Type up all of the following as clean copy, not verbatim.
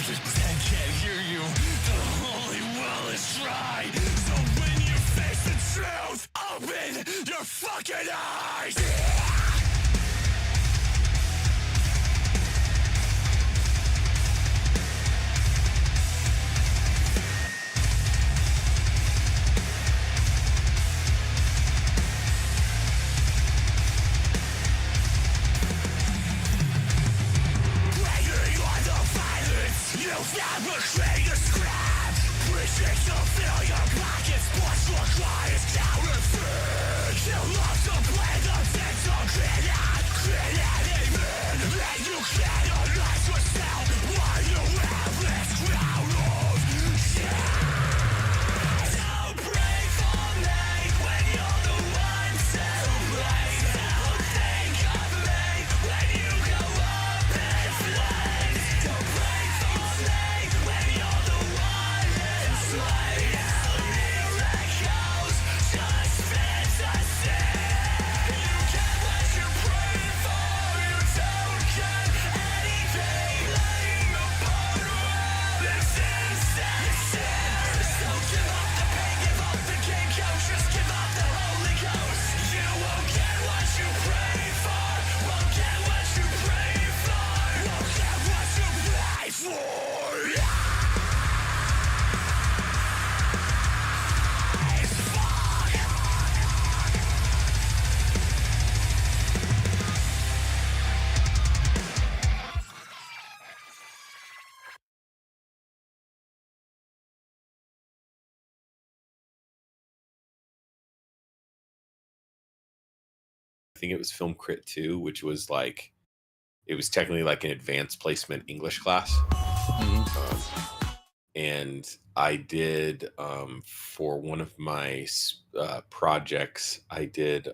I can't hear you. The holy well is dry. So when you face the truth, open your fucking eyes. You've never created a scratch. Preaching to fill your pockets, but your cry is counterfeit. You love to play the victim, creating men, and you can't unleash yourself while you have this crowd of shit. Don't pray for me when you're the one to blame. Don't think of me when you go up in flames. Don't pray for me when you're the one enslaved. Miracles, just fantasy. You get what you're praying for. You don't get anything. Laying apart around this incense. So give up the pain, give up the king coach, just give up the Holy Ghost. You won't get what you pray for. Won't get what you pray for. Won't get what you pray for. I think it was Film Crit 2, which was like it was technically like an advanced placement English class. And I did for one of my projects, I did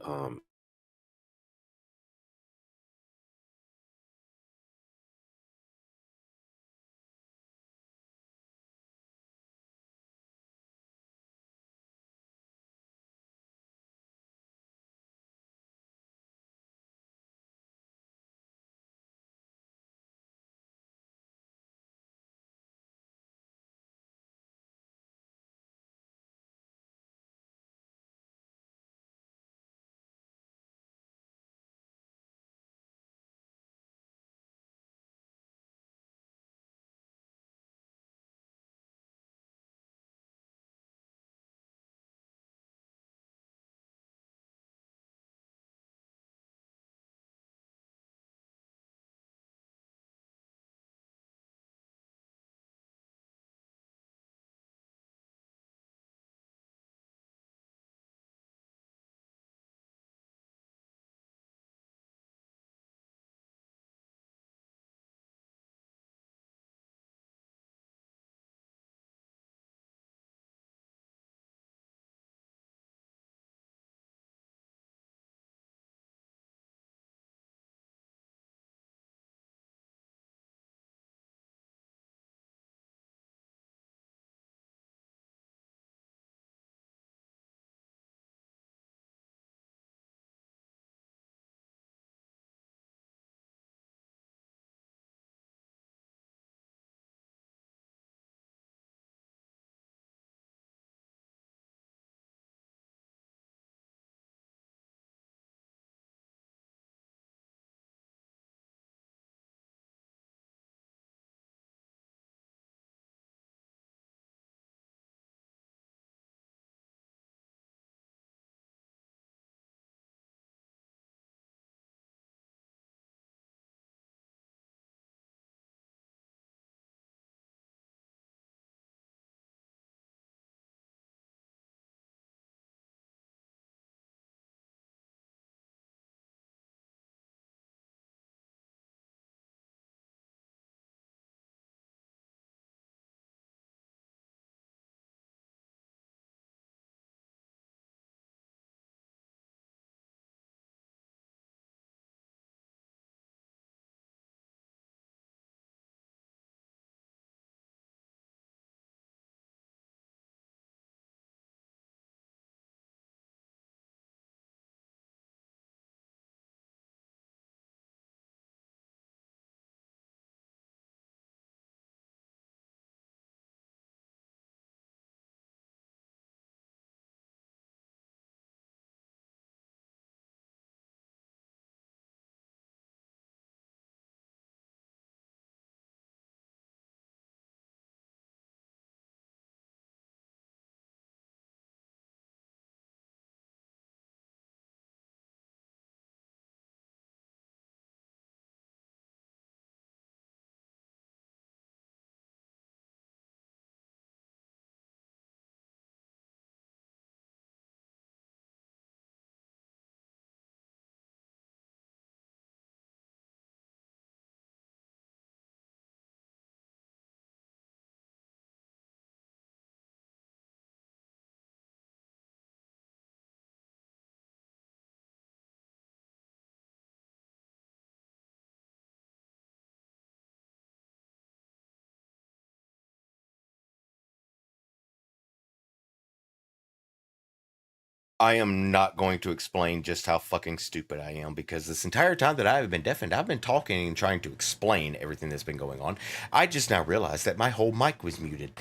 I am not going to explain just how fucking stupid I am, because this entire time that I have been deafened, I've been talking and trying to explain everything that's been going on. I just now realized that my whole mic was muted.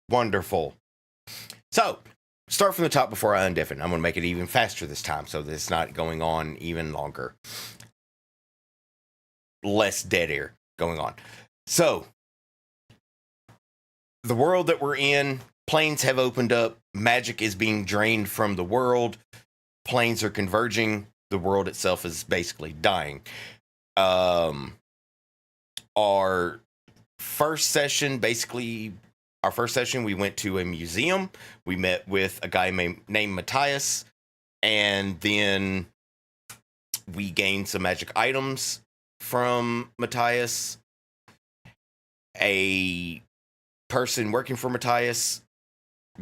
Wonderful. So, start from the top before I undeafen. I'm going to make it even faster this time so that it's not going on even longer. Less dead air going on. So, the world that we're in, planes have opened up. Magic is being drained from the world. Planes are converging. The world itself is basically dying. Our first session, we went to a museum. We met with a guy named Matthias, and then we gained some magic items from Matthias. A person working for Matthias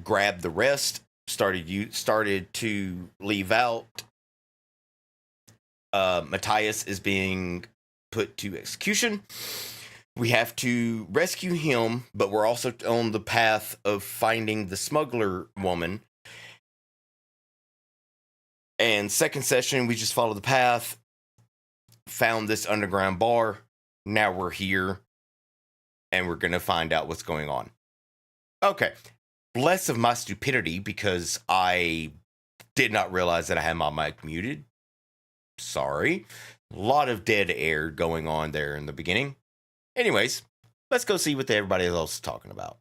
grabbed the rest, started to leave out. Matthias is being put to execution. We have to rescue him, but we're also on the path of finding the smuggler woman. And second session, we just followed the path, found this underground bar. Now we're here, and we're going to find out what's going on. Okay. Less of my stupidity, because I did not realize that I had my mic muted. Sorry. A lot of dead air going on there in the beginning. Anyways, let's go see what everybody else is talking about.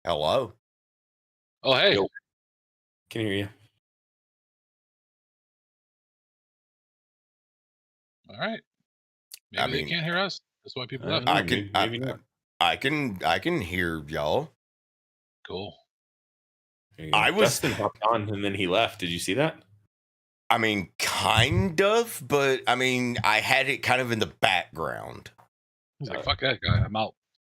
Hello. Oh, hey. Yo. Can hear you. All right. Maybe they can't hear us. That's why people left. Maybe not. I can hear y'all. Cool. Dustin hopped on and then he left. Did you see that? I mean, kind of, but I mean, I had it kind of in the background. He's like, fuck that guy. I'm out.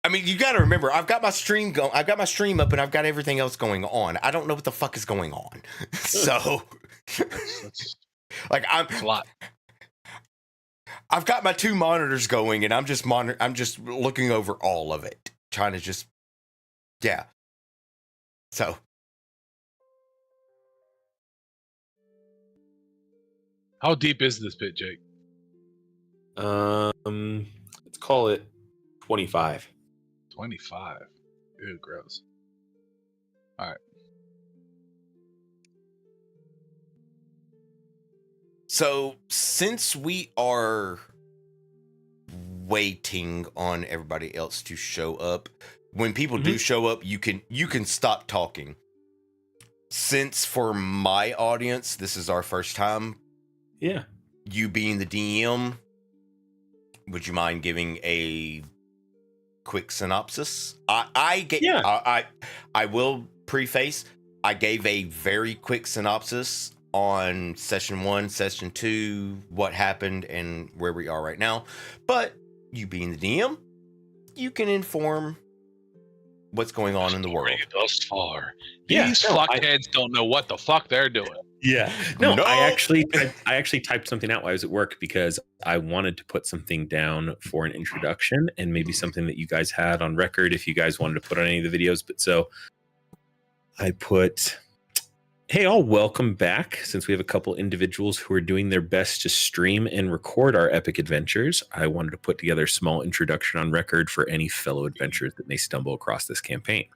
I mean, you got to remember, I've got my stream going. I've got my stream up, and I've got everything else going on. I don't know what the fuck is going on. So, That's like, a lot. I've got my two monitors going, and I'm just looking over all of it, trying to yeah. So, How deep is this pit, Jake? Let's call it 25. 25. Ew, gross. All right. So, since we are waiting on everybody else to show up, when people do show up, you can stop talking. Since for my audience, this is our first time. Yeah. You being the DM, would you mind giving a quick synopsis? I will preface, I gave a very quick synopsis on session 1, session 2, what happened and where we are right now. But you being the DM, you can inform what's going on in the world. Thus far. Yeah, These fuckheads don't know what the fuck they're doing. Yeah. No, I actually typed something out while I was at work because I wanted to put something down for an introduction and maybe something that you guys had on record if you guys wanted to put on any of the videos. But so I put, hey, all, welcome back. Since we have a couple individuals who are doing their best to stream and record our epic adventures, I wanted to put together a small introduction on record for any fellow adventurers that may stumble across this campaign.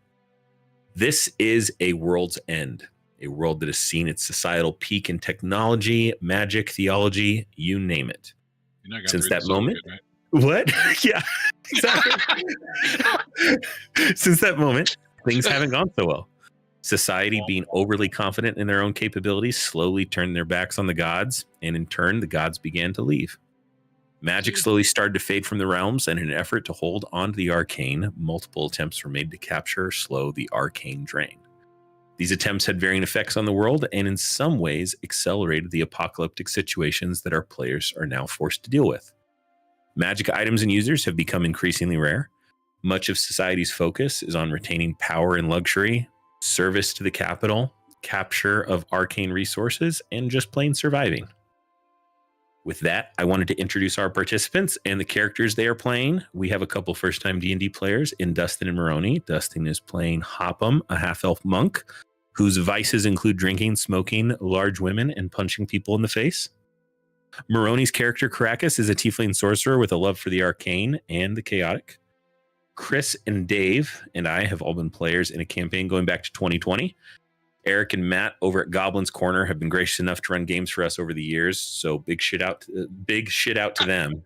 This is a world's end. A world that has seen its societal peak in technology, magic, theology, you name it. Since that moment, right? What? Yeah, exactly. Since that moment, things haven't gone so well. Society, being overly confident in their own capabilities, slowly turned their backs on the gods, and in turn, the gods began to leave. Magic slowly started to fade from the realms, and in an effort to hold on to the arcane, multiple attempts were made to capture or slow the Arcane Drain. These attempts had varying effects on the world and in some ways accelerated the apocalyptic situations that our players are now forced to deal with. Magic items and users have become increasingly rare. Much of society's focus is on retaining power and luxury, service to the capital, capture of arcane resources, and just plain surviving. With that, I wanted to introduce our participants and the characters they are playing. We have a couple first-time D&D players in Dustin and Maroney. Dustin is playing Hopham, a half-elf monk, whose vices include drinking, smoking, large women, and punching people in the face. Maroney's character, Caracas, is a tiefling sorcerer with a love for the arcane and the chaotic. Chris and Dave and I have all been players in a campaign going back to 2020. Eric and Matt over at Goblin's Corner have been gracious enough to run games for us over the years. So big shit out to them.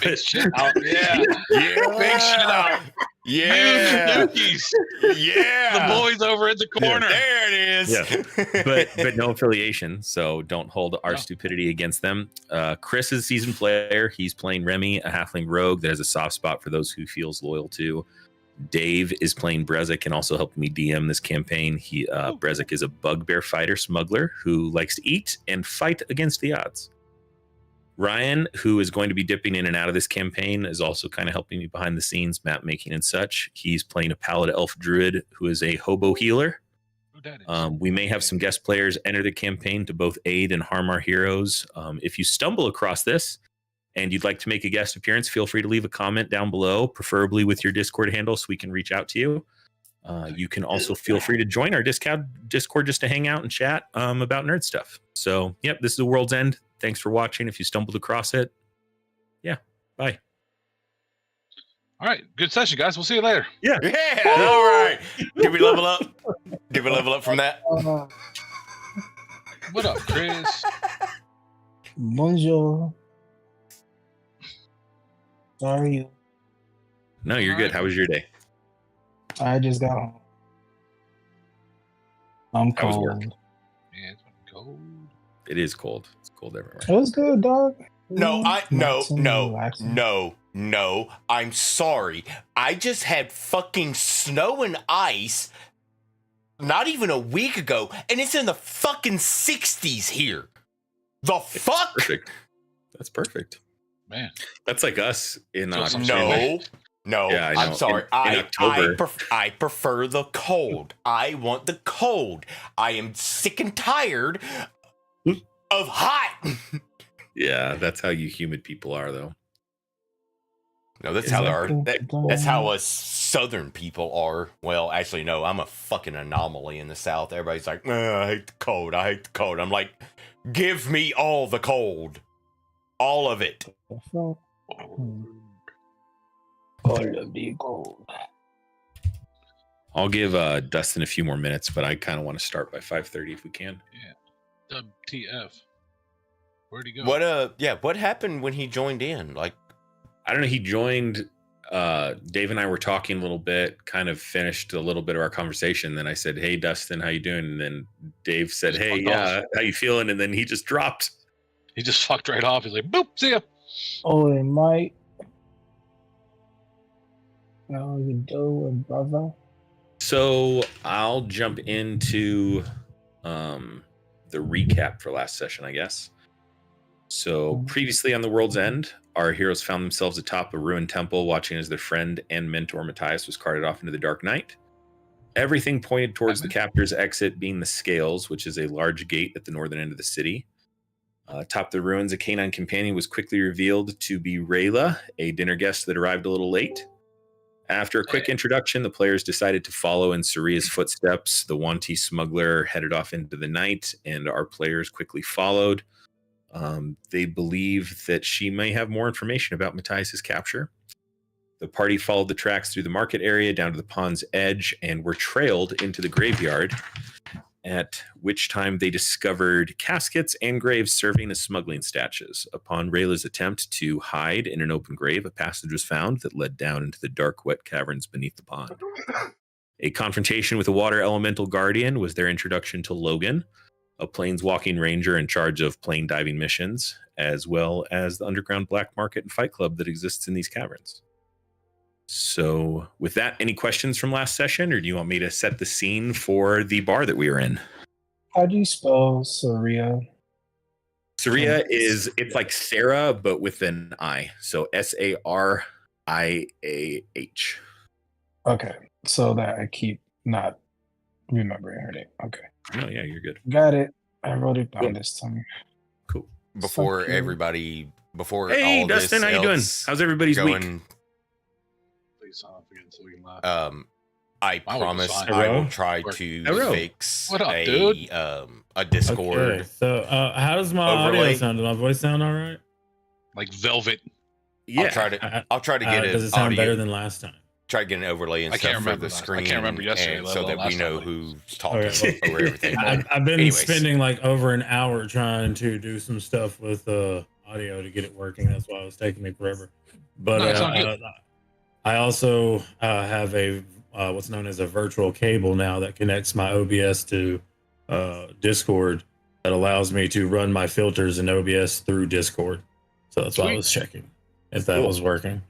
Big shit out. Yeah. Yeah. Big shit out. Yeah. Dookies. Yeah. The boys over at the corner. There it is. Yeah. But no affiliation, so don't hold our stupidity against them. Chris is a seasoned player. He's playing Remy, a halfling rogue that has a soft spot for those who feels loyal to. Dave is playing Brezik and also helping me DM this campaign. Brezik is a bugbear fighter smuggler who likes to eat and fight against the odds. Ryan, who is going to be dipping in and out of this campaign, is also kind of helping me behind the scenes, map making and such. He's playing a paladin elf druid who is a hobo healer. We may have some guest players enter the campaign to both aid and harm our heroes. If you stumble across this and you'd like to make a guest appearance, feel free to leave a comment down below, preferably with your Discord handle so we can reach out to you. You can also feel free to join our Discord just to hang out and chat about nerd stuff. So, yep, this is The World's End. Thanks for watching. If you stumbled across it, yeah, bye. All right, good session, guys. We'll see you later. Yeah. All right. Did we level up? Did we level up from that? What up, Chris? Bonjour. How are you? No, you're good. How was your day? I just got home. I'm How was cold. work? Yeah, it's been cold. It is cold. It's cold everywhere. It was good, dog. No, Relaxing. No. I'm sorry. I just had fucking snow and ice not even a week ago, and it's in the fucking 60s here. The fuck? Perfect. That's perfect. Man. That's like us in Feel some No, Yeah, I know. I'm sorry. In October. I prefer the cold. I want the cold. I am sick and tired of hot. Yeah, that's how you humid people are, though. No, that's Is how that- that's how us Southern people are. Well, actually, no, I'm a fucking anomaly in the South. Everybody's like, I hate the cold. I hate the cold. I'm like, give me all the cold. All of it. All of the gold. I'll give Dustin a few more minutes, but I kind of want to start by 5:30 if we can. WTF. Where'd he go? What happened when he joined in? Like, I don't know. He joined. Dave and I were talking a little bit, kind of finished a little bit of our conversation. Then I said, "Hey, Dustin, how you doing?" And then Dave said, Just "Hey, fucked yeah, off. how you feeling?" And then he just dropped. He just fucked right off. He's like, boop, see ya. Oh, it might. How you doing, brother? So I'll jump into the recap for last session, I guess. So previously on the World's End, our heroes found themselves atop a ruined temple, watching as their friend and mentor Matthias was carted off into the dark night. Everything pointed towards the captor's exit being the Scales, which is a large gate at the northern end of the city. Atop the ruins, a canine companion was quickly revealed to be Rayla, a dinner guest that arrived a little late. After a quick introduction, the players decided to follow in Saria's footsteps. The Wanty smuggler headed off into the night, and our players quickly followed. They believe that she may have more information about Matthias's capture. The party followed the tracks through the market area down to the pond's edge and were trailed into the graveyard, at which time they discovered caskets and graves serving as smuggling stashes. Upon Rayla's attempt to hide in an open grave, a passage was found that led down into the dark, wet caverns beneath the pond. A confrontation with a water elemental guardian was their introduction to Logan, a planeswalking ranger in charge of plane diving missions, as well as the underground black market and fight club that exists in these caverns. So with that, any questions from last session, or do you want me to set the scene for the bar that we were in? How do you spell Saria? Saria it's like Sarah, but with an I. So Sariah. Okay, so that I keep not remembering her name. Okay, No, yeah, you're good. got it. I wrote it down Cool. this time. Cool. before cute. everybody, before Hey, all Dustin, this how you doing? else How's everybody's week? going, Please sign up again so we can laugh. I My week was promise fine. I will Hello? try Work. to Hello. fix What up, a dude? a Discord. Okay, so how does my audio overlay. sound? Does my voice sound all right? Like velvet. Yeah. I'll try to get Does it it sound audio, better than last time? try to get an overlay and I can't stuff for remember the that. I screen. can't remember yesterday, and let so alone that we last know time. who's talking Okay, over everything. I've been Anyways. spending like over an hour trying to do some stuff with audio to get it working. That's why it was taking me forever. But No, it's all good. I also have a what's known as a virtual cable now that connects my OBS to Discord that allows me to run my filters in OBS through Discord. So that's why I Sweet. was checking if that Cool. was working.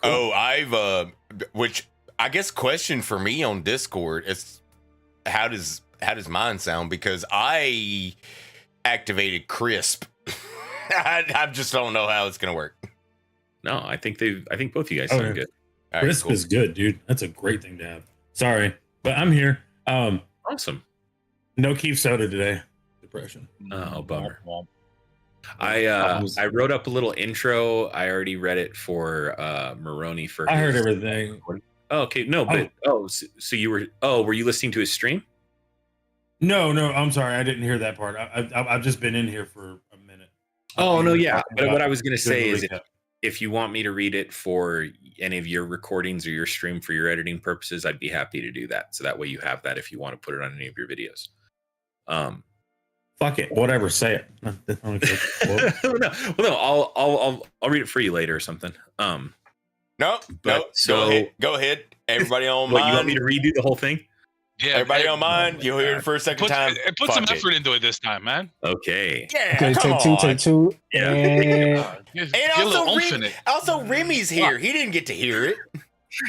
Oh, I've which I guess question for me on Discord is how does mine sound? Because I activated Crisp. I just don't know how it's gonna work. No, I think both of you guys sound Okay. good. All right, Crisp cool. is good, dude. That's a great thing to have. Sorry, but I'm here. Awesome. No Keef soda today. Depression. Oh, bummer. Womp, I wrote up a little intro. I already read it for Maroney for I heard his- everything. Oh, okay. No, but so you were you listening to his stream? No, I'm sorry. I didn't hear that part. I've just been in here for a minute. Oh no, yeah. Talking But about what I was gonna say doing is the recap. if you want me to read it for any of your recordings or your stream for your editing purposes, I'd be happy to do that. So that way you have that if you want to put it on any of your videos. Fuck it. Whatever. Say it. I don't care. I'll read it for you later or something. Nope. so- Go ahead. Everybody on What, mine. you want me to redo the whole thing? Yeah, Everybody hey, on mine. You'll hear it for a second time. Put some Fuck it. effort into it this time, man. Okay. Yeah, Okay, come on. take two. Yeah. And Get a little oomph in Remy, it. also Remy's here. He didn't get to hear it.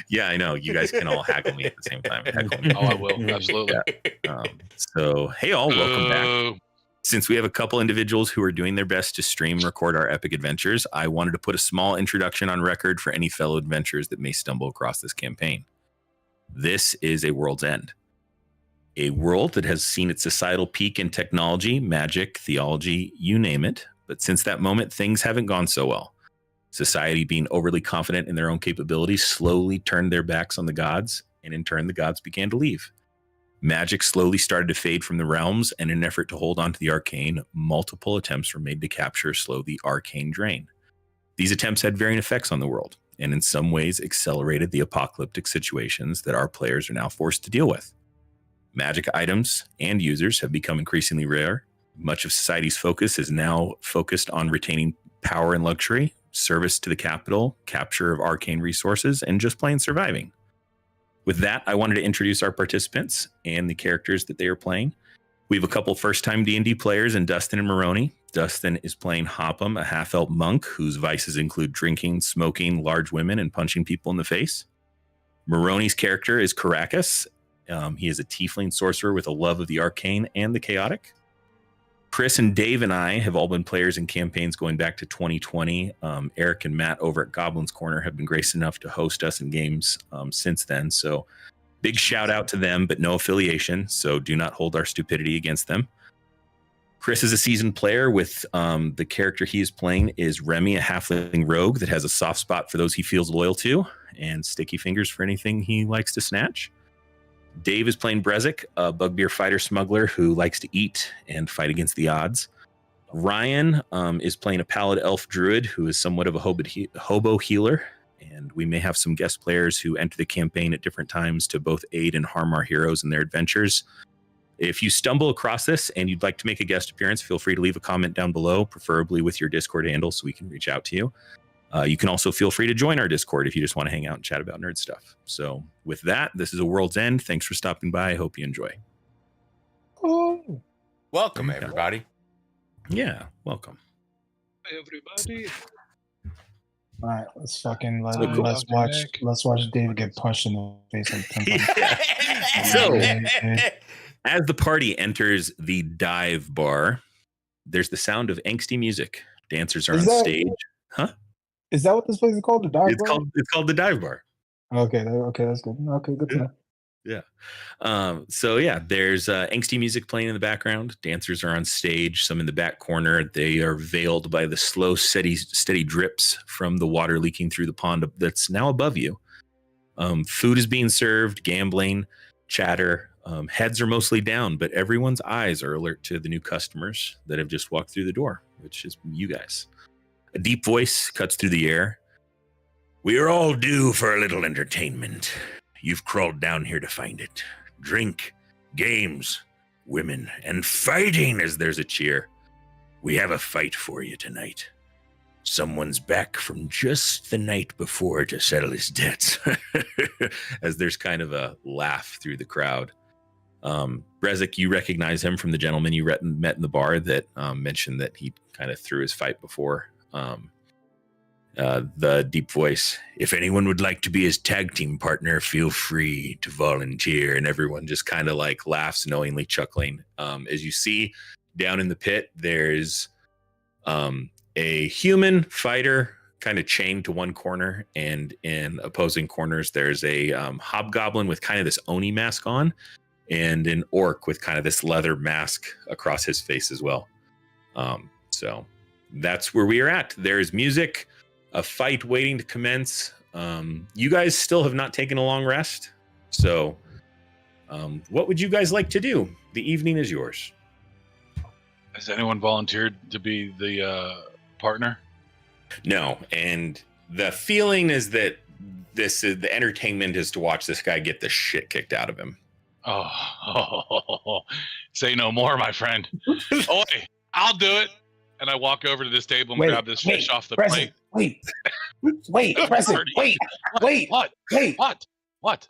Yeah, I know. You guys can all haggle me at the same time. Heckle me. Oh, I will. Absolutely. So, hey, all, welcome back. Boo. Since we have a couple individuals who are doing their best to stream and record our epic adventures, I wanted to put a small introduction on record for any fellow adventurers that may stumble across this campaign. This is a world's end. A world that has seen its societal peak in technology, magic, theology, you name it. But since that moment, things haven't gone so well. Society, being overly confident in their own capabilities, slowly turned their backs on the gods, and in turn, the gods began to leave. Magic slowly started to fade from the realms, and in an effort to hold on to the arcane, multiple attempts were made to capture or slow the Arcane Drain. These attempts had varying effects on the world, and in some ways accelerated the apocalyptic situations that our players are now forced to deal with. Magic items and users have become increasingly rare. Much of society's focus is now focused on retaining power and luxury, service to the capital, capture of arcane resources, and just plain surviving. With that, I wanted to introduce our participants and the characters that they are playing. We have a couple first-time D&D players in Dustin and Maroney. Dustin is playing Hopham, a half-elf monk whose vices include drinking, smoking, large women, and punching people in the face. Maroney's character is Caracas. He is a tiefling sorcerer with a love of the arcane and the chaotic. Chris and Dave and I have all been players in campaigns going back to 2020. Eric and Matt over at Goblin's Corner have been gracious enough to host us in games since then. So big shout out to them, but no affiliation. So do not hold our stupidity against them. Chris is a seasoned player with the character he is playing is Remy, a halfling rogue that has a soft spot for those he feels loyal to and sticky fingers for anything he likes to snatch. Dave is playing Brezik, a bugbear fighter smuggler who likes to eat and fight against the odds. Ryan is playing a pallid elf druid who is somewhat of a hobo healer. And we may have some guest players who enter the campaign at different times to both aid and harm our heroes in their adventures. If you stumble across this and you'd like to make a guest appearance, feel free to leave a comment down below, preferably with your Discord handle so we can reach out to you. You can also feel free to join our Discord if you just want to hang out and chat about nerd stuff. So with that, this is A World's End. Thanks for stopping by. I hope you enjoy. oh, Welcome, Okay. everybody. Yeah, welcome. Everybody. all right. Let's fucking So cool. let's watch David get punched in the face like 10 times. So- As the party enters the dive bar, there's the sound of angsty music. Dancers are Is on that- stage. Is that what this place is called? The dive bar? It's called the dive bar. Okay, that's good. Okay, good to know. Yeah. So yeah, there's angsty music playing in the background. Dancers are on stage. Some in the back corner. They are veiled by the slow, steady drips from the water leaking through the pond that's now above you. Food is being served, gambling, chatter. Heads are mostly down, but everyone's eyes are alert to the new customers that have just walked through the door, which is you guys. A deep voice cuts through the air. We are all due for a little entertainment. You've crawled down here to find it. Drink, games, women, and fighting as there's a cheer. We have a fight for you tonight. Someone's back from just the night before to settle his debts. As there's kind of a laugh through the crowd. Brezek, you recognize him from the gentleman you met in the bar that mentioned that he kind of threw his fight before. The deep voice, if anyone would like to be his tag team partner, feel free to volunteer. And everyone just kind of like laughs, knowingly chuckling. As you see down in the pit, there's a human fighter kind of chained to one corner, and in opposing corners, there's a hobgoblin with kind of this Oni mask on, and an orc with kind of this leather mask across his face as well. So that's where we are at. There's music, a fight waiting to commence. You guys still have not taken a long rest. So what would you guys like to do? The evening is yours. Has anyone volunteered to be the partner? No. And the feeling is that this is the entertainment is to watch this guy get the shit kicked out of him. Oh, say no more, my friend. Oi, I'll do it. And I walk over to this table and grab this fish off the plate. Wait, Present, wait. What?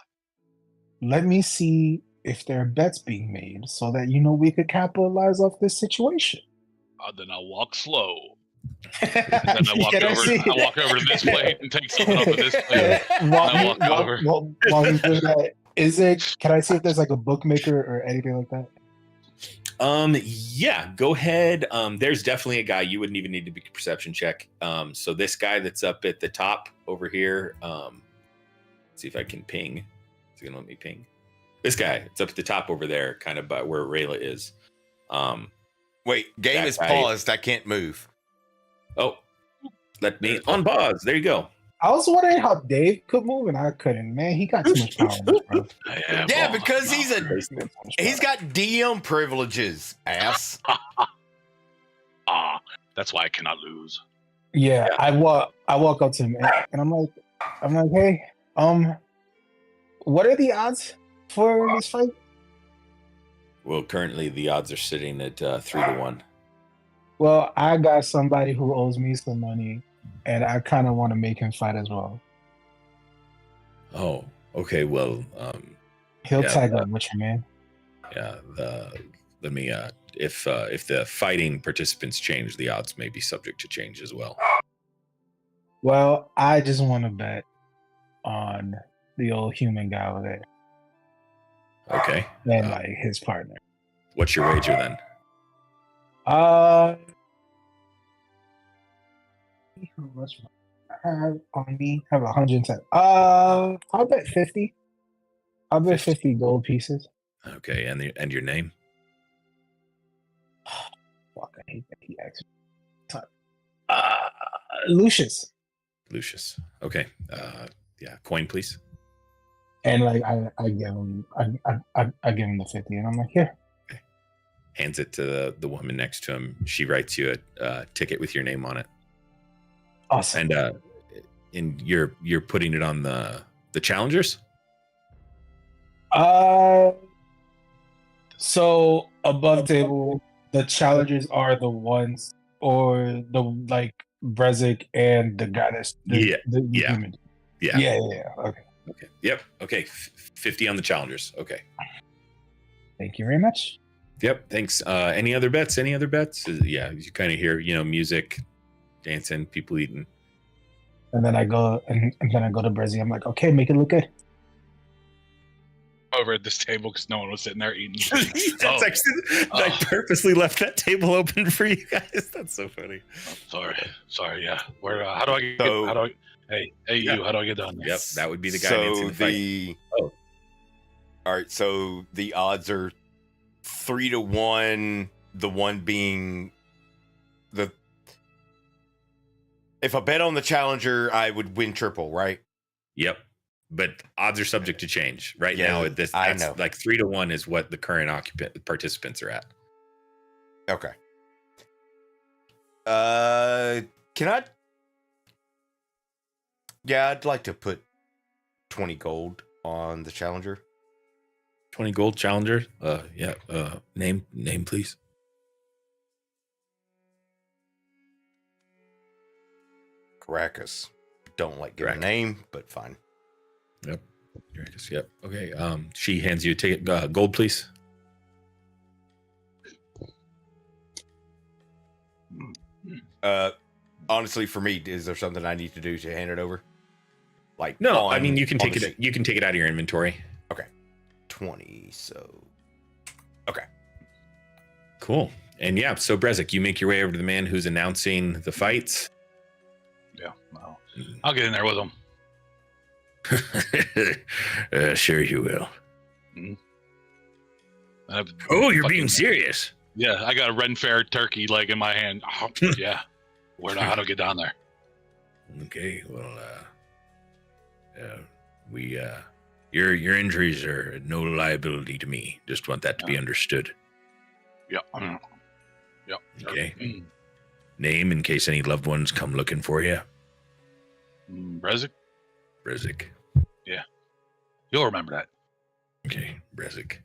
Let me see if there are bets being made so that we could capitalize off this situation. Then I'll walk slow. And then I walk over to this plate and take something off of this plate. While you do that, can I see if there's like a bookmaker or anything like that? Yeah, go ahead. There's definitely a guy. You wouldn't even need to be a perception check. So this guy that's up at the top over here, let's see if I can ping. Is he gonna let me ping? This guy, it's up at the top over there, kind of by where Rayla is. Wait, game is paused. I can't move. Oh, let me on pause. There you go. I was wondering how Dave could move and I couldn't. Man, he got too much power, bro. Yeah, because he's got DM privileges, ass. That's why I cannot lose. Yeah, I walk up to him and I'm like, hey, what are the odds for this fight? Well, currently the odds are sitting at 3-1. Well, I got somebody who owes me some money, and I kind of want to make him fight as well. Oh, okay. Well, he'll tag up with you, man. Yeah. Let me. If the fighting participants change, the odds may be subject to change as well. Well, I just want to bet on the old human guy over there. Okay. And like his partner. What's your wager then? How much I have on me? I have 110. I'll bet 50. I'll bet 50 gold pieces. Okay, and your name? Fuck, I hate that he actually. Lucius. Lucius. Okay. Yeah, coin, please. And like I give him I give him the 50, and I'm like, here. Okay. Hands it to the woman next to him. She writes you a ticket with your name on it. Awesome. And you're putting it on the challengers? So above table, the challengers are the ones, or the like Brezek and the guy that's the human. Yeah. Okay. Okay. Yep. Okay. 50 on the challengers. Okay. Thank you very much. Yep. Thanks. Any other bets? Yeah. You kind of hear, music, dancing, people eating. And then I go and then I go to Brezzy. I'm like, okay, make it look good. Over at this table because no one was sitting there eating. I purposely left that table open for you guys. That's so funny. Sorry. Yeah. Where? How do I get? Hey, you. How do I get down there? Yep, that would be the guy dancing the fight. All right, so the odds are 3-1. The one being the. If I bet on the challenger, I would win triple, right? Yep. But odds are subject to change. Right Yeah, now, that's like 3-1 is what the current participants are at. Okay. Can I? Yeah, I'd like to put 20 gold on the challenger. 20 gold challenger. Yeah. Name, please. Caracas. Don't like giving a name, but fine. Yep. Caracas. Yep. Okay. She hands you a ticket. Gold, please. Honestly, for me, is there something I need to do to hand it over? Like, no, I mean, you can take it. You can take it out of your inventory. Okay. 20. So. Okay. Cool. And yeah, so Brezek, you make your way over to the man who's announcing the fights. Yeah, I'll get in there with him. Sure you will. Mm-hmm. Oh, you're being serious. Yeah, I got a Ren Fair turkey leg in my hand. Oh, yeah. How to get down there? Okay, well, your injuries are no liability to me. Just want that to be understood. Yeah. Yeah. Okay. Name in case any loved ones come looking for you. Brezek? Brezek. Yeah. You'll remember that. Okay, Brezek.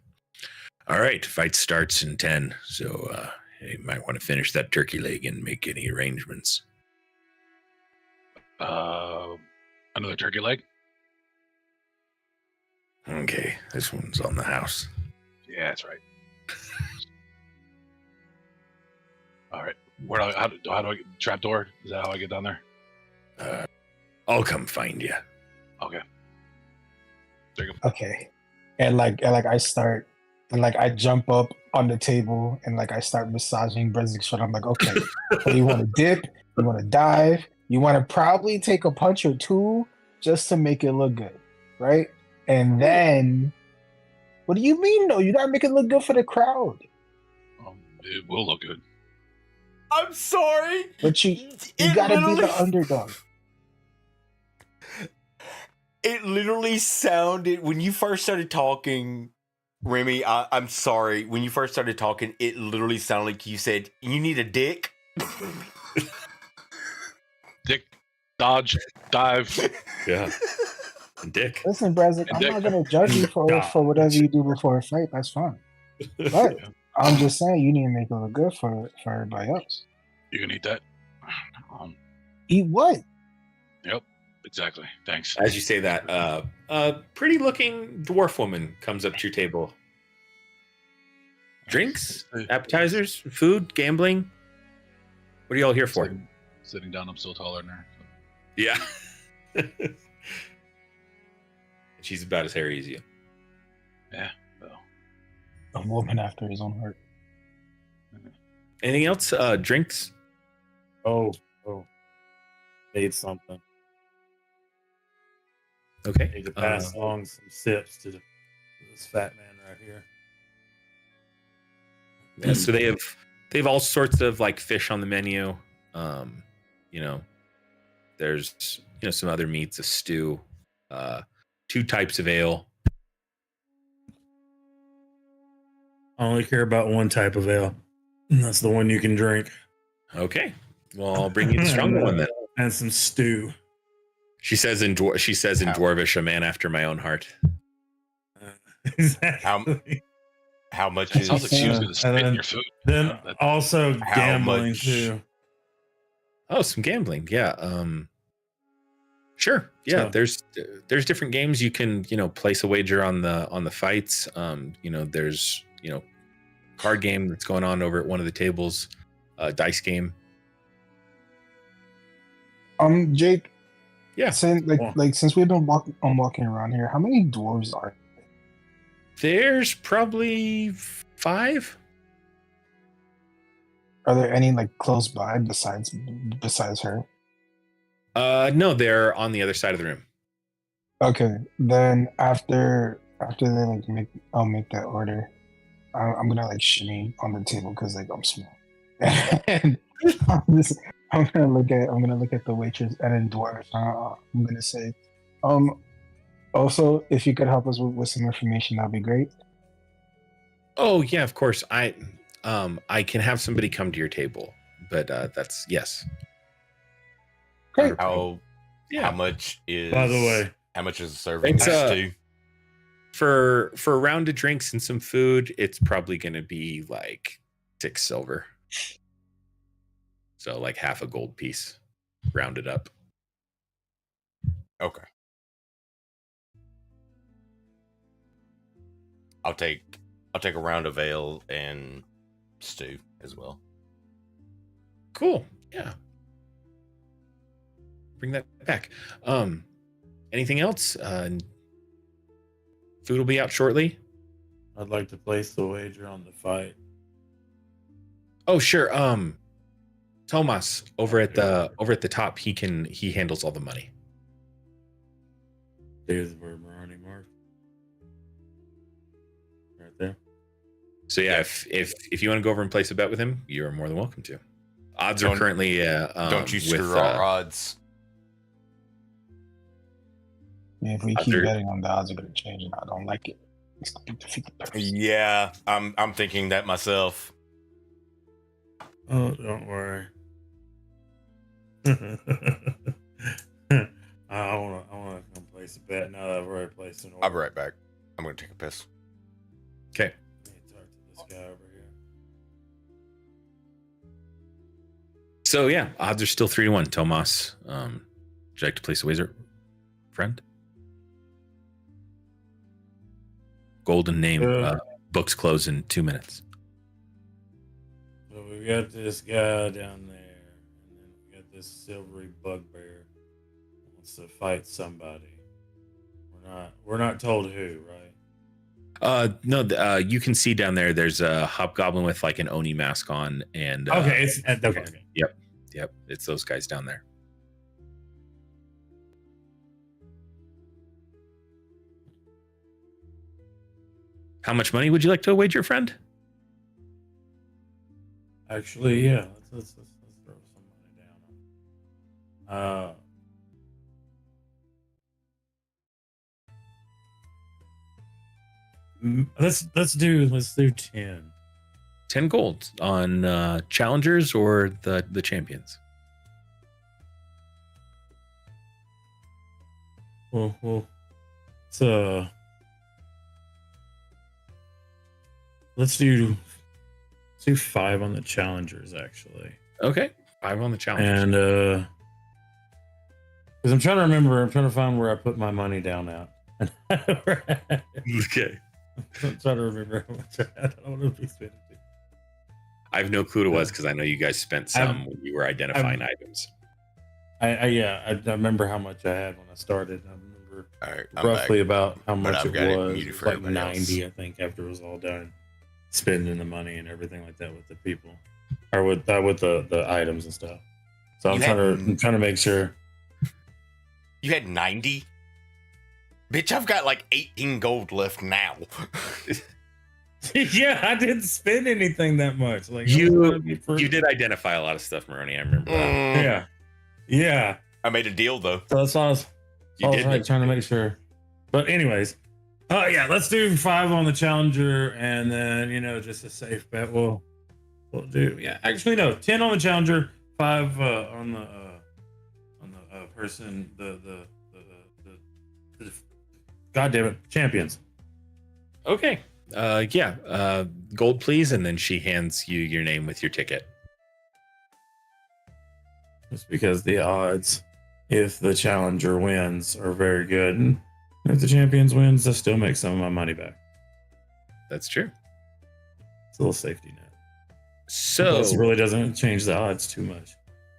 All right, fight starts in 10, so you might want to finish that turkey leg and make any arrangements. Another turkey leg? Okay, this one's on the house. Yeah, that's right. All right. How do I get trapdoor? Is that how I get down there? I'll come find you. Okay. There you go. Okay. And I start, and I jump up on the table and I start massaging Brezzik's foot. I'm like, okay, so you want to dip, you want to dive, you want to probably take a punch or two just to make it look good, right? And then, what do you mean, though? You gotta make it look good for the crowd. It will look good. I'm sorry. But you gotta be the underdog. It literally sounded, when you first started talking, Remy, I'm sorry. When you first started talking, it literally sounded like you said, you need a dick. Dick, dodge, dive. Yeah. Dick. Listen, Brazzik, I'm not gonna judge you for whatever you do before a fight. That's fine. But I'm just saying you need to make it look good for everybody else. You can eat that. Eat what? Yep, exactly. Thanks. As you say that, a pretty looking dwarf woman comes up to your table. Drinks, appetizers, food, gambling. What are y'all here for? Sitting down, I'm still taller than her. So. Yeah. She's about as hairy as you. Yeah. Well. A woman after his own heart. Anything else? Drinks? Oh. Made something. Okay. Need to pass along some sips to this fat man right here. Yeah, so they have all sorts of fish on the menu. There's some other meats, a stew, 2 types of ale. I only care about one type of ale. And that's the one you can drink. Okay. Well, I'll bring you the stronger one then. And some stew. She says in Dwarvish, a man after my own heart. Exactly. How much It is... sounds like she was going to spit in your food. Then also gambling too. Oh, some gambling. Yeah. Sure. Yeah. So, there's different games you can, place a wager on the fights. There's, card game that's going on over at one of the tables, dice game. Jake. Yeah. Since we've been walking around here, how many dwarves are there? There's probably 5. Are there any close by besides her? No, they're on the other side of the room. Okay, then after After they I'll make that order. I'm gonna like shimmy on the table because like I'm small, and I'm gonna look at the waitress and then dwarf. I'm gonna say, also if you could help us with some information, that'd be great. Oh yeah, of course. I can have somebody come to your table, but that's yes. Great. How Yeah. much is? By the way, how much is a serving It's, of stew? For a round of drinks and some food, it's probably going to be like 6 silver. So like half a gold piece, rounded up. Okay. I'll take a round of ale and stew as well. Cool. Yeah. Bring that back. Anything else? Food will be out shortly. I'd like to place the wager on the fight. Oh, sure. Tomas over at the top, he handles all the money. There's where Marani marked. Right there. So yeah, if you want to go over and place a bet with him, you're more than welcome to. Odds are currently don't you screw our odds. Yeah, if we keep betting on the odds are gonna change, and I don't like it. It's gonna defeat the purpose. Yeah, I'm thinking that myself. Oh, don't worry. I wanna come place a bet now that I've already placed an order. I'll be right back. I'm gonna take a piss. Okay. Let me talk to this guy over here. So yeah, odds are still 3-1. Tomas, would you like to place a wager, friend? Golden name. Books close in 2 minutes. So we got this guy down there, and then we got this silvery bugbear who wants to fight somebody. We're not told who, right? No, you can see down there. There's a hobgoblin with like an Oni mask on, and Okay, it's okay. Yep, it's those guys down there. How much money would you like to wager, friend? Actually, yeah. Let's throw some money down. Let's do 10. 10 gold on challengers or the champions. Well, let's do 5 on the challengers, actually. Okay, 5 on the challengers. And because I'm trying to find where I put my money down at. Okay. I'm trying to remember how much I had. I don't know if we spent it. I have no clue what it was because I know you guys spent some when you were identifying items. I remember how much I had when I started. I remember All right, roughly about how much I've it got it was. muted It was for like everybody 90, else. I think, after it was all done. Spending the money and everything like that with the people, or with the items and stuff. So I'm trying to make sure. You had 90? Bitch, I've got like 18 gold left now. Yeah, I didn't spend anything that much. Like You did identify a lot of stuff, Maroni. I remember that. Yeah. I made a deal though. So that's why I was did. trying to make sure. But anyways, yeah, let's do 5 on the challenger, and then just a safe bet. We'll do 10 on the challenger, 5 on the person, the goddamn it, champions. Okay. Gold, please, and then she hands you your name with your ticket. Just because the odds, if the challenger wins, are very good, and if the champions wins, I still make some of my money back. That's true. It's a little safety net. So Plus, it really doesn't change the odds too much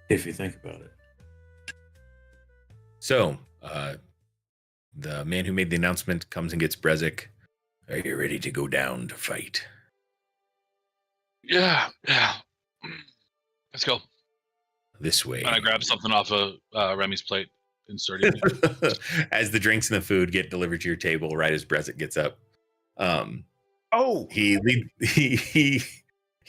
if you think about it. So, the man who made the announcement comes and gets Brezek. Are you ready to go down to fight? Yeah. Let's go. This way. And I grab something off of Remy's plate. inserting me. As the drinks and the food get delivered to your table, right as Brezek gets up, he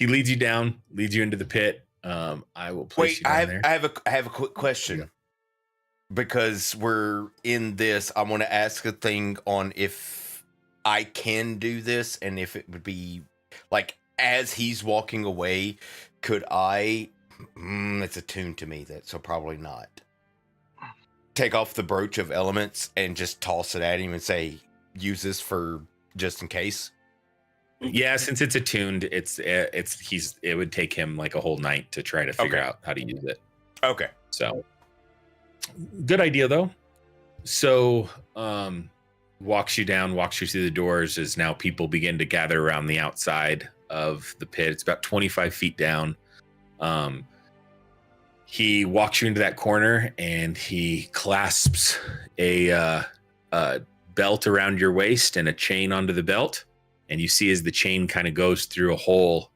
leads you down, leads you into the pit. I will place you down there. I have a quick question. Yeah. Because we're in this, I want to ask a thing on if I can do this and if it would be like as he's walking away, could I? It's attuned to me, so probably not. Take off the brooch of elements and just toss it at him and say, "Use this for just in case." Yeah, since it's attuned, it would take him like a whole night to try to figure out how to use it. Okay. So good idea though. So walks you through the doors as now people begin to gather around the outside of the pit. It's about 25 feet down. He walks you into that corner and he clasps a belt around your waist and a chain onto the belt. And you see as the chain kind of goes through a hole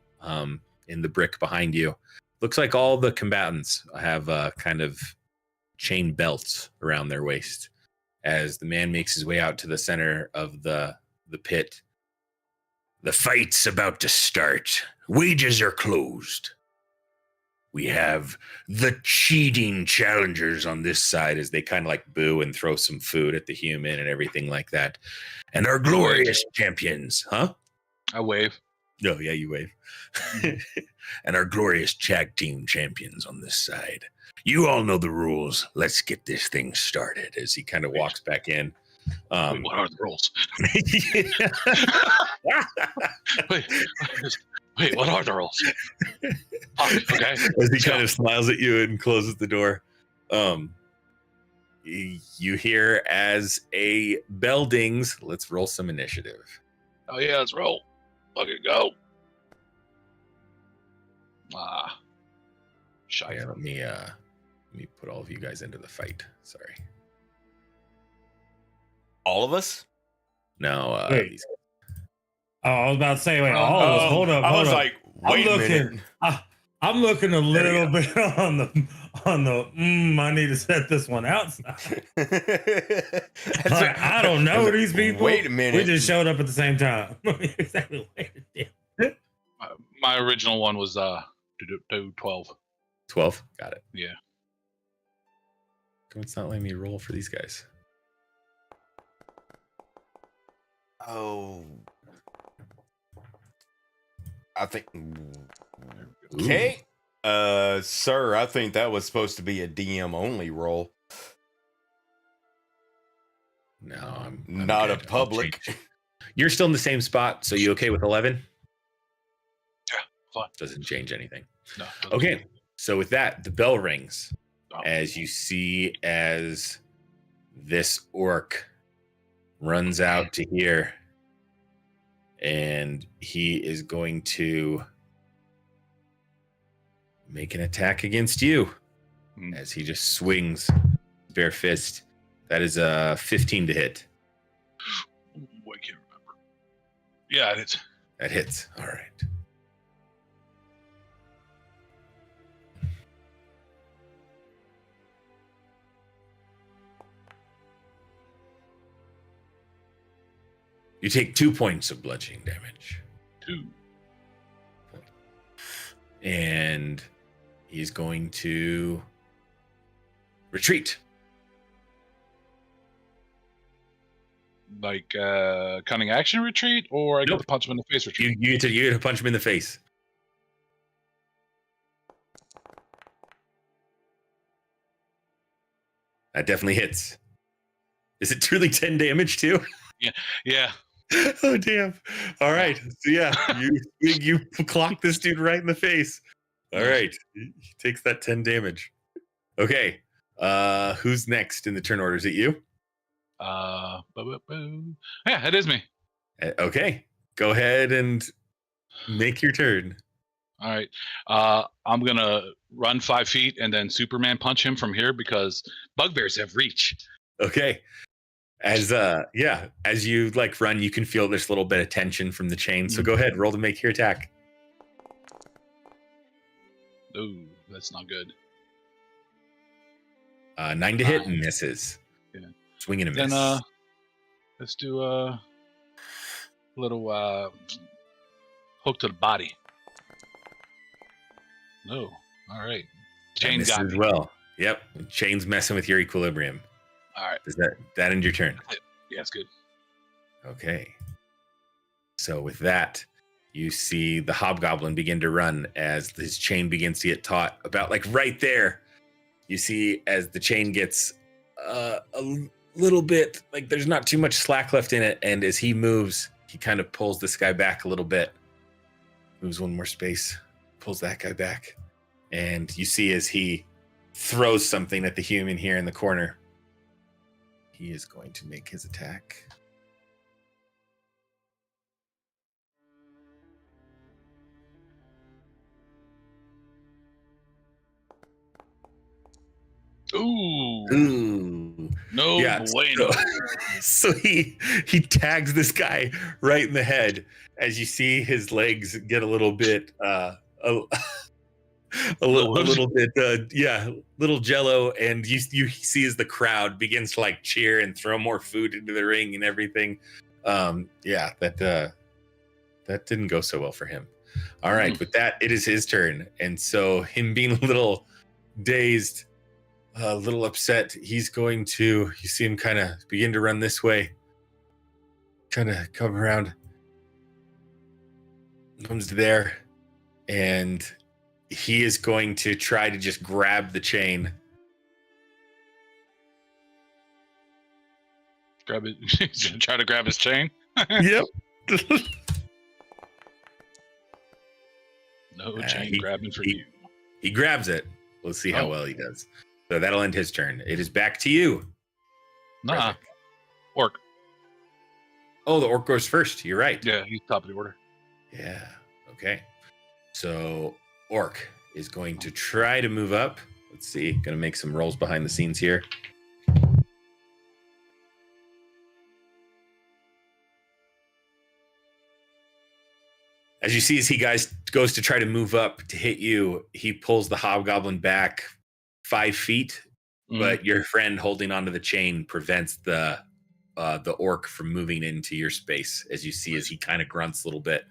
in the brick behind you. Looks like all the combatants have kind of chain belts around their waist. As the man makes his way out to the center of the pit. The fight's about to start. Wages are closed. We have the cheating challengers on this side as they kind of like boo and throw some food at the human and everything like that. And our glorious champions, huh? I wave. Oh, yeah, you wave. And our glorious tag team champions on this side. You all know the rules. Let's get this thing started as he kind of walks back in. Wait, what are the rules? Wait, what are the rules? Okay. As he kind of smiles at you and closes the door. You hear as a bell dings. Let's roll some initiative. Oh yeah, let's roll. Fucking go. Shy. Yeah, let me put all of you guys into the fight. Sorry. All of us? No. Wait. Oh, I was about to say, wait, all of us. Hold up. I was up. like, wait a minute. I'm looking a little bit on the I need to set this one out. I don't know these people. Wait a minute. We just showed up at the same time. Exactly. My original one was 12. 12. Got it. Yeah. It's not letting me roll for these guys. Oh. I think. Okay. Sir, I think that was supposed to be a DM only roll. No, I'm not good. a public. You're still in the same spot, so you okay with 11? Yeah, fine. Doesn't change anything. No. Okay, so with that, the bell rings Oh. as you see as this orc runs out to here, and he is going to make an attack against you as he just swings bare fist. That is a 15 to hit. I can't remember. Yeah, it's That hits. All right. You take 2 points of bludgeoning damage. 2. And he's going to retreat. Like cunning action retreat, or I get Nope. to punch him in the face retreat. You get to punch him in the face. That definitely hits. Is it truly 10 damage too? Yeah. Oh damn! All right, so yeah, you clock this dude right in the face. All right, he takes that 10 damage. Okay, who's next in the turn order? Is it you? Yeah, it is me. Okay, go ahead and make your turn. All right. I'm gonna run 5 feet and then Superman punch him from here because bugbears have reach. Okay. As you like run, you can feel this little bit of tension from the chain. So go ahead, roll to make your attack. Ooh, that's not good. 9 to hit and misses. Yeah. Swing and a miss. Then let's do a little hook to the body. No. All right. Chain That got misses me. well. Yep. Chain's messing with your equilibrium. All right. Does that end your turn? Yeah, it's good. Okay. So with that, you see the hobgoblin begin to run as his chain begins to get taut. About like right there, you see as the chain gets a little bit, like there's not too much slack left in it. And as he moves, he kind of pulls this guy back a little bit. Moves one more space, pulls that guy back. And you see as he throws something at the human here in the corner, he is going to make his attack. Ooh. No way. So he tags this guy right in the head as you see his legs get a little bit a little bit little jello, and you see as the crowd begins to like cheer and throw more food into the ring and everything. That didn't go so well for him. All right, with that, it is his turn, and so him being a little dazed, a little upset, he's going to, you see him kind of begin to run this way, kind of come around, comes there, and he is going to try to just grab the chain. Grab it. Try to grab his chain. Yep. No chain grabbing for you. He grabs it. Let's see how well he does. So that'll end his turn. It is back to you. Nah. Orc. Oh, the orc goes first. You're right. Yeah, he's top of the order. Yeah. Okay. So orc is going to try to move up. Let's see. Going to make some rolls behind the scenes here. As you see, as he goes to try to move up to hit you, he pulls the hobgoblin back 5 feet, but your friend holding onto the chain prevents the orc from moving into your space. As you see, as he kind of grunts a little bit,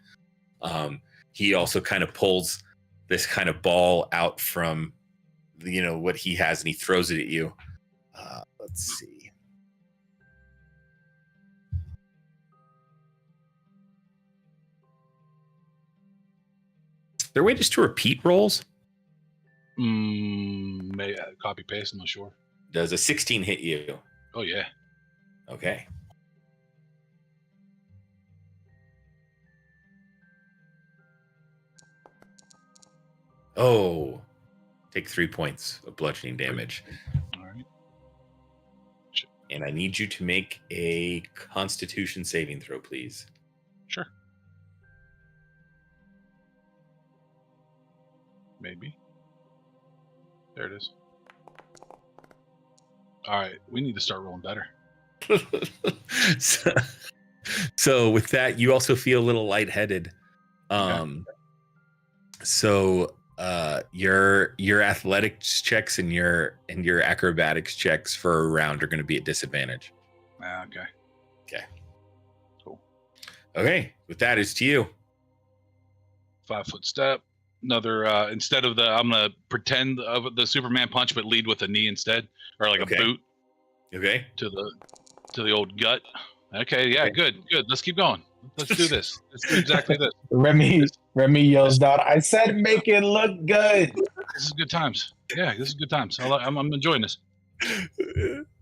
he also kind of pulls this kind of ball out from what he has, and he throws it at you. Let's see. Is there a way just to repeat rolls? May copy paste. I'm not sure. Does a 16 hit you? Oh yeah. Okay. Oh, take 3 points of bludgeoning damage. All right. And I need you to make a Constitution saving throw, please. Sure. Maybe. There it is. All right, we need to start rolling better. So with that, you also feel a little lightheaded. So your athletics checks and your acrobatics checks for a round are going to be at disadvantage. Okay. Okay. Cool. Okay, with that, it's to you. 5 foot step. Another instead of I'm gonna pretend of the Superman punch, but lead with a knee instead, or like a boot. Okay. To the old gut. Okay. Yeah. Good. Let's keep going. Let's do this. Let's do exactly this. Remy yells down, "I said make it look good." This is good times. Yeah, this is good times. I'm enjoying this.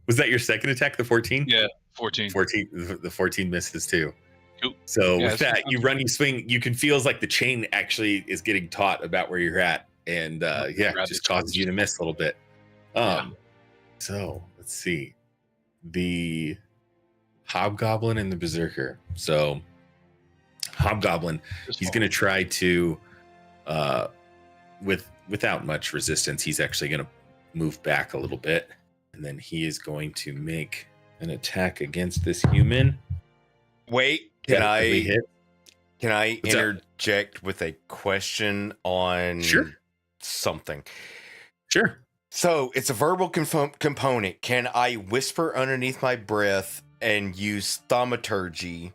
Was that your second attack, the 14? Yeah, 14. 14. The 14 misses too. Cool. So with that, you run, you swing. You can feel like the chain actually is getting taut about where you're at, and it just causes you to miss a little bit. So let's see, the hobgoblin and the berserker. So hobgoblin, he's going to try to, without much resistance, he's actually going to move back a little bit, and then he is going to make an attack against this human. Wait, can I What's interject with a question on Sure. something? Sure. So it's a verbal component. Can I whisper underneath my breath and use thaumaturgy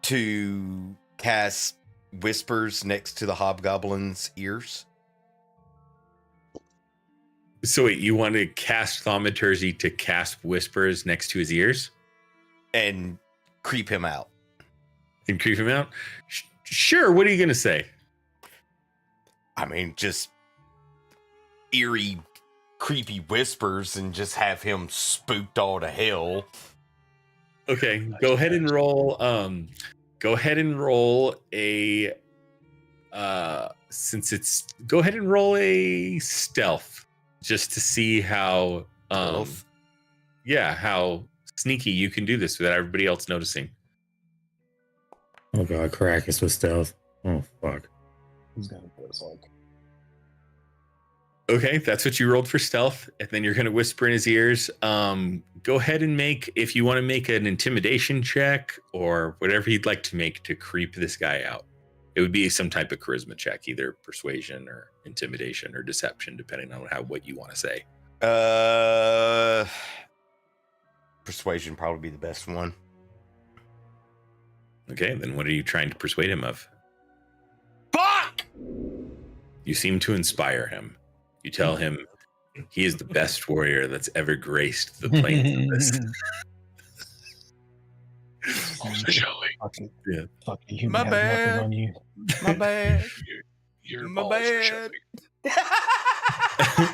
to cast whispers next to the hobgoblin's ears? So wait, you want to cast thaumaturgy to cast whispers next to his ears And creep him out. and creep him out? Sure. What are you gonna say? I mean, just eerie, creepy whispers and just have him spooked all to hell. Okay, go ahead and roll. Go ahead and roll a. Go ahead and roll a stealth, just to see how. Stealth? Yeah, how sneaky you can do this without everybody else noticing. Oh god, Caracas with stealth. Oh fuck. He's gonna do this like. Okay, that's what you rolled for stealth, and then you're going to whisper in his ears. Go ahead and make, if you want to make an intimidation check or whatever you'd like to make to creep this guy out. It would be some type of charisma check, either persuasion or intimidation or deception, depending on what you want to say. Persuasion probably be the best one. Okay, then what are you trying to persuade him of? Fuck! You seem to inspire him. You tell him he is the best warrior that's ever graced the plains of this. Joey. Fucking, Yeah. fucking human My has bad. nothing on you. My bad. Your My balls are bad. showing.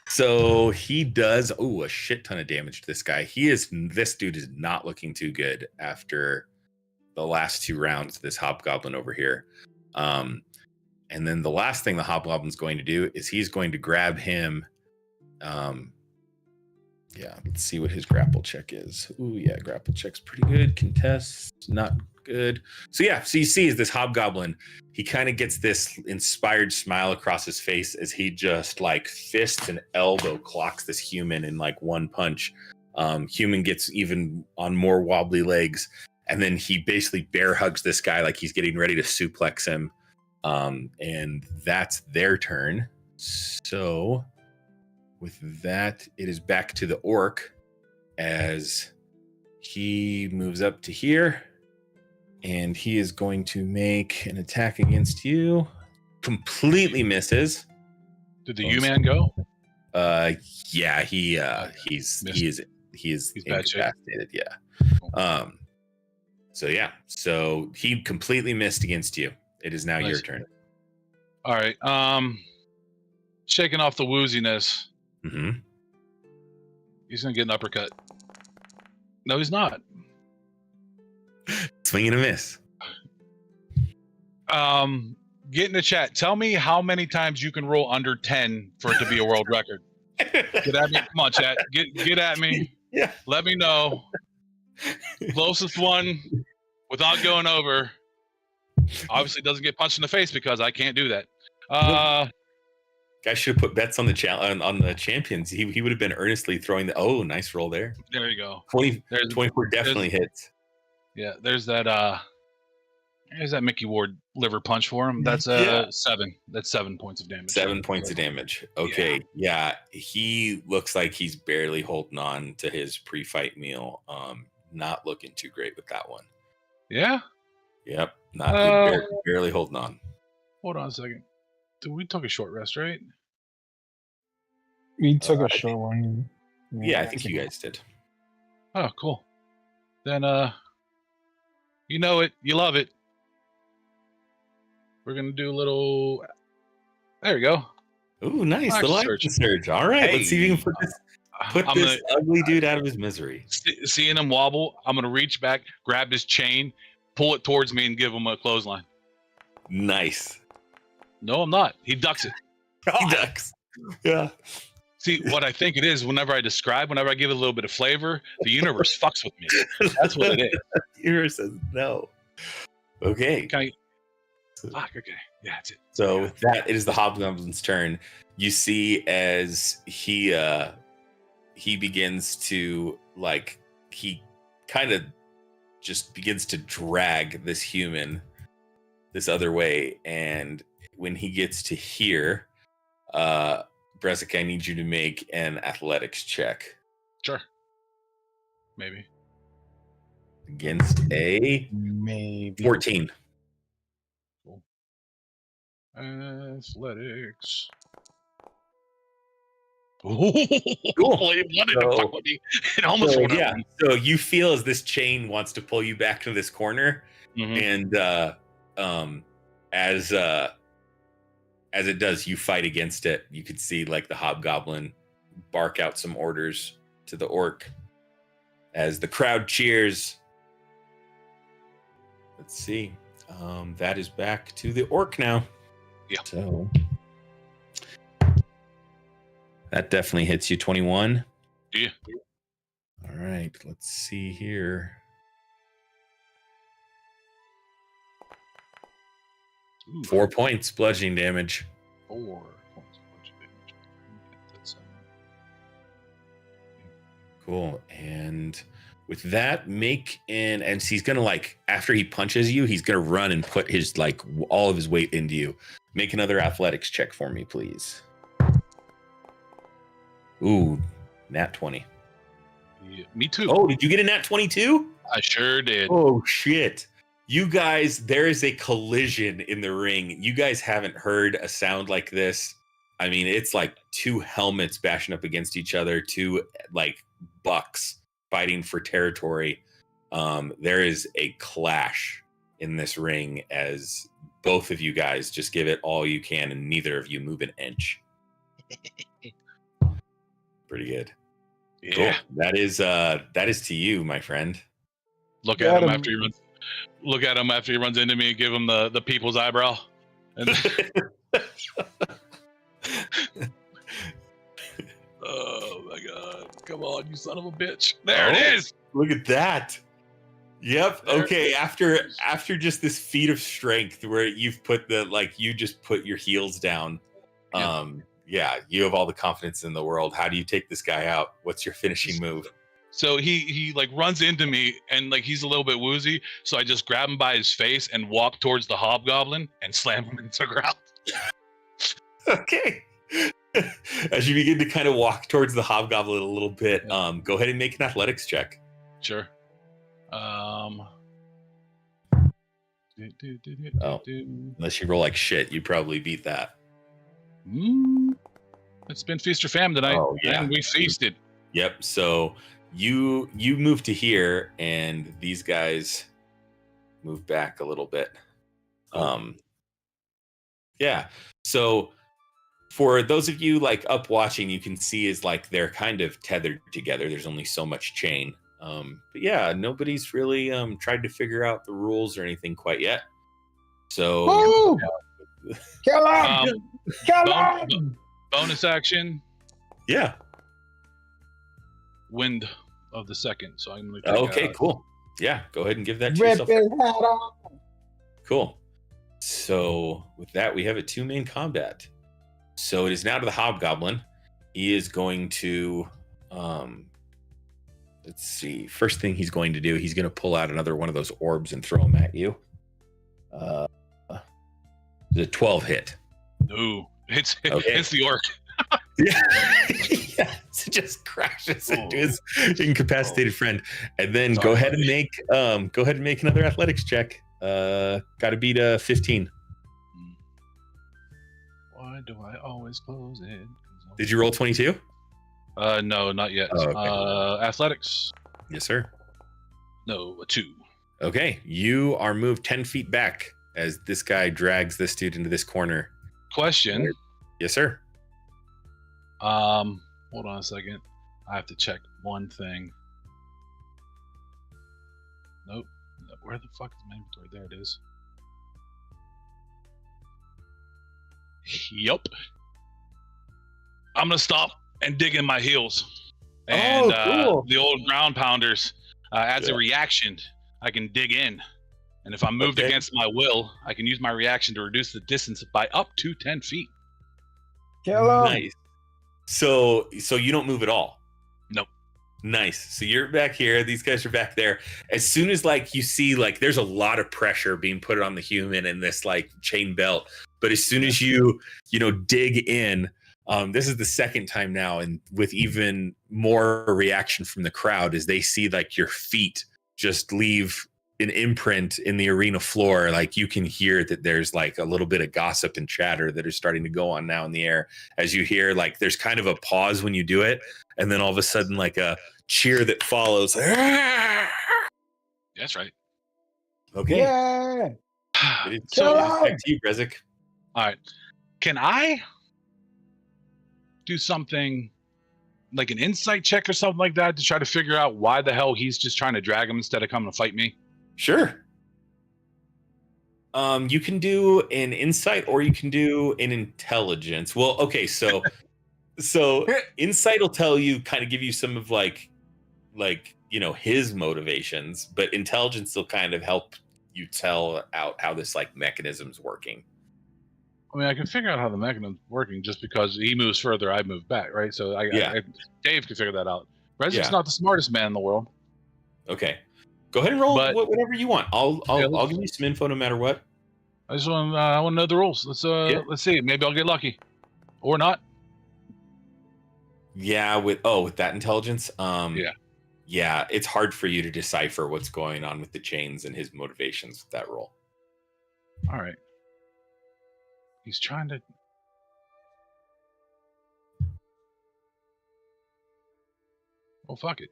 So he does a shit ton of damage to this guy. This dude is not looking too good after the last 2 rounds. This hobgoblin over here. And then the last thing the hobgoblin's going to do is he's going to grab him. Let's see what his grapple check is. Ooh, yeah, grapple check's pretty good. Contest, not good. So you see as this hobgoblin, he kind of gets this inspired smile across his face as he just like fist and elbow clocks this human in like one punch. Human gets even on more wobbly legs. And then he basically bear hugs this guy like he's getting ready to suplex him. And that's their turn. So with that, it is back to the orc as he moves up to here, and he is going to make an attack against you. Completely misses. Did the U-man go? Yeah, he is bad shape. incapacitated. Yeah. So he completely missed against you. It is now Nice. your turn. All right. Shaking off the wooziness. Mm-hmm. He's gonna get an uppercut. No, he's not. Swing and a miss. Get in the chat. Tell me how many times you can roll under 10 for it to be a world record. Get at me. Come on, chat. Get at me. Yeah. Let me know. Closest one without going over. Obviously doesn't get punched in the face because I can't do that. Guy should have put bets on the on the champions. He would have been earnestly throwing the nice roll there. There you go. 24 definitely hits. Yeah, there's that Mickey Ward liver punch for him. That's 7. That's 7 points of damage. 7 points of damage. Okay. Yeah. He looks like he's barely holding on to his pre-fight meal. Not looking too great with that one. Yeah? Yep. Not barely holding on. Hold on a second. We took a short rest, right? We took a short one. Yeah, I think you guys did. Oh, cool. Then you know it, you love it. We're gonna do a little. There you go. Ooh, nice. Action The life surge. surge. All right. Let's see if you can put I'm this ugly dude out of his misery. seeing him wobble. I'm gonna reach back, grab his chain, pull it towards me, and give him a clothesline. Nice. No, I'm not. He ducks it. He ducks. Yeah. See, what I think it is, whenever I give it a little bit of flavor, the universe fucks with me. That's what it is. The universe says no. Okay. Fuck, okay. Yeah, that's it. So with that, it is the hobgoblin's turn. You see as he begins to he kind of just begins to drag this human this other way, and when he gets to here, Bresic, I need you to make an athletics check Sure. Maybe. against a Maybe 14. Cool. Athletics. Cool. It wanted to fuck with me. It almost went yeah. up. So you feel as this chain wants to pull you back to this corner, Mhm. and as it does, you fight against it. You could see like the hobgoblin bark out some orders to the orc as the crowd cheers. Let's see. That is back to the orc now. Yeah. So that definitely hits you, 21. Yeah. All right, let's see here. Ooh, 4 points bludgeoning damage. 4 points of bludgeoning damage. That's, Cool. And with that, and he's gonna, like, after he punches you, he's gonna run and put his, like, all of his weight into you. Make another athletics check for me, please. Ooh, nat 20. yeah, me too. Oh, did you get a nat 22? I sure did. Oh shit. You guys, there is a collision in the ring. You guys haven't heard a sound like this. I mean, it's like two helmets bashing up against each other, two like bucks fighting for territory. There is a clash in this ring as both of you guys just give it all you can and neither of you move an inch. Pretty good. Yeah. Cool. That is to you, my friend. Look Got at him him. after he runs. Look at him after he runs into me and give him the people's eyebrow. And oh my god! Come on, you son of a bitch! There it Oh. is. Look at that. Yep. There Okay. it After is. just this feat of strength where you've put you just put your heels down. Yeah. Yeah, you have all the confidence in the world. How do you take this guy out? What's your finishing move? So he like runs into me and like he's a little bit woozy. So I just grab him by his face and walk towards the hobgoblin and slam him into the ground. Okay. As you begin to kind of walk towards the hobgoblin a little bit, go ahead and make an athletics check. Sure. Oh. Unless you roll like shit, you probably beat that. It's been feast or famine tonight, Oh, yeah. and we feasted. Yep. So you move to here, and these guys move back a little bit. Yeah. So for those of you like up watching, you can see is like they're kind of tethered together. There's only so much chain. But yeah, nobody's really tried to figure out the rules or anything quite yet. So Woo! Kill him! Kill bon- him! Bonus action, yeah. wind of the second. So I'm gonna take Okay, cool. Yeah, go ahead and give that to Rip yourself. his head off! Cool. So with that, we have a 2-man combat. So it is now to the hobgoblin. He is going to let's see. First thing he's going to do, he's going to pull out another one of those orbs and throw them at you. The 12 hit. No, it's Okay. it's the orc. Yeah. Yeah. So it just crashes into his incapacitated friend. And then go ahead and make another athletics check. Gotta beat a 15. Why do I always close it? Did you roll 22? No, not yet. Oh, okay. Athletics. Yes, sir. No, a 2. Okay, you are moved 10 feet back as this guy drags this dude into this corner. Question. Yes, sir. Hold on a second. I have to check one thing. Nope. Where the fuck is my inventory? There it is. Yup. I'm gonna stop and dig in my heels. And cool. the old ground pounders, as a reaction, I can dig in. And if I'm moved Okay. against my will, I can use my reaction to reduce the distance by up to 10 feet. Kill him! Nice. So you don't move at all. Nope. Nice. So you're back here. These guys are back there. As soon as like you see like there's a lot of pressure being put on the human in this like chain belt, but as soon as you dig in, This is the second time now, and with even more reaction from the crowd as they see like your feet just leave an imprint in the arena floor. Like you can hear that there's like a little bit of gossip and chatter that is starting to go on now in the air as you hear like there's kind of a pause when you do it, and then all of a sudden like a cheer that follows. That's right. Okay. Yeah. So back to you, Brezik. All right. Can I do something like an insight check or something like that to try to figure out why the hell he's just trying to drag him instead of coming to fight me? Sure. You can do an insight or you can do an intelligence. Well, okay, so insight will tell you, kind of give you some of like you know, his motivations, but intelligence will kind of help you tell out how this like mechanism's working. I mean, I can figure out how the mechanism's working just because he moves further, I move back, right? So Dave can figure that out. Rezik's not the smartest man in the world. Okay, go ahead and roll whatever you want. I'll give you some info no matter what. I just want to know the rules. Let's see. Maybe I'll get lucky, or not. Yeah, with that intelligence, yeah, it's hard for you to decipher what's going on with the chains and his motivations with that roll. All right. He's trying to. Well, fuck it.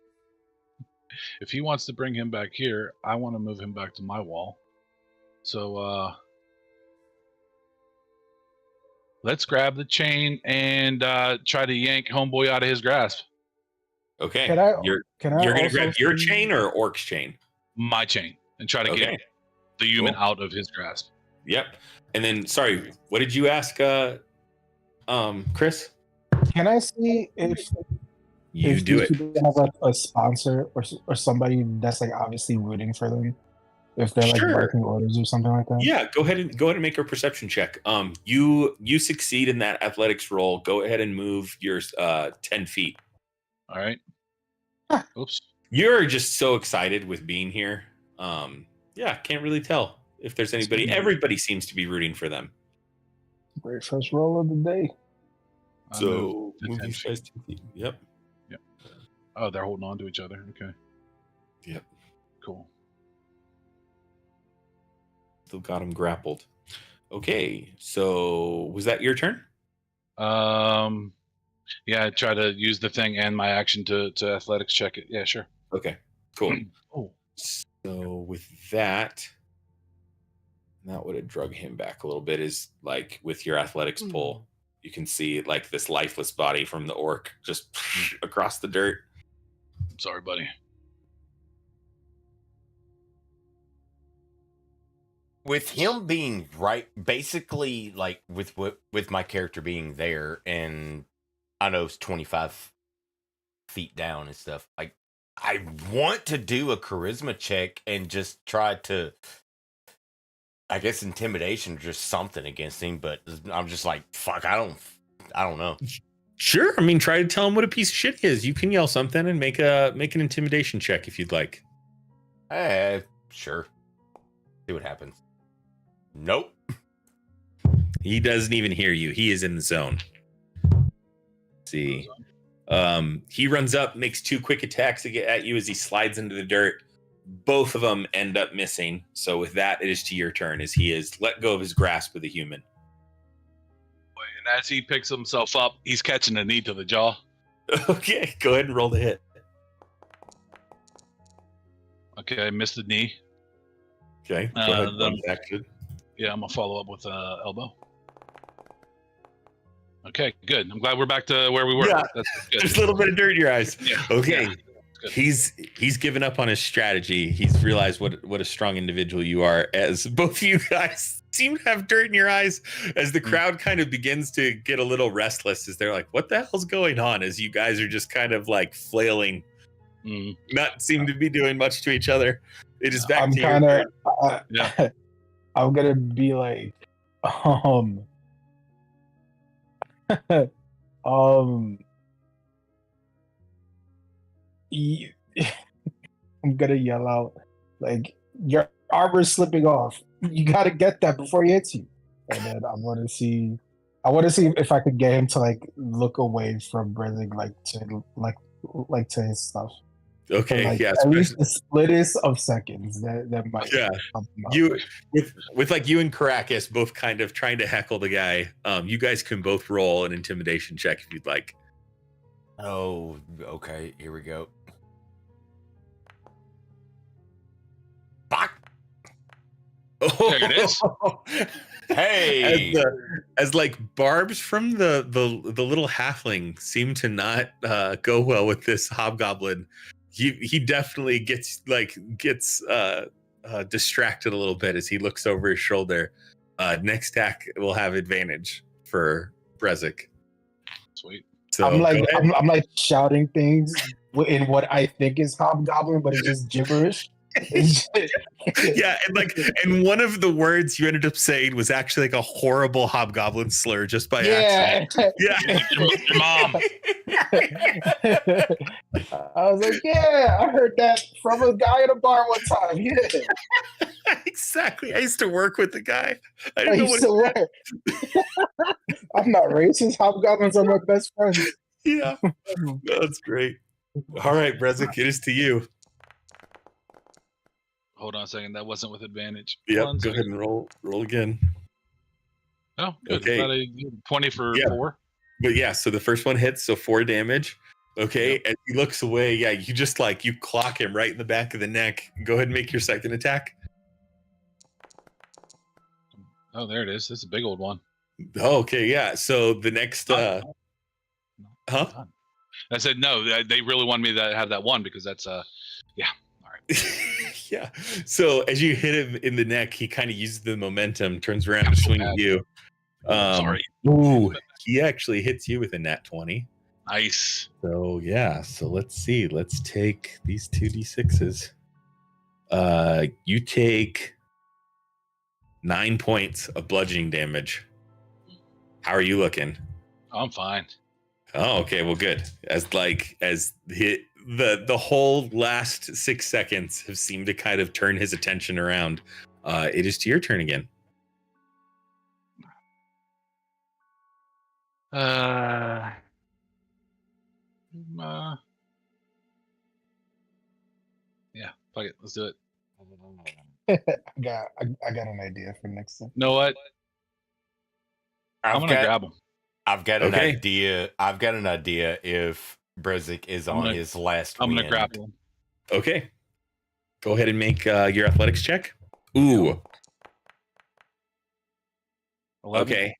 If he wants to bring him back here, I want to move him back to my wall. So, let's grab the chain and try to yank homeboy out of his grasp. Okay. You're going to grab your chain or Orc's chain? My chain. And try to get the human out of his grasp. Yep. And then, sorry, what did you ask, Chris? Can I see if have like a sponsor or somebody that's like obviously rooting for them? If they're like barking orders or something like that? Yeah, go ahead and make a perception check. You succeed in that athletics roll. Go ahead and move your 10 feet. All right. Oops. You're just so excited with being here. Can't really tell if there's anybody. Everybody seems to be rooting for them. Great first roll of the day. So move these guys 10 feet. Yep. Oh, they're holding on to each other. Okay. Yep. Cool. Still got him grappled. Okay, so was that your turn? Yeah, I try to use the thing and my action to athletics check it. Yeah, sure. Okay, cool. Oh. So with that would have drug him back a little bit. Is like with your athletics pull, you can see like this lifeless body from the orc just across the dirt. I'm sorry, buddy. With him being right, basically, like with my character being there, and I know it's 25 feet down and stuff. Like, I want to do a charisma check and just try to, I guess, intimidation or just something against him. But I'm just like, fuck, I don't know. Sure, I mean, try to tell him what a piece of shit he is. You can yell something and make an intimidation check if you'd like. Sure. See what happens. Nope. He doesn't even hear you. He is in the zone. Let's see. He runs up, makes 2 quick attacks to get at you as he slides into the dirt. Both of them end up missing. So with that, it is to your turn as he is let go of his grasp of the human. And as he picks himself up, he's catching a knee to the jaw. Okay, go ahead and roll the hit. Okay, I missed the knee. Okay, go ahead. Action. Yeah, I'm gonna follow up with elbow. Okay, good. I'm glad we're back to where we were. Yeah, that's good. There's a little bit of dirt in your eyes. Yeah. Okay. Yeah, he's given up on his strategy. He's realized what a strong individual you are, as both of you guys seem to have dirt in your eyes as the crowd kind of begins to get a little restless as they're like, what the hell's going on? As you guys are just kind of like flailing, not seem to be doing much to each other. It is back to your turn. I'm gonna be like, I'm gonna yell out like, your armor's slipping off. You gotta get that before he hits you. And then I'm gonna see I want to see if I could get him to like look away from Brezig, like to his stuff. Okay, For, like, yeah, at least the splittest of seconds. That might yeah. help him out. You with like you and Caracas both kind of trying to heckle the guy. You guys can both roll an intimidation check if you'd like. Oh, okay. Here we go. Fuck. Oh, There it is. Hey. as like barbs from the little halfling seem to not go well with this hobgoblin. He definitely gets distracted a little bit as he looks over his shoulder. Next attack will have advantage for Brezig. Sweet. So I'm like go ahead. I'm like shouting things in what I think is hobgoblin, but it's just gibberish. It's just- Yeah, and one of the words you ended up saying was actually like a horrible hobgoblin slur just by accident. Yeah. Your mom. I was like, yeah, I heard that from a guy in a bar one time. Yeah, Exactly. I used to work with the guy. I I didn't know used what. to work. I'm not racist. Hobgoblins are my best friends. Yeah, that's great. All right, Brezig, it is to you. Hold on a second. That wasn't with advantage. Yep, One go second. ahead and roll again. Oh, good. Okay. About a 20 for Yeah. 4. But yeah, so the first one hits, so 4 damage. Okay, Yep. and he looks away. Yeah, you just you clock him right in the back of the neck. Go ahead and make your second attack. Oh, there it is. This is a big old one. Oh, okay, yeah. So the next, huh? I said no. They really wanted me to have that one because that's yeah. All right. Yeah. So as you hit him in the neck, he kind of uses the momentum, turns around to swing at you. Sorry. Ooh, he actually hits you with a nat 20. Nice. So yeah. So let's see. Let's take these 2d6s. You take 9 points of bludgeoning damage. How are you looking? I'm fine. Oh, okay. Well, good. As the whole last 6 seconds have seemed to kind of turn his attention around. It is to your turn again. Yeah, fuck it. Let's do it. I got an idea for next time. You know what? I'm gonna grab him. I've got an Okay. idea. I've got an idea if Brezig is I'm on gonna- his last I'm gonna wind. grapple him. Okay. Go ahead and make your athletics check. Ooh. 11. Okay.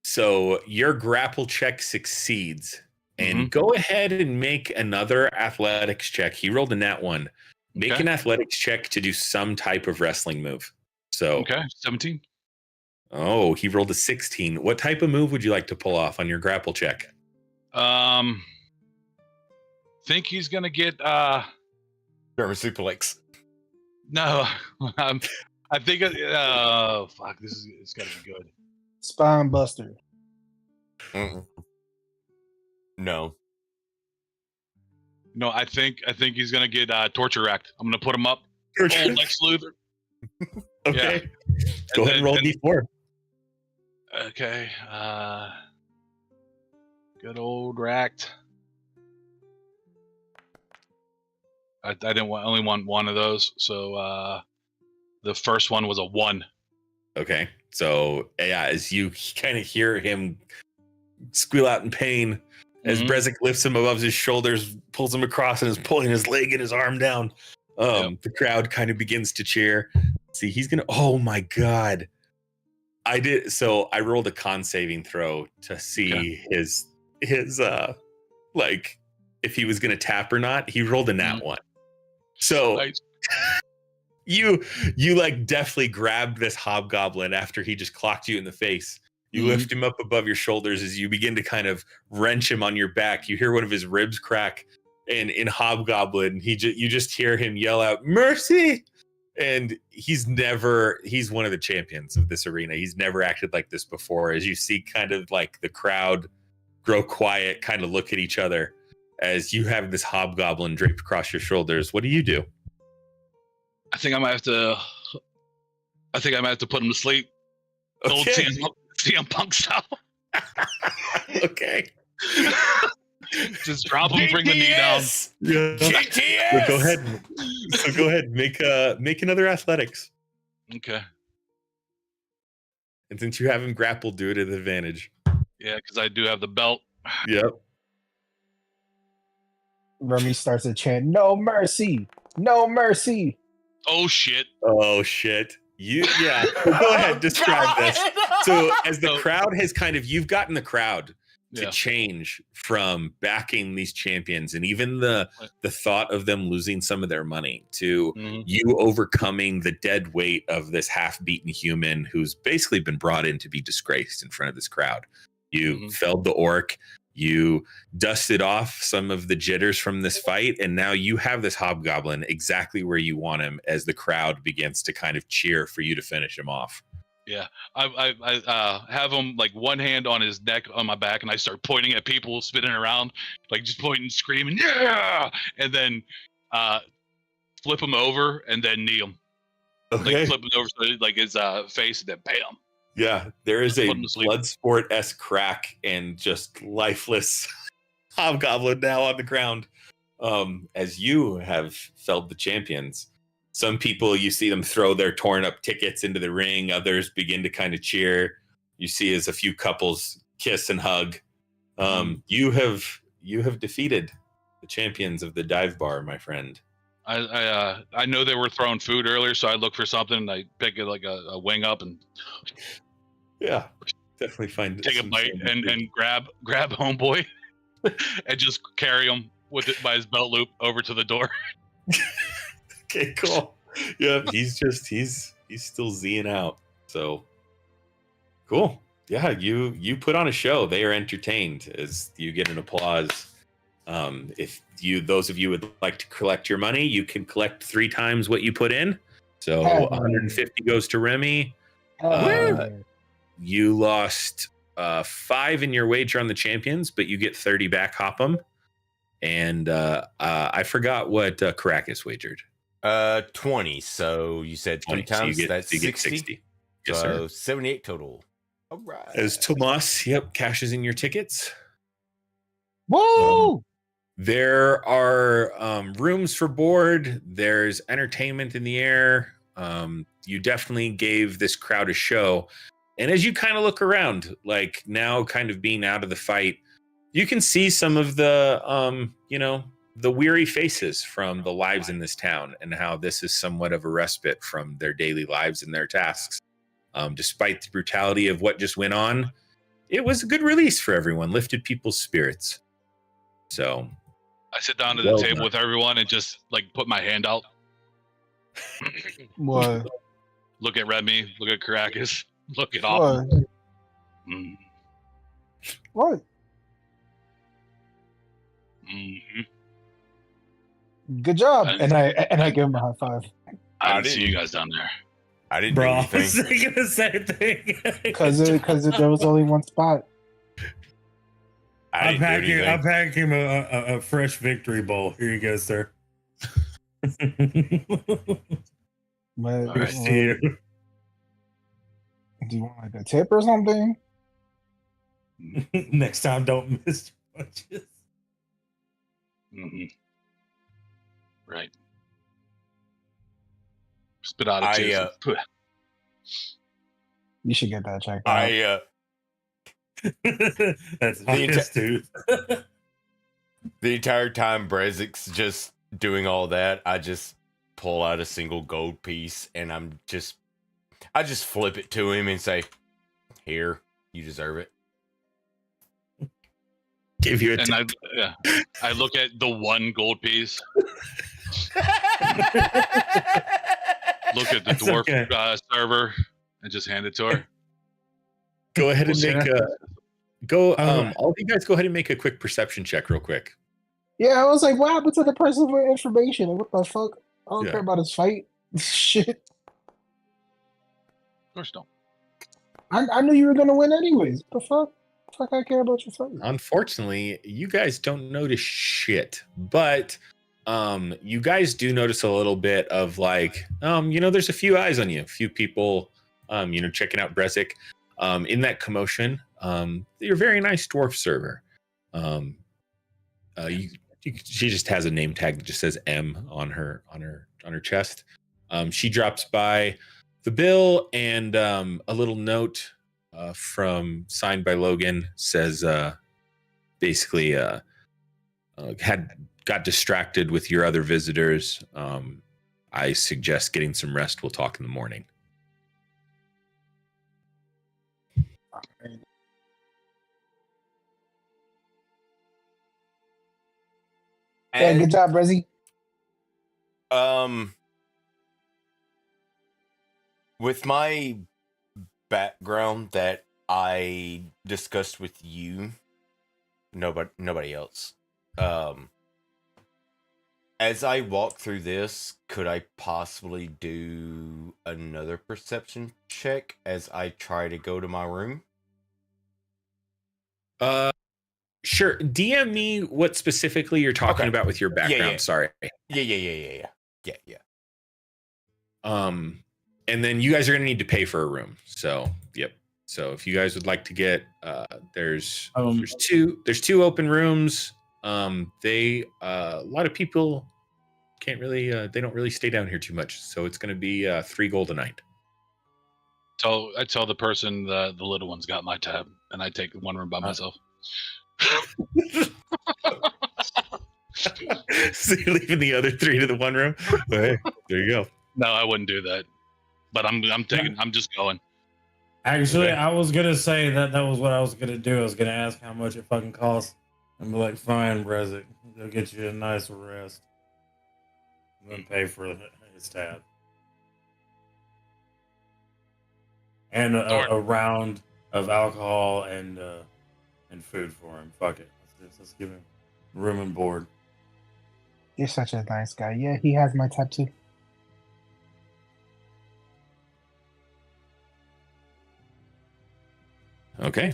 So your grapple check succeeds. And Mhm. go ahead and make another athletics check. He rolled a nat 1. Make Okay. an athletics check to do some type of wrestling move. So, Okay, 17. oh, he rolled a 16. What type of move would you like to pull off on your grapple check? Think he's gonna get German suplex. no. I think fuck. It's gotta be good. Spine buster. Mm-mm. No. No, I think he's gonna get torture racked. I'm gonna put him up. Old Lex Luthor. Okay. Go ahead and roll D4. Okay. Good old racked. I didn't want only want one of those, so the first one was a 1. Okay. So, yeah, as you kind of hear him squeal out in pain, as Mhm. Brezig lifts him above his shoulders, pulls him across, and is pulling his leg and his arm down. The crowd kind of begins to cheer. See, he's gonna. Oh my god! I did. So I rolled a con saving throw to see his like if he was gonna tap or not. He rolled a nat 1. So Nice. you like definitely grabbed this hobgoblin after he just clocked you in the face. You Mhm. lift him up above your shoulders as you begin to kind of wrench him on your back. You hear one of his ribs crack, and in hobgoblin, you just hear him yell out "mercy!" And he's one of the champions of this arena. He's never acted like this before. As you see, kind of like the crowd grow quiet, kind of look at each other as you have this hobgoblin draped across your shoulders. What do you do? I think I might have to put him to sleep. Old Okay. CM Punk style. Okay. Just drop him, bring the knee down. Yeah. GTS! So go ahead. So go ahead. Make another athletics. Okay. And since you have him grappled, do it at advantage. Yeah, because I do have the belt. Yep. Remy starts to chant, "No mercy, no mercy." Oh shit. Oh shit. So go ahead, describe this. So as the crowd has you've gotten the crowd to change from backing these champions and even the thought of them losing some of their money to you overcoming the dead weight of this half-beaten human who's basically been brought in to be disgraced in front of this crowd. You felled the orc, you dusted off some of the jitters from this fight, and now you have this hobgoblin exactly where you want him as the crowd begins to kind of cheer for you to finish him off. Yeah, I have him like one hand on his neck on my back, and I start pointing at people spinning around, like just pointing, screaming, yeah, and then flip him over and then knee him. Okay. Like flip him over so like his face, and then bam. Yeah, there is a Put him to sleep. Bloodsport-esque crack and just lifeless hobgoblin now on the ground. As you have felled the champions. Some people, you see them throw their torn up tickets into the ring. Others begin to kind of cheer. You see as a few couples kiss and hug. You have defeated the champions of the dive bar, my friend. I know they were throwing food earlier, so I look for something and I pick it like a wing up and definitely find take a bite and grab homeboy and just carry him with it by his belt loop over to the door. Okay, cool. Yeah, he's still Z'ing out. So cool. Yeah, you put on a show. They are entertained as you get an applause. If those of you would like to collect your money, you can collect 3 times what you put in. So 150 goes to Remy. You lost 5 in your wager on the champions, but you get 30 back, Hopham. And I forgot what Caracas wagered. 20. So you said 3 times. So that's you get 60. 60. Yes, So sir. 78 total. All right. As Tomas, cashes in your tickets. Woo! There are rooms for board. There's entertainment in the air. You definitely gave this crowd a show. And as you kind of look around, like now kind of being out of the fight, you can see some of the, the weary faces from the lives in this town and how this is somewhat of a respite from their daily lives and their tasks. Despite the brutality of what just went on, it was a good release for everyone, lifted people's spirits. So I sit down to the table with everyone and just like put my hand out. What? Look at Remy, look at Caracas, look at all. What? What? Good job. And I give him a high five. I didn't see you guys down there. I didn't do Bro, I anything. was thinking the same thing. Because there was only one spot. I didn't do I'll anything. pack him a fresh victory bowl. Here you go, sir. But, All right. See you. do you want like a tip or something? Next time, don't miss punches. Right. Spit out a tear. You should get that checked out. That's his tooth. The entire time Brezik's just doing all that, I just pull out a single gold piece and I just flip it to him and say, "Here, you deserve it." Give you a And I look at the one gold piece. Look at the That's dwarf okay. server and just hand it to her. Go ahead and We'll make all of you guys go ahead and make a quick perception check real quick. Yeah, I was like, what happened to the person with information? Like, what the fuck? I don't Yeah. care about his fight. Shit. Of course don't. I knew you were gonna win anyways. What the fuck? Fuck, I care about your fight. Unfortunately, you guys don't notice shit, but you guys do notice a little bit of like, there's a few eyes on you, a few people, checking out Brezik. In that commotion, You're a very nice dwarf server. She just has a name tag that just says M on her chest. She drops by the bill, and a little note from signed by Logan says basically got distracted with your other visitors. I suggest getting some rest. We'll talk in the morning. Yeah, good job, Rezzy. With my background that I discussed with you, nobody else. As I walk through this, could I possibly do another perception check as I try to go to my room? Sure. DM me what specifically you're talking about with your background. Yeah. Sorry. Yeah. And then you guys are gonna need to pay for a room. So yep. So if you guys would like to get there's two open rooms. They a lot of people can't really they don't really stay down here too much. So it's gonna be 3 gold a night. So I tell the person the little one's got my tab, and I take one room by myself. So you're leaving the other 3 to the one room? Well, hey, there you go. No, I wouldn't do that. But I'm just going. Actually, Okay. I was gonna say that was what I was gonna do. I was gonna ask how much it fucking costs, and be like, "Fine, Brezik, they'll get you a nice rest, and then pay for his tab and a round of alcohol and food for him. Fuck it, let's give him room and board." You're such a nice guy. Yeah, he has my tattoo. Okay.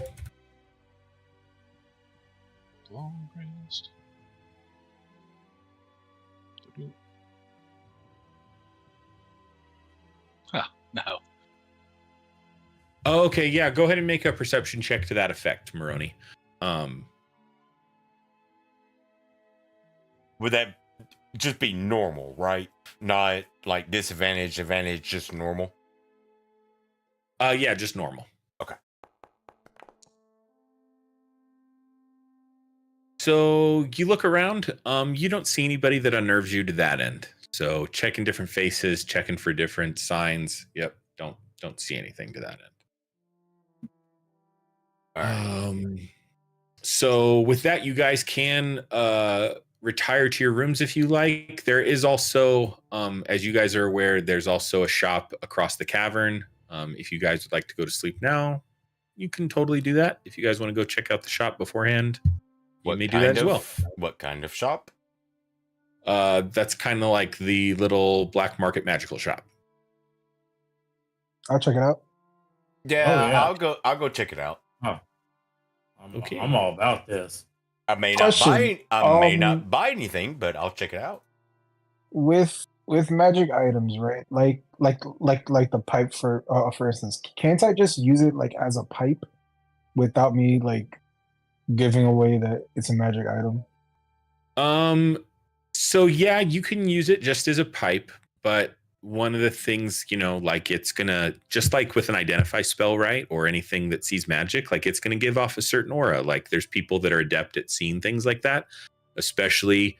Long rest. No. Oh, okay, yeah. Go ahead and make a perception check to that effect, Moroni. Would that just be normal, right? Not like disadvantage, advantage, just normal? Yeah, just normal. Okay. So you look around, you don't see anybody that unnerves you to that end. So checking different faces, checking for different signs. Yep, don't see anything to that end. All right. So with that, you guys can retire to your rooms if you like. There is also, as you guys are aware, there's also a shop across the cavern. If you guys would like to go to sleep now, you can totally do that. If you guys want to go check out the shop beforehand, you may do that as well. What kind of shop? That's kind of like the little black market magical shop. I'll check it out. Yeah, I'll go check it out. Okay. I'm all about this. I may Question, not buy anything, but I'll check it out. With magic items, right? Like the pipe for instance, can't I just use it like as a pipe without me like giving away that it's a magic item? So yeah, you can use it just as a pipe, but one of the things, like it's gonna, just like with an identify spell, right? Or anything that sees magic, like it's gonna give off a certain aura. Like there's people that are adept at seeing things like that, especially,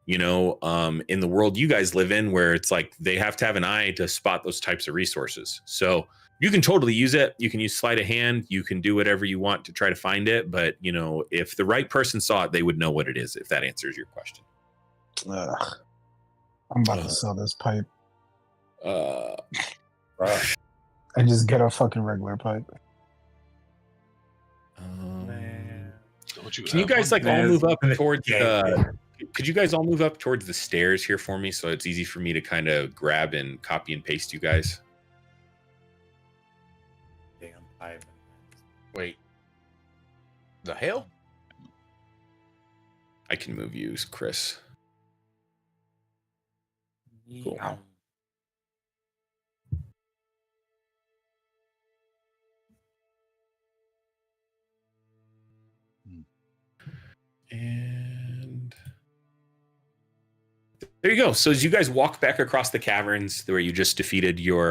in the world you guys live in, where it's like they have to have an eye to spot those types of resources. So you can totally use it. You can use sleight of hand. You can do whatever you want to try to find it. But, if the right person saw it, they would know what it is, if that answers your question. Ugh. I'm about to sell this pipe. I just get a fucking regular pipe. Can you guys all move up towards the... Could you guys all move up towards the stairs here for me, so it's easy for me to kind of grab and copy and paste you guys? Damn pipe. Wait. The hell? I can move you, Chris. Cool. Yeah. And there you go. So as you guys walk back across the caverns where you just defeated your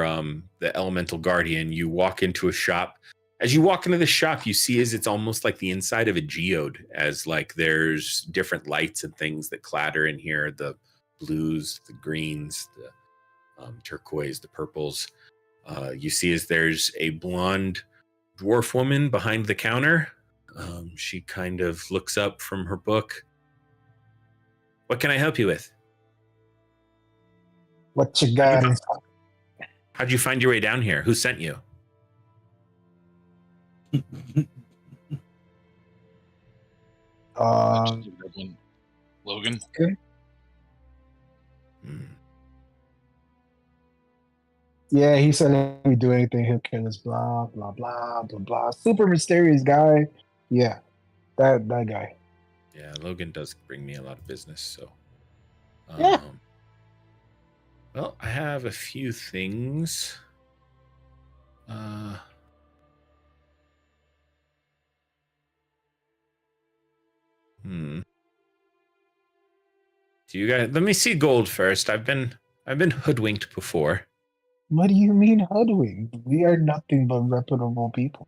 the elemental guardian, you walk into a shop. As you walk into the shop, you see as it's almost like the inside of a geode, as like there's different lights and things that clatter in here, the blues, the greens, the turquoise, the purples. You see as there's a blonde dwarf woman behind the counter. She kind of looks up from her book. What can I help you with? What you got? How'd you find your way down here? Who sent you? Logan. Okay. Hmm. Yeah, he said if we do anything, he'll kill us. Blah blah blah blah blah. Super mysterious guy. Yeah, that guy. Yeah, Logan does bring me a lot of business. So, Yeah. Well, I have a few things. Do you guys? Let me see gold first. I've been hoodwinked before. What do you mean hoodwinked? We are nothing but reputable people.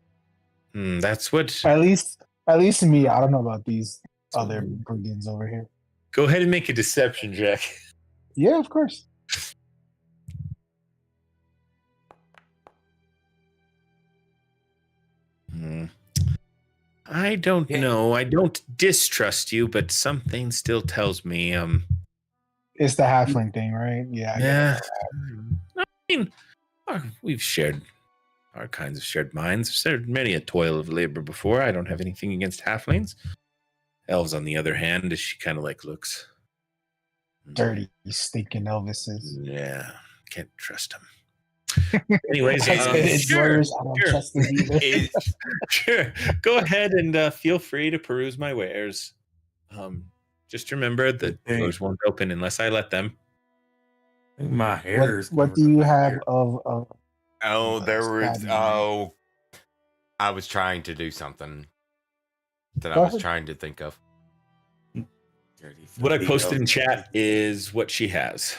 That's what. At least me. I don't know about these other brigands over here. Go ahead and make a deception check. Yeah, of course. I don't know. I don't distrust you, but something still tells me. It's the halfling thing, right? Yeah. Yeah. I mean, we've shared our kinds of shared minds. I've shared many a toil of labor before. I don't have anything against halflings. Elves, on the other hand, as she kind of like looks. Dirty, stinking Elvises. Yeah, can't trust them. Anyways, sure. I don't trust them either. Sure. Go ahead and feel free to peruse my wares. Just remember the doors won't open unless I let them. I think my hair is. What do you have of? Oh, there was. Oh, I was trying to do something that I was trying to think of. What I posted in chat is what she has.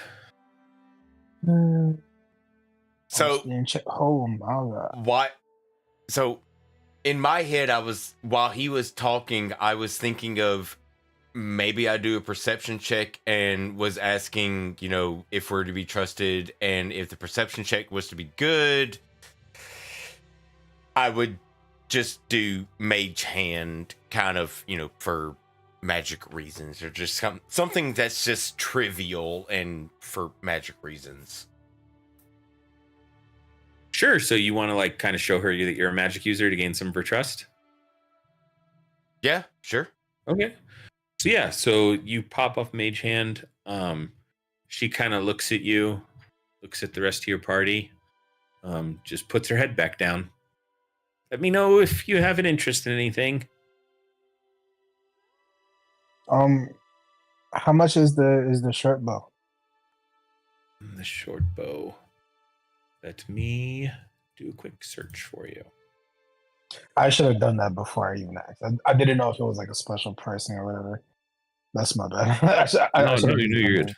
So, oh my god! What? So, in my head, while he was talking, I was thinking of maybe I do a perception check and was asking, if we're to be trusted, and if the perception check was to be good, I would just do mage hand, kind of, for magic reasons, or just something that's just trivial and for magic reasons. Sure. So you want to like kind of show her that you're a magic user to gain some of her trust? Yeah, sure. Okay. So yeah, so you pop off mage hand. She kind of looks at you, looks at the rest of your party, just puts her head back down. Let me know if you have an interest in anything. How much is the short bow? The short bow. Let me do a quick search for you. I should have done that before I even asked. I didn't know if it was like a special pricing or whatever. That's my bad. No, you're good.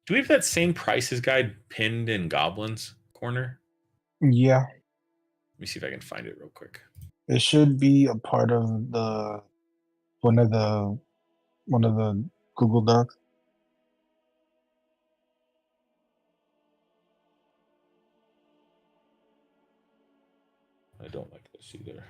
Do we have that same prices guide pinned in Goblin's corner? Yeah. Let me see if I can find it real quick. It should be a part of one of the Google Docs. I don't like this either.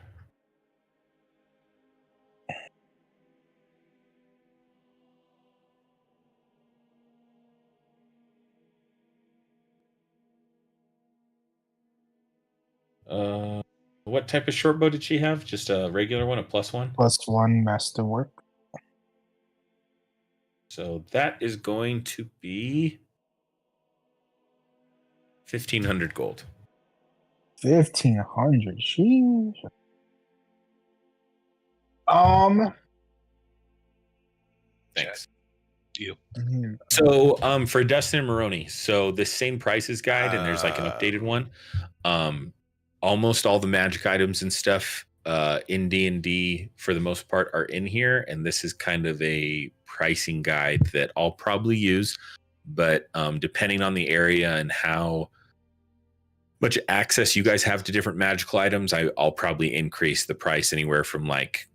What type of short bow did she have? Just a regular one, a +1? +1 masterwork. So that is going to be 1,500 gold. 1,500. Sheesh. Thanks. You. Mhm. So for Dustin and Maroney, so the same prices guide, and there's like an updated one. Almost all the magic items and stuff in D&D for the most part are in here, and this is kind of a pricing guide that I'll probably use, but depending on the area and how much access you guys have to different magical items, I'll probably increase the price anywhere from like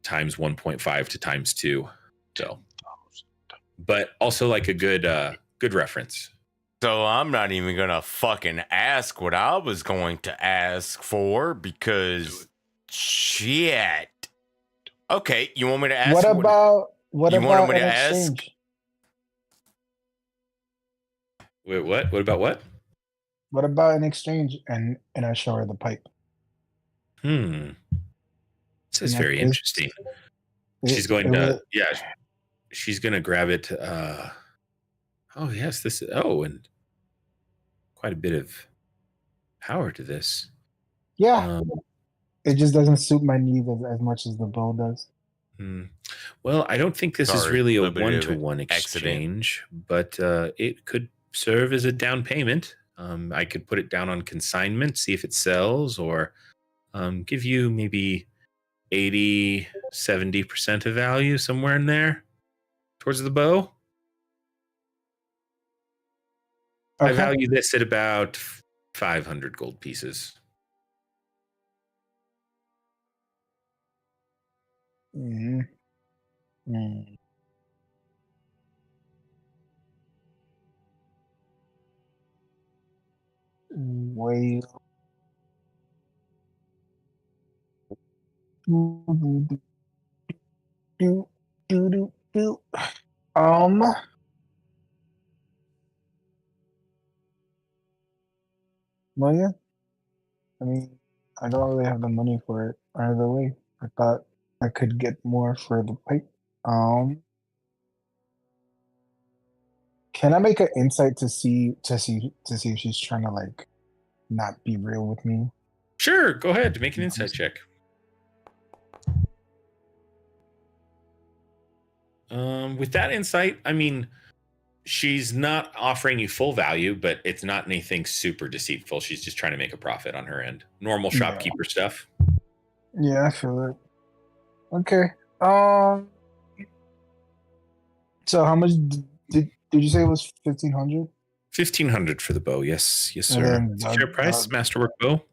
times 1.5 to times 2. So, but also like a good reference. So I'm not even gonna fucking ask what I was going to ask for because shit. Okay, you want me to ask? What about you wanted me an to ask? exchange? Wait, what? What about what? What about an exchange and I show her the pipe? This is And that very is- interesting. She's going it to, will- yeah, she's going to grab it. Oh, yes, and quite a bit of power to this. Yeah, it just doesn't suit my needs as much as the bow does. Well, I don't think this is Sorry, really a little bit of one-to-one accident. exchange, but it could serve as a down payment. I could put it down on consignment, see if it sells, or give you maybe 80, 70% of value, somewhere in there towards the bow. I Okay. value this at about 500 gold pieces. Mhm. Wait. Um, well, yeah. I mean, I don't really have the money for it either way. I thought I could get more for the pipe. Can I make an insight to see if she's trying to like not be real with me? Sure, go ahead. Make an insight check. With that insight, I mean, she's not offering you full value, but it's not anything super deceitful. She's just trying to make a profit on her end. Normal Yeah. shopkeeper stuff. Yeah, I feel it. Okay. So how much did you say it was 1,500? 1,500 for the bow. Yes, And sir. then Fair price, masterwork bow.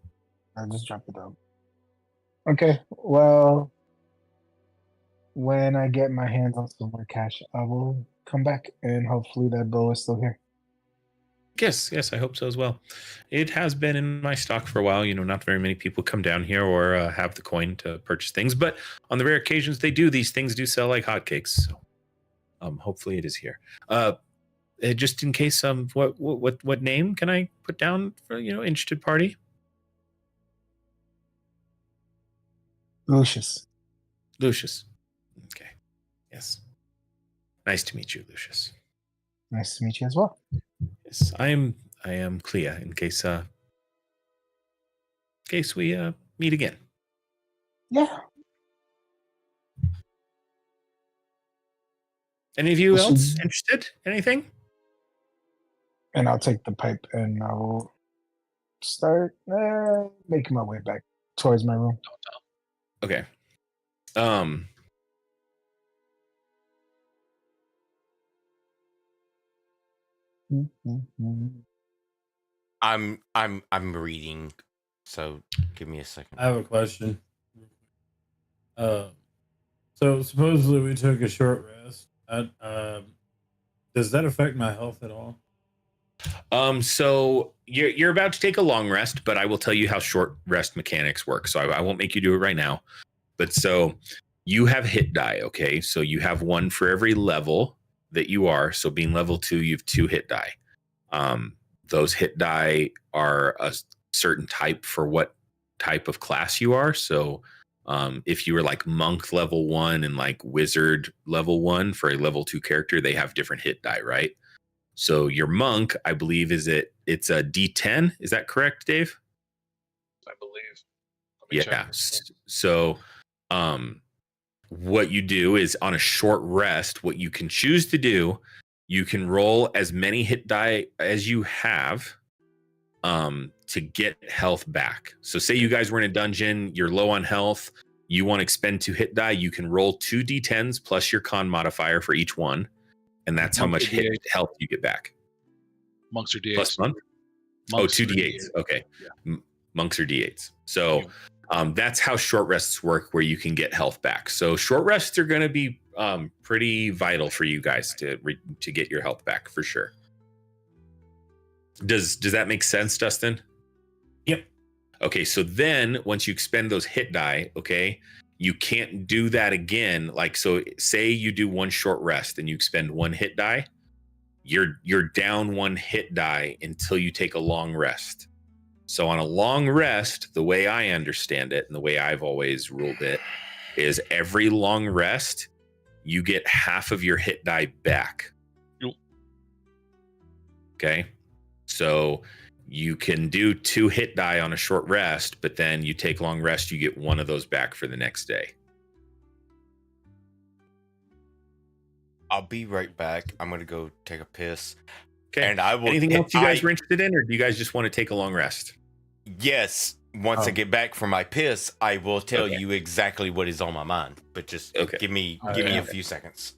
I just drop it down. Okay. Well, when I get my hands on some more cash, I will come back and hopefully that bow is still here. Yes, I hope so as well. It has been in my stock for a while. You know, not very many people come down here or have the coin to purchase things, but on the rare occasions they do, these things do sell like hotcakes. So, hopefully it is here. Just in case, what name can I put down for interested party? Lucius. Lucius. Okay. Yes. Nice to meet you, Lucius. Nice to meet you as well. Yes, I am Clea. In case we meet again. Yeah. Any of you This else is- interested? Anything? And I'll take the pipe and I will start making my way back towards my room. Okay. I'm reading, so give me a second. I have a question. So supposedly we took a short rest. Does that affect my health at all? So you're about to take a long rest, but I will tell you how short rest mechanics work. So I won't make you do it right now. But so you have hit die, okay? So you have one for every level that you are. So being level 2, you have 2 hit die. Those hit die are a certain type for what type of class you are. So if you were like monk level 1 and like wizard level 1 for a level 2 character, they have different hit die, right? So your monk, I believe, it's a D10. Is that correct, Dave? I believe. Let me Yeah. check. So what you do is on a short rest, what you can choose to do, you can roll as many hit die as you have to get health back. So say you guys were in a dungeon, you're low on health, you want to expend 2 hit die, you can roll 2 d10s plus your con modifier for each one, and that's how much hit health you get back. Monks or D8s. Plus month? Monks 2 or d8s. Okay. Yeah. Monks or d8s. So that's how short rests work, where you can get health back. So short rests are going to be pretty vital for you guys to get your health back for sure. Does that make sense, Dustin? Yep. Okay, so then once you expend those hit die, okay, you can't do that again. Like, so say you do 1 short rest and you expend 1 hit die, you're down 1 hit die until you take a long rest. So on a long rest, the way I understand it and the way I've always ruled it is every long rest, you get half of your hit die back. Yep. Okay. So you can do 2 hit die on a short rest, but then you take long rest, you get 1 of those back for the next day. I'll be right back. I'm gonna go take a piss. Okay. And I will. Anything else you guys were interested in, or do you guys just want to take a long rest? Yes. Once I get back from my piss, I will tell Okay. you exactly what is on my mind. But just give me a few seconds.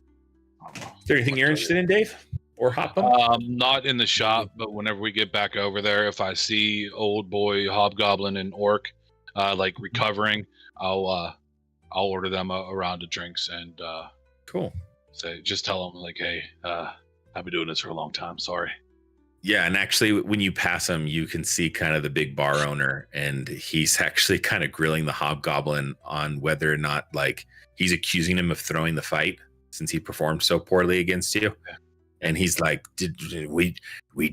Is there anything you're interested in, Dave? Or Hopham? Not in the shop, but whenever we get back over there, if I see old boy Hobgoblin and Orc like recovering, I'll order them a round of drinks and Cool. just tell them like, hey, I've been doing this for a long time. Sorry. Yeah, and actually, when you pass him, you can see kind of the big bar owner, and he's actually kind of grilling the Hobgoblin on whether or not, like, he's accusing him of throwing the fight since he performed so poorly against you. Yeah. And he's like, did we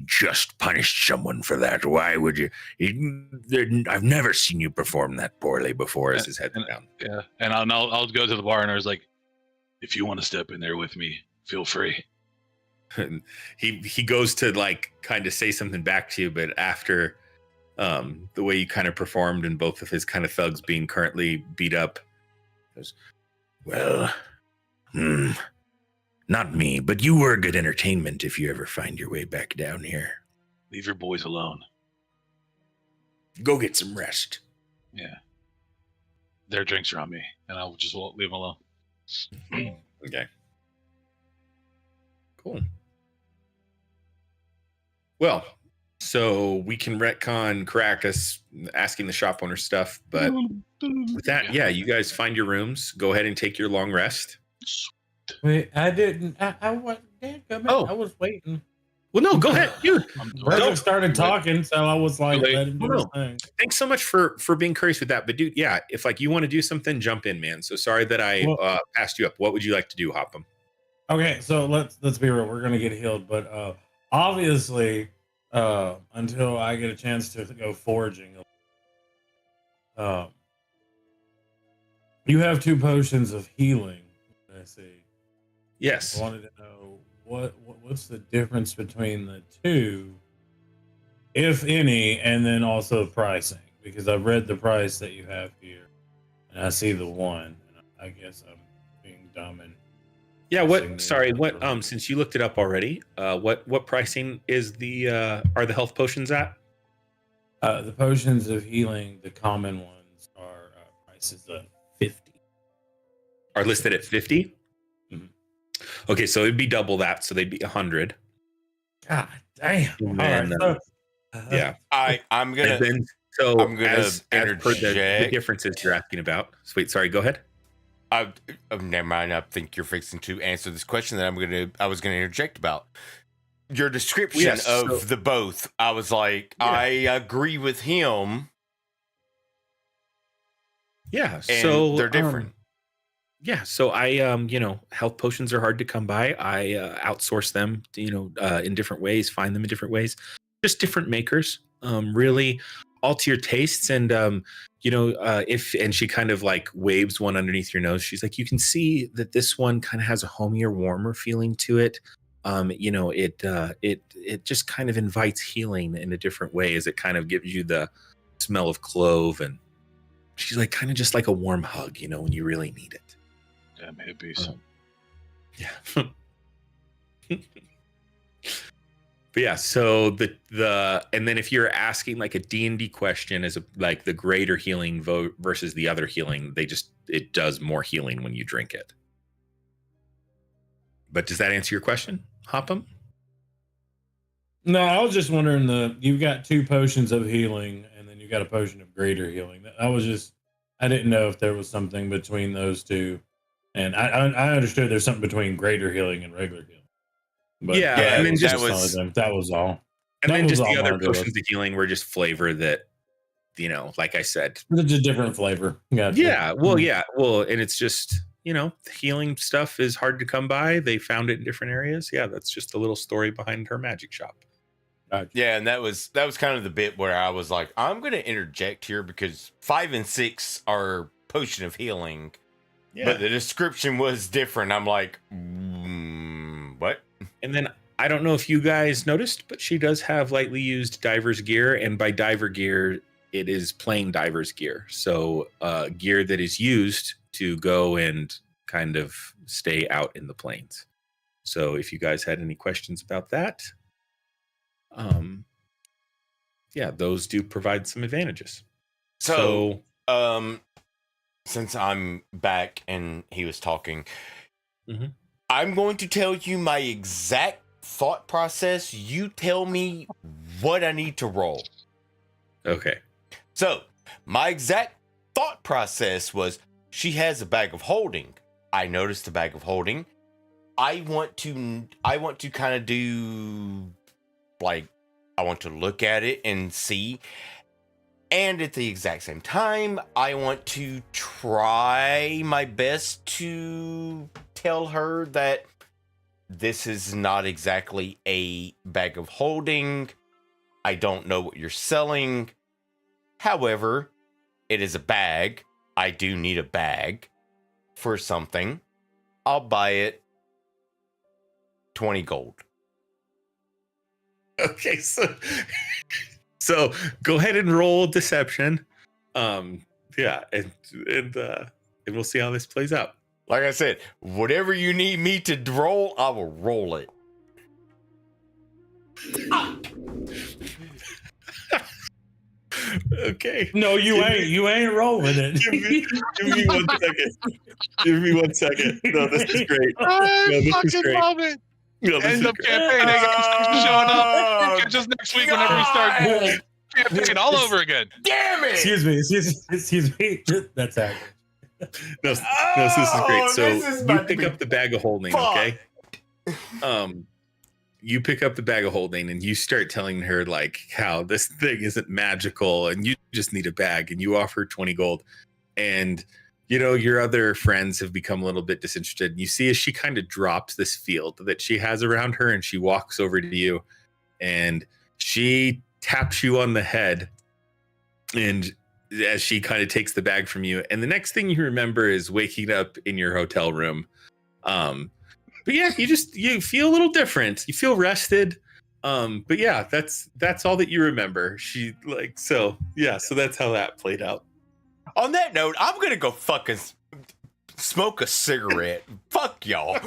just punished someone for that? Why would you? I've never seen you perform that poorly before. As his head down. Yeah, and I'll go to the bar and I was like, if you want to step in there with me, feel free. And he goes to like kind of say something back to you, but after the way you kind of performed and both of his kind of thugs being currently beat up, he goes, well, not me, but you were good entertainment if you ever find your way back down here. Leave your boys alone. Go get some rest. Yeah. Their drinks are on me, and I'll just leave them alone. Okay. Cool. Well, so we can retcon Caracas asking the shop owner stuff, but with that, yeah, you guys find your rooms. Go ahead and take your long rest. Wait, I didn't. I was waiting. Well, no, go ahead, dude. Brother started talking, so I was like, Wait. let him do his thing. Thanks so much for being curious with that. But dude, yeah, if like you want to do something, jump in, man. So sorry that I passed you up. What would you like to do, Hopham? Okay, so let's be real. We're gonna get healed, but obviously, until I get a chance to go foraging, you have 2 potions of healing. I see. Yes. I wanted to know what's the difference between the 2, if any, and then also pricing, because I've read the price that you have here, and I see the 1, and I guess I'm being dumb and. Yeah. Since you looked it up already, what pricing is are the health potions at? The potions of healing, the common ones, are prices of 50. Are listed at 50. Mhm. Okay, so it'd be double that, so they'd be 100. God damn! And All then, right, yeah. I'm gonna. And then, so I'm gonna as per the interject. differences you're asking about. Sweet, sorry, go ahead. Never mind. I think you're fixing to answer this question that I was gonna interject about. Your description Yes, of the both. I was like, Yeah. I agree with him. Yeah, And so they're different. Yeah, so I health potions are hard to come by. I outsource them, in different ways, find them in different ways. Just different makers, really all to your tastes. And and she kind of like waves one underneath your nose. She's like, you can see that this one kind of has a homier, warmer feeling to it. It just kind of invites healing in a different way, as it kind of gives you the smell of clove, and she's like kind of just like a warm hug, when you really need it. Damn hippies. Yeah. But yeah, so the and then if you're asking like a D&D question as like the greater healing versus the other healing, it does more healing when you drink it. But does that answer your question, Hopham? No, I was just wondering you've got 2 potions of healing and then you got a potion of greater healing. I didn't know if there was something between those 2. And I understood there's something between greater healing and regular healing. But Yeah, and then that was all. And then just the other potions of healing were just flavor that, like I said, it's a different flavor. Gotcha. Yeah, well, and it's just, healing stuff is hard to come by. They found it in different areas. Yeah, that's just a little story behind her magic shop. Gotcha. Yeah, and that was kind of the bit where I was like, I'm going to interject here because 5 and 6 are potion of healing, but the description was different. I'm like, what? And then I don't know if you guys noticed, but she does have lightly used diver's gear, and by diver gear, it is plain diver's gear. So gear that is used to go and kind of stay out in the plains. So if you guys had any questions about that, those do provide some advantages. So since I'm back and he was talking, I'm going to tell you my exact thought process. You tell me what I need to roll. Okay. So my exact thought process was, she has a bag of holding. I noticed the bag of holding. I want to kind of do like, I want to look at it and see. And at the exact same time, I want to try my best to tell her that this is not exactly a bag of holding. I don't know what you're selling. However, it is a bag. I do need a bag for something. I'll buy it. 20 gold. Okay, so go ahead and roll deception. And we'll see how this plays out. Like I said, whatever you need me to roll, I will roll it. Okay. No, you ain't rolling it. Give me 1 second. Give me 1 second. No, this is great. Love it. End of campaign. Showing up just next week whenever we start campaign all over again. Damn it! Excuse me. That's accurate. No, this is great. So you pick be up the bag of holding, okay? You pick up the bag of holding and you start telling her like how this thing isn't magical and you just need a bag, and you offer 20 gold. And your other friends have become a little bit disinterested. And you see as she kind of drops this field that she has around her, and she walks over to you and she taps you on the head. And as she kind of takes the bag from you, and the next thing you remember is waking up in your hotel room. But yeah, you feel a little different. You feel rested. But yeah, that's all that you remember. So that's how that played out. On that note, I'm gonna go fucking smoke a cigarette. Fuck y'all.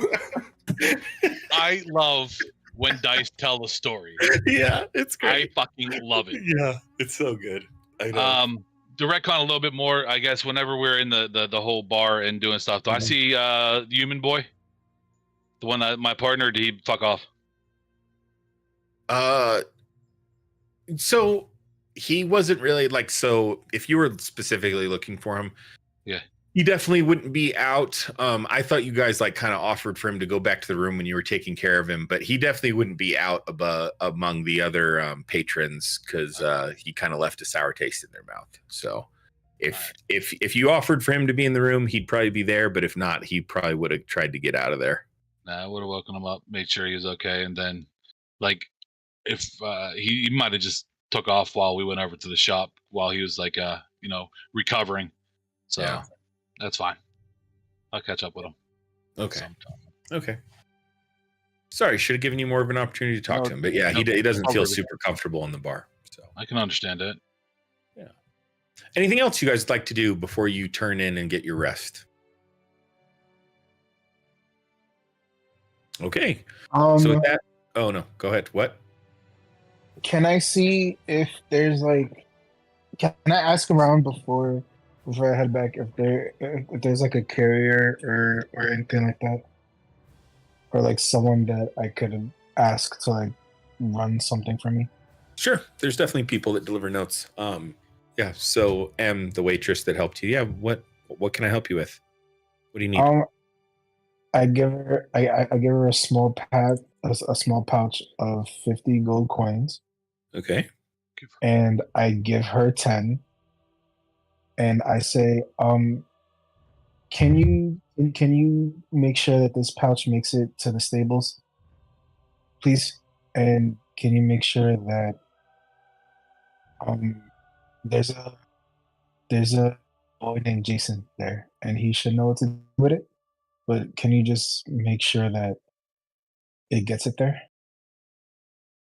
I love when dice tell a story. Yeah, it's great. I fucking love it. Yeah, it's so good. I know. To retcon a little bit more, I guess whenever we're in the whole bar and doing stuff, do I see the human boy? The one that my partner, did he fuck off? So he wasn't really so if you were specifically looking for him, yeah, he definitely wouldn't be out. I thought you guys kind of offered for him to go back to the room when you were taking care of him, but he definitely wouldn't be out among the other patrons because he kind of left a sour taste in their mouth. So if you offered for him to be in the room, he'd probably be there, but if not, he probably would have tried to get out of there. Nah, I would have woken him up, made sure he was okay, and then if he might have just took off while we went over to the shop while he was recovering. So yeah. That's fine. I'll catch up with him. Okay. Sometime. Okay. Sorry, should have given you more of an opportunity to talk to him, but yeah, he doesn't feel super comfortable in the bar. So I can understand it. Yeah. Anything else you guys like to do before you turn in and get your rest? Okay. Um, So with that, oh no, go ahead. What? can I see if there's like? Can I ask around before I head back if there's like a carrier or anything like that, or like someone that I could ask to like run something for me? Sure. There's definitely people that deliver notes. Yeah. So the waitress that helped you. Yeah. What can I help you with? What do you need? I give her I give her a small small pouch of 50 gold coins, Okay. and I give her 10, and I say, can you make sure that this pouch makes it to the stables, please? And can you make sure that um there's a boy named Jason there, and he should know what to do with it. But can you just make sure that it gets it there?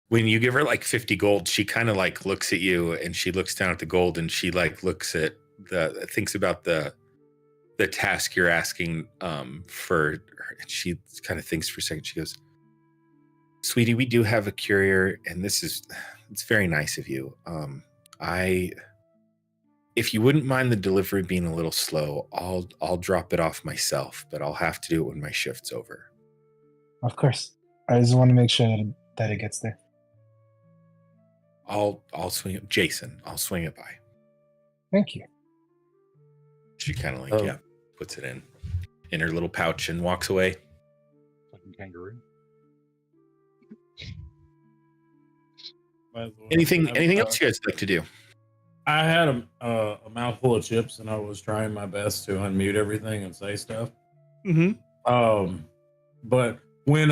When you give her like 50 gold, she kind of like looks at you and she looks down at the gold and she like looks at thinks about the task you're asking for her. She kind of thinks for a second. She goes, "Sweetie, we do have a courier, and it's very nice of you. If you wouldn't mind the delivery being a little slow, I'll drop it off myself, but I'll have to do it when my shift's over." Of course. I just want to make sure that it gets there. I'll swing it. Jason, I'll swing it by. Thank you. She kind of like, puts it in her little pouch and walks away. Fucking kangaroo. Anything else you guys like to do? I had a mouthful of chips and I was trying my best to unmute everything and say stuff. Mm-hmm. But when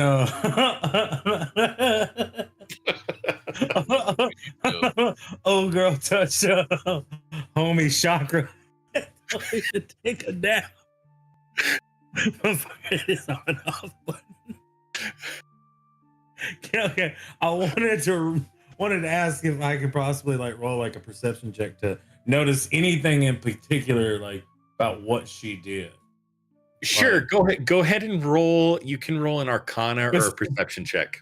old girl touched homie chakra, told me to take a nap before it is on and off button. Okay, I wanted to ask if I could possibly like roll like a perception check to notice anything in particular like about what she did. Sure, go ahead and roll. You can roll an Arcana or a perception check.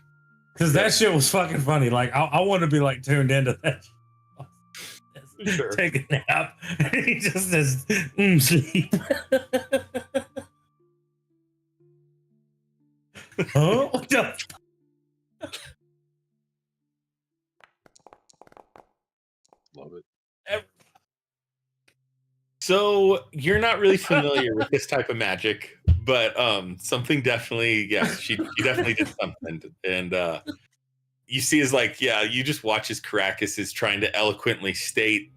Because that shit was fucking funny. Like I want to be like tuned into that. Sure. Take a nap. He just says, sleep. Huh? What the Love it. So you're not really familiar with this type of magic, but something definitely, she definitely did something. And you see is like, you just watch as Caracas is trying to eloquently state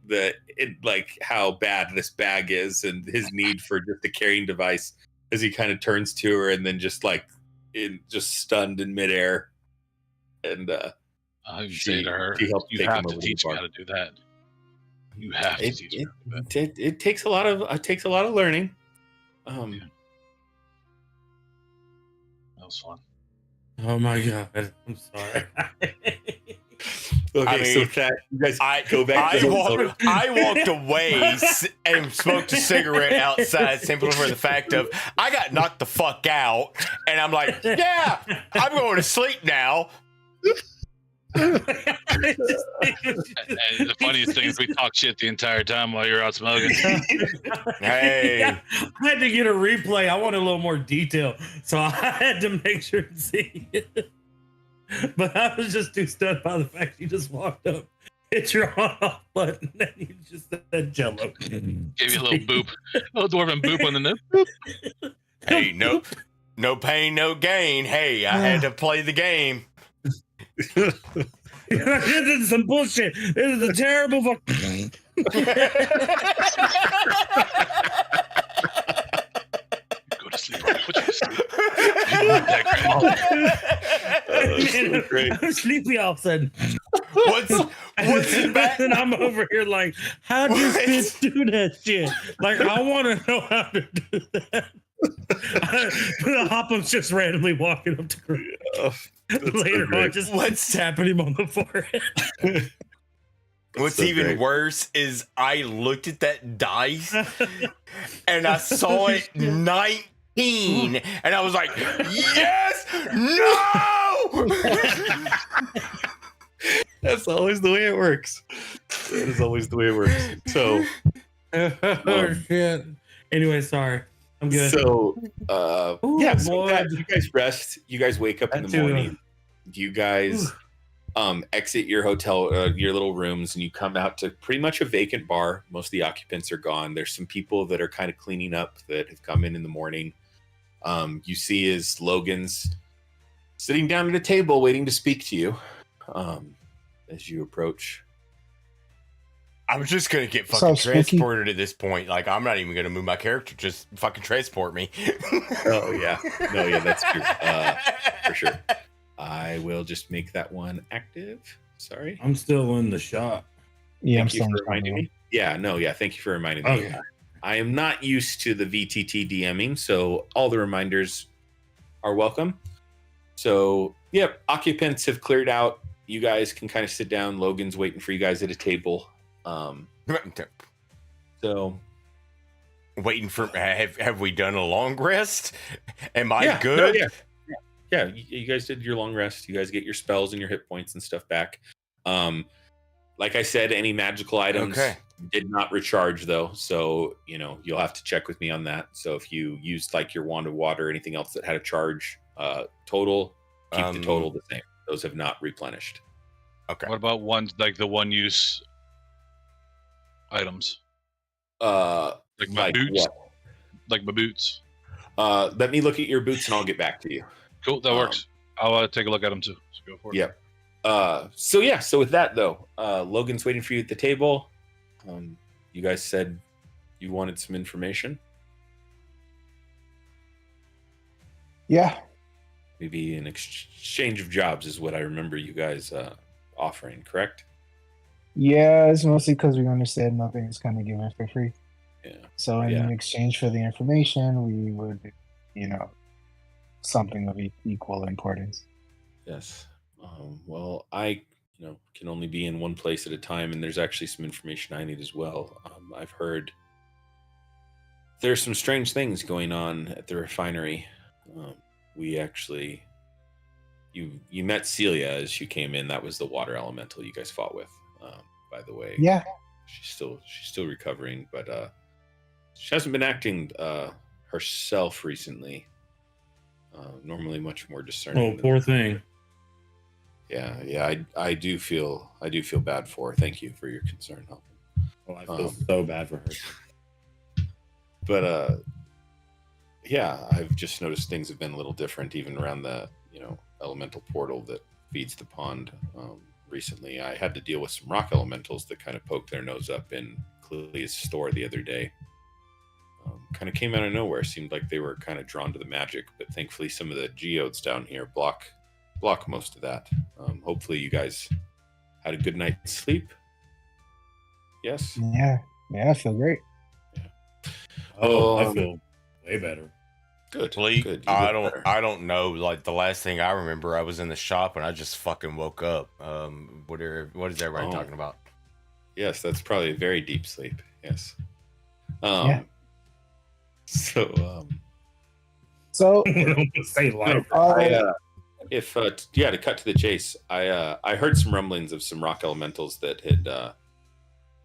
like how bad this bag is and his need for just a carrying device as he kind of turns to her and then just like just stunned in midair. And I say to her, you have to teach me how to do that. You have to teach me. It takes a lot of learning. That was fun. Oh my god! I'm sorry. Okay, I mean, so that you guys go back. I walked away and smoked a cigarette outside simply for the fact of I got knocked the fuck out, and I'm like, yeah, I'm going to sleep now. And the funniest thing is we talk shit the entire time while you're out smoking. Hey, yeah, I had to get a replay. I wanted a little more detail, so I had to make sure to see it. But I was just too stunned by the fact you just walked up, hit your on-off button, and you just said Jello. Gave you a little boop, a little dwarven boop on the nose. Hey, no pain, no gain. Hey, I had to play the game. This is some bullshit. This is a terrible fucking. Go to sleep. Put you to sleep. Man, great. I'm sleepy all of a sudden. What's it back? And I'm over here like, how does this do that shit? Like, I want to know how to do that. Hoppum's just randomly walking up to Greg. Later on, just tapping him on the forehead. What's even worse is I looked at that dice and I saw it and I was like, yes, no. That's always the way it works. That is always the way it works. So, Oh shit. Anyway, sorry. I'm good. so Ooh, yeah, so boy. that, you guys rest. You guys wake up in the That too. morning. You guys exit your hotel, your little rooms, and you come out to pretty much a vacant bar. Most of the occupants are gone. There's some people that are kind of cleaning up that have come in the morning. You see is Logan's sitting down at a table waiting to speak to you as you approach. I'm just gonna get So fucking spooky. transported at this point. Like, I'm not even gonna move my character. Just fucking transport me. Oh yeah, no, yeah, that's true, for sure. I will just make that one active. Sorry. I'm still in the shop. Yeah, I'm Thank you still for reminding me. Yeah, no, yeah, thank you for reminding me. Okay. I am not used to the VTT DMing, so all the reminders are welcome. So, yep, occupants have cleared out. You guys can kind of sit down. Logan's waiting for you guys at a table. So, Waiting for have we done a long rest? Am I yeah, good? no, yeah, you guys did your long rest. You guys get your spells and your hit points and stuff back. Like I said, any magical items did not recharge though, so you'll have to check with me on that. So if you used like your wand of water or anything else that had a charge total, keep the total the same. Those have not replenished. Okay. What about the one use items? Like my Like boots? what? Like my boots. Let me look at your boots and I'll get back to you. Cool, that works. I'll take a look at them too. So go for it. Yep. So with that though, Logan's waiting for you at the table. You guys said you wanted some information. Yeah. Maybe an exchange of jobs is what I remember you guys offering, correct? Yeah, it's mostly because we understand nothing is kind of given for free. Yeah. So in exchange for the information, we would, something of equal importance. Yes. Well, I, can only be in one place at a time, and there's actually some information I need as well. I've heard there's some strange things going on at the refinery. We actually, you met Celia as she came in. That was the water elemental you guys fought with. By the way, Yeah. she's still recovering, but she hasn't been acting herself recently. Normally much more discerning. Oh, poor thing. Yeah, I do feel bad for her. Thank you for your concern, Helpin. Oh, I feel so bad for her. But yeah, I've just noticed things have been a little different, even around the elemental portal that feeds the pond. Recently, I had to deal with some rock elementals that kind of poked their nose up in Clelia's store the other day. Kind of came out of nowhere. Seemed like they were kind of drawn to the magic, but thankfully some of the geodes down here block most of that. Hopefully you guys had a good night's sleep. Yes? Yeah, I feel great. Oh, I feel way better. Good. Sleep. Good. You look better. I don't know. Like, the last thing I remember, I was in the shop and I just fucking woke up. What is everybody talking about? Yes, that's probably a very deep sleep. Yes. Yeah. So So Say life. to cut to the chase, I heard some rumblings of some rock elementals that had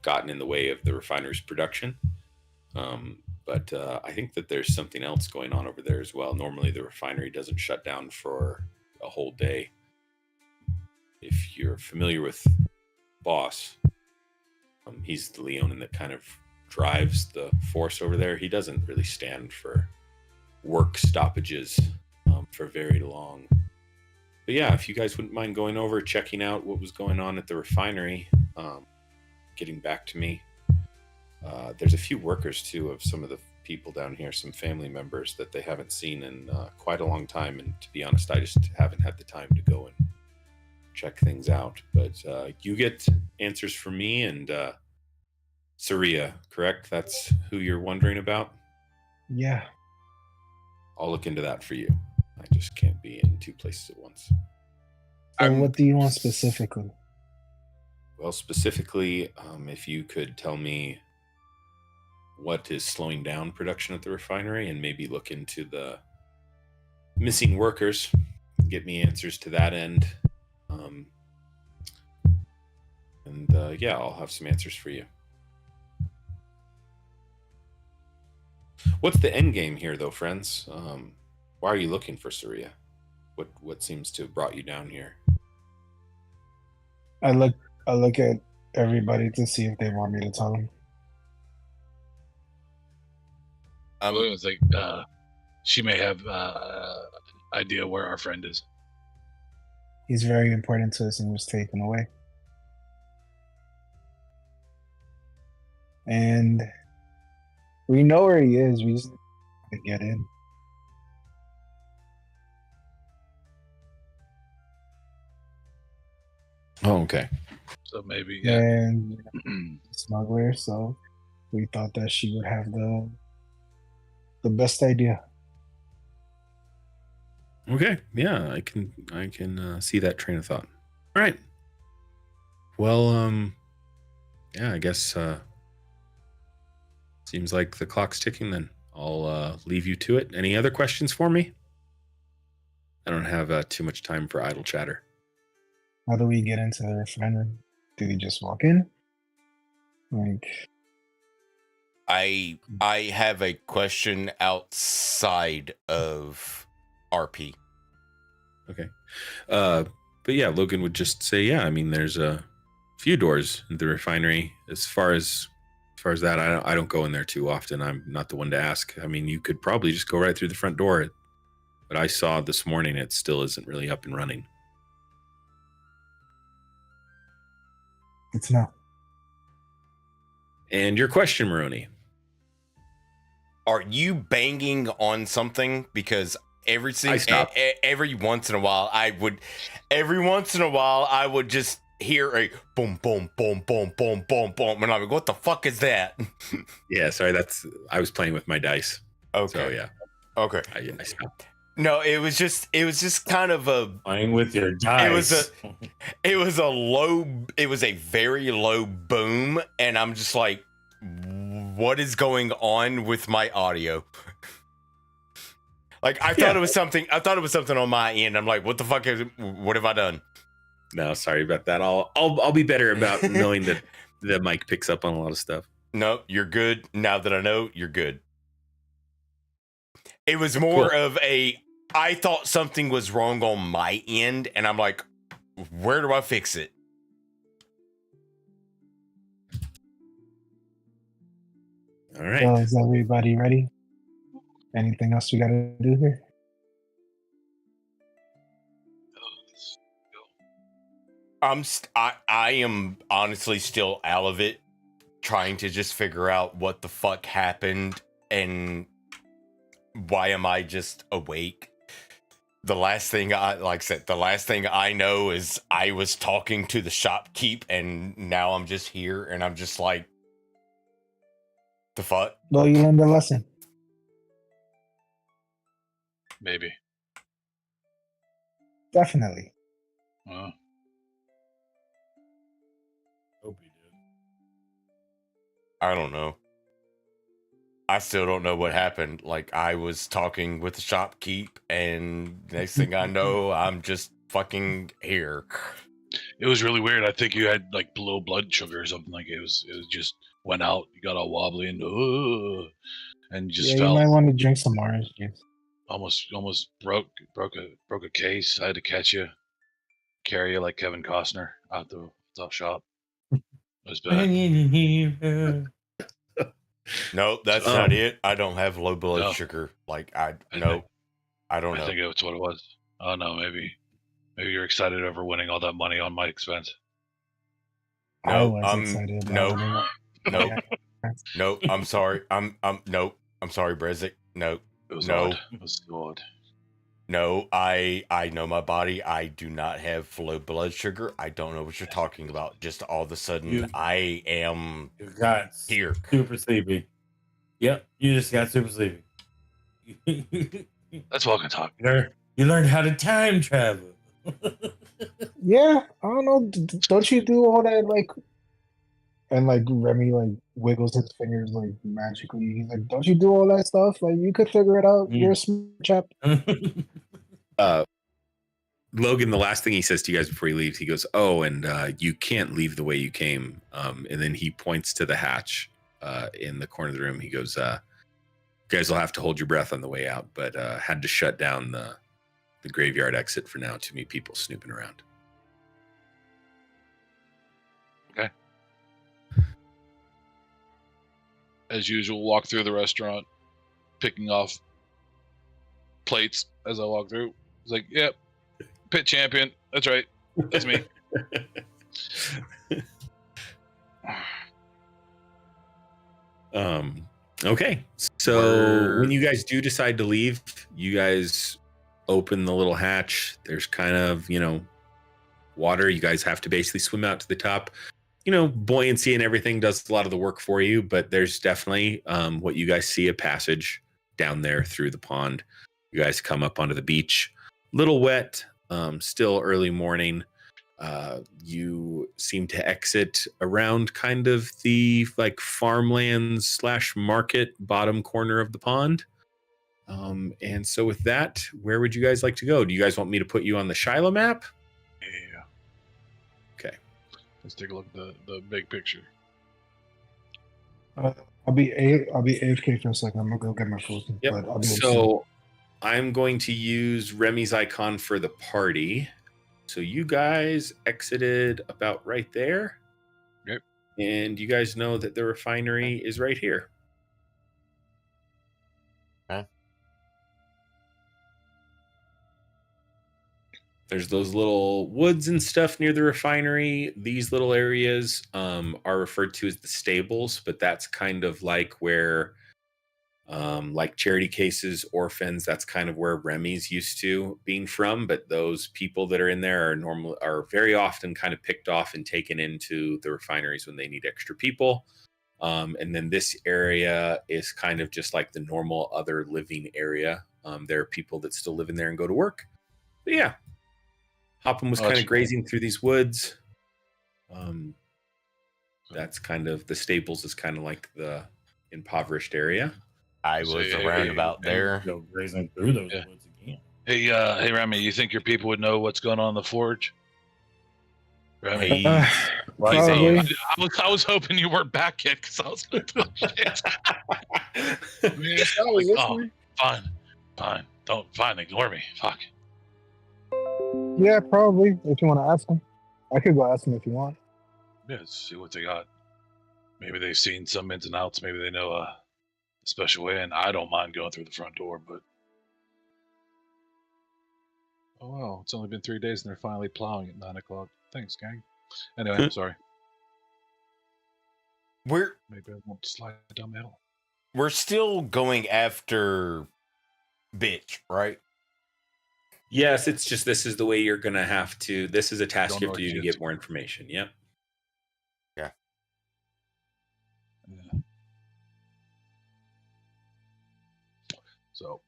gotten in the way of the refinery's production. But I think that there's something else going on over there as well. Normally the refinery doesn't shut down for a whole day. If you're familiar with Boss, he's the Leonin that kind of drives the force over there. He doesn't really stand for work stoppages for very long. But yeah, if you guys wouldn't mind going over, checking out what was going on at the refinery, getting back to me. There's a few workers too of some of the people down here, some family members that they haven't seen in quite a long time. And to be honest, I just haven't had the time to go and check things out. But you get answers from me and Saria, correct? That's who you're wondering about? yeah. I'll look into that for you. I just can't be in two places at once. So what do you want specifically? Well, specifically, if you could tell me what is slowing down production at the refinery and maybe look into the missing workers, get me answers to that end. Yeah, I'll have some answers for you. What's the end game here, though, friends? Why are you looking for Saria? What seems to have brought you down here? I look at everybody to see if they want me to tell them. It's like she may have idea where our friend is. He's very important to us and was taken away. And we know where he is. We just have to get in. Oh, okay. So maybe, And smuggler, so we thought that she would have the best idea. Okay, yeah, I can see that train of thought. All right. Well, yeah, I guess seems like the clock's ticking. Then I'll leave you to it. Any other questions for me? I don't have too much time for idle chatter. How do we get into the refinery? Do we just walk in? Like, I have a question outside of RP. Okay. But yeah, Logan would just say, yeah, I mean, there's a few doors in the refinery. As far as that, I don't go in there too often. I'm not the one to ask. I mean, you could probably just go right through the front door. But I saw this morning it still isn't really up and running. it's no. And your question, Maroney. Are you banging on something? Because every once in a while I would just hear a boom, boom, boom, boom, boom, boom, boom, and I'm like, what the fuck is that? Yeah, sorry, I was playing with my dice. Okay. So yeah. Okay. I stopped. No, it was just kind of a Playing with your dice. it was a very low boom, and I'm just like, what is going on with my audio? Like I thought it was something on my end. I'm like, what the fuck what have I done? No, sorry about that. I'll be better about knowing that the mic picks up on a lot of stuff. No, you're good. Now that I know, you're good. It was more of I thought something was wrong on my end, and I'm like, where do I fix it? All right. So is everybody ready? Anything else we gotta do here? I am honestly still out of it, trying to just figure out what the fuck happened and why am I just awake. The last thing I know is I was talking to the shopkeep, and now I'm just here, and I'm just like, the fuck? Well, you learned a lesson. maybe. Definitely. Uh, Hope you did. I don't know. I still don't know what happened. Like, I was talking with the shopkeep, and next thing I know, I'm just fucking here. it was really weird. I think you had like low blood sugar or something. Like it was just went out. You got all wobbly and just Yeah, fell. you might want to drink some orange juice. Almost broke a case. I had to carry you like Kevin Costner out the shop. It was bad. Nope, that's not it. I don't have low blood No. sugar. Like, I I think don't know. I think that's what it was. Oh no, maybe you're excited over winning all that money on my expense. I No, was excited about no, it. no, no. I'm sorry. Nope. I'm sorry, Brezik. No, It was No. odd. It was so odd. no. I know my body. I do not have low blood sugar. I don't know what you're talking about. Just all of a sudden, You- I am You got here. super sleepy. Yep, you just got super sleepy. That's walking talk. You learned how to time travel. Yeah, I don't know. Don't you do all that like, and like Remy like wiggles his fingers like magically. He's like, "Don't you do all that stuff? Like you could figure it out. You're a smart chap." Logan, the last thing he says to you guys before he leaves, he goes, "Oh, and you can't leave the way you came." And then he points to the hatch in the corner of the room. He goes, "You guys will have to hold your breath on the way out, but had to shut down the graveyard exit for now. Too many people snooping around." Okay. As usual, walk through the restaurant, picking off plates as I walk through. It's like, yep, pit champion. That's right. That's me. Okay. So when you guys do decide to leave, you guys open the little hatch. There's kind of, water. You guys have to basically swim out to the top. Buoyancy and everything does a lot of the work for you, but there's definitely what you guys see, a passage down there through the pond. You guys come up onto the beach, little wet, still early morning. You seem to exit around kind of the like farmlands / market bottom corner of the pond. And so with that, where would you guys like to go? Do you guys want me to put you on the Shiloh map? Yeah. Okay. Let's take a look at the big picture. I'll be AFK for a second. I'm gonna go get my food. Yep. But I'll be So I'm going to use Remy's icon for the party. So you guys exited about right there. Yep. And you guys know that the refinery is right here. Okay. There's those little woods and stuff near the refinery. These little areas are referred to as the stables, but that's kind of like where, like charity cases, orphans, that's kind of where Remy's used to being from. But those people that are in there are very often kind of picked off and taken into the refineries when they need extra people. And then this area is kind of just like the normal other living area. There are people that still live in there and go to work. But yeah. Hoppin was kind of grazing through these woods. That's kind of the stables is kind of like the impoverished area. I was around about there. Go grazing through those woods again. Hey, Remy, you think your people would know what's going on in the forge? Remy, probably. I was hoping you weren't back yet because I was going to shit. Fine. Don't ignore me. Fuck. Yeah, probably. If you want to ask him, I could go ask him if you want. Yeah, let's see what they got. Maybe they've seen some ins and outs. Maybe they know a special way, and I don't mind going through the front door, but oh well, it's only been 3 days and they're finally plowing at 9 o'clock. Thanks, gang. Anyway, I'm sorry. Maybe I won't slide down the hill. We're still going after bitch, right? Yes, it's just this is the way you're gonna have to. This is a task you have to do to get more information. Yep. Yeah. So,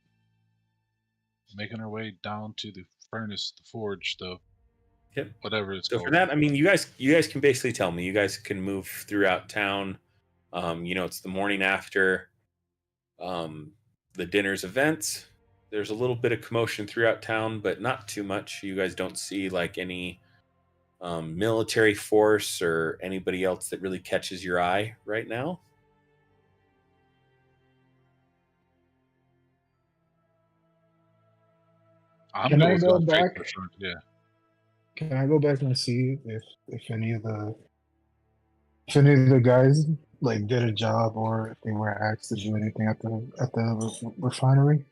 making our way down to the furnace, the forge, whatever it's called. For that, I mean, you guys can basically tell me. You guys can move throughout town. It's the morning after the dinner's events. There's a little bit of commotion throughout town, but not too much. You guys don't see like any military force or anybody else that really catches your eye right now. Can I go back? Yeah. Can I go back and see if any of the guys like did a job or if they were asked to do anything at the refinery?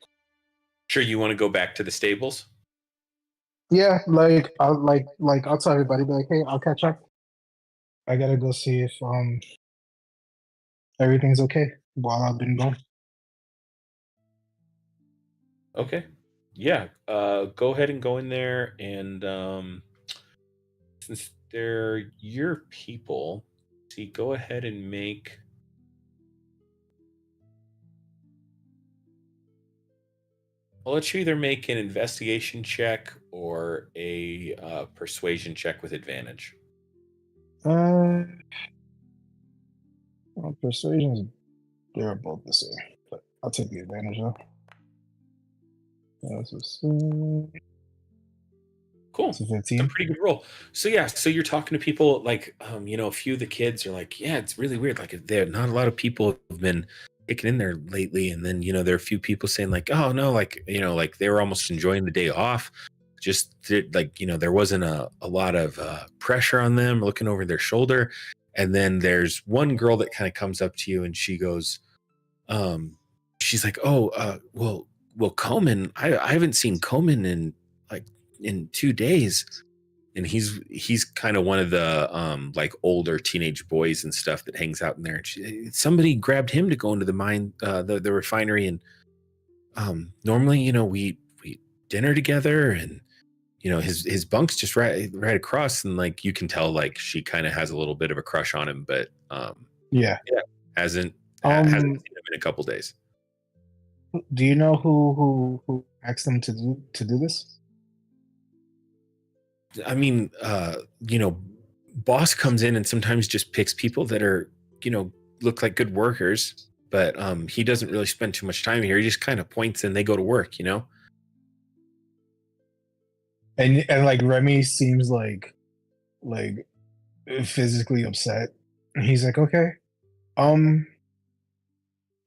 Sure, you want to go back to the stables? Yeah, I'll tell everybody, like, hey, I'll catch up. I gotta go see if everything's okay while I've been gone. Okay. Yeah. Go ahead and go in there, and since they're your people, go ahead and make. I'll let you either make an investigation check or a persuasion check with advantage. I'll Persuasion is they're both the same, but I'll take the advantage though. That's Cool. a It's a 15. pretty good roll. So yeah, so you're talking to people like, a few of the kids are like, yeah, it's really weird. Like, there not a lot of people have been kicking in there lately, and then there are a few people saying like, oh no, like like they were almost enjoying the day off. Just there wasn't a lot of pressure on them, looking over their shoulder. And then there's one girl that kind of comes up to you, and she goes, she's like, oh, well, Coleman, I haven't seen Coleman in 2 days, and he's kind of one of the older teenage boys and stuff that hangs out in there. Somebody grabbed him to go into the mine, the refinery, and normally we dinner together, and his bunk's just right across, and like you can tell like she kind of has a little bit of a crush on him, but Yeah. hasn't seen him in a couple days. Do you know who asked them to do this? I mean, boss comes in and sometimes just picks people that are, look like good workers, but he doesn't really spend too much time here. He just kind of points and they go to work, And like Remy seems like physically upset. He's like, okay,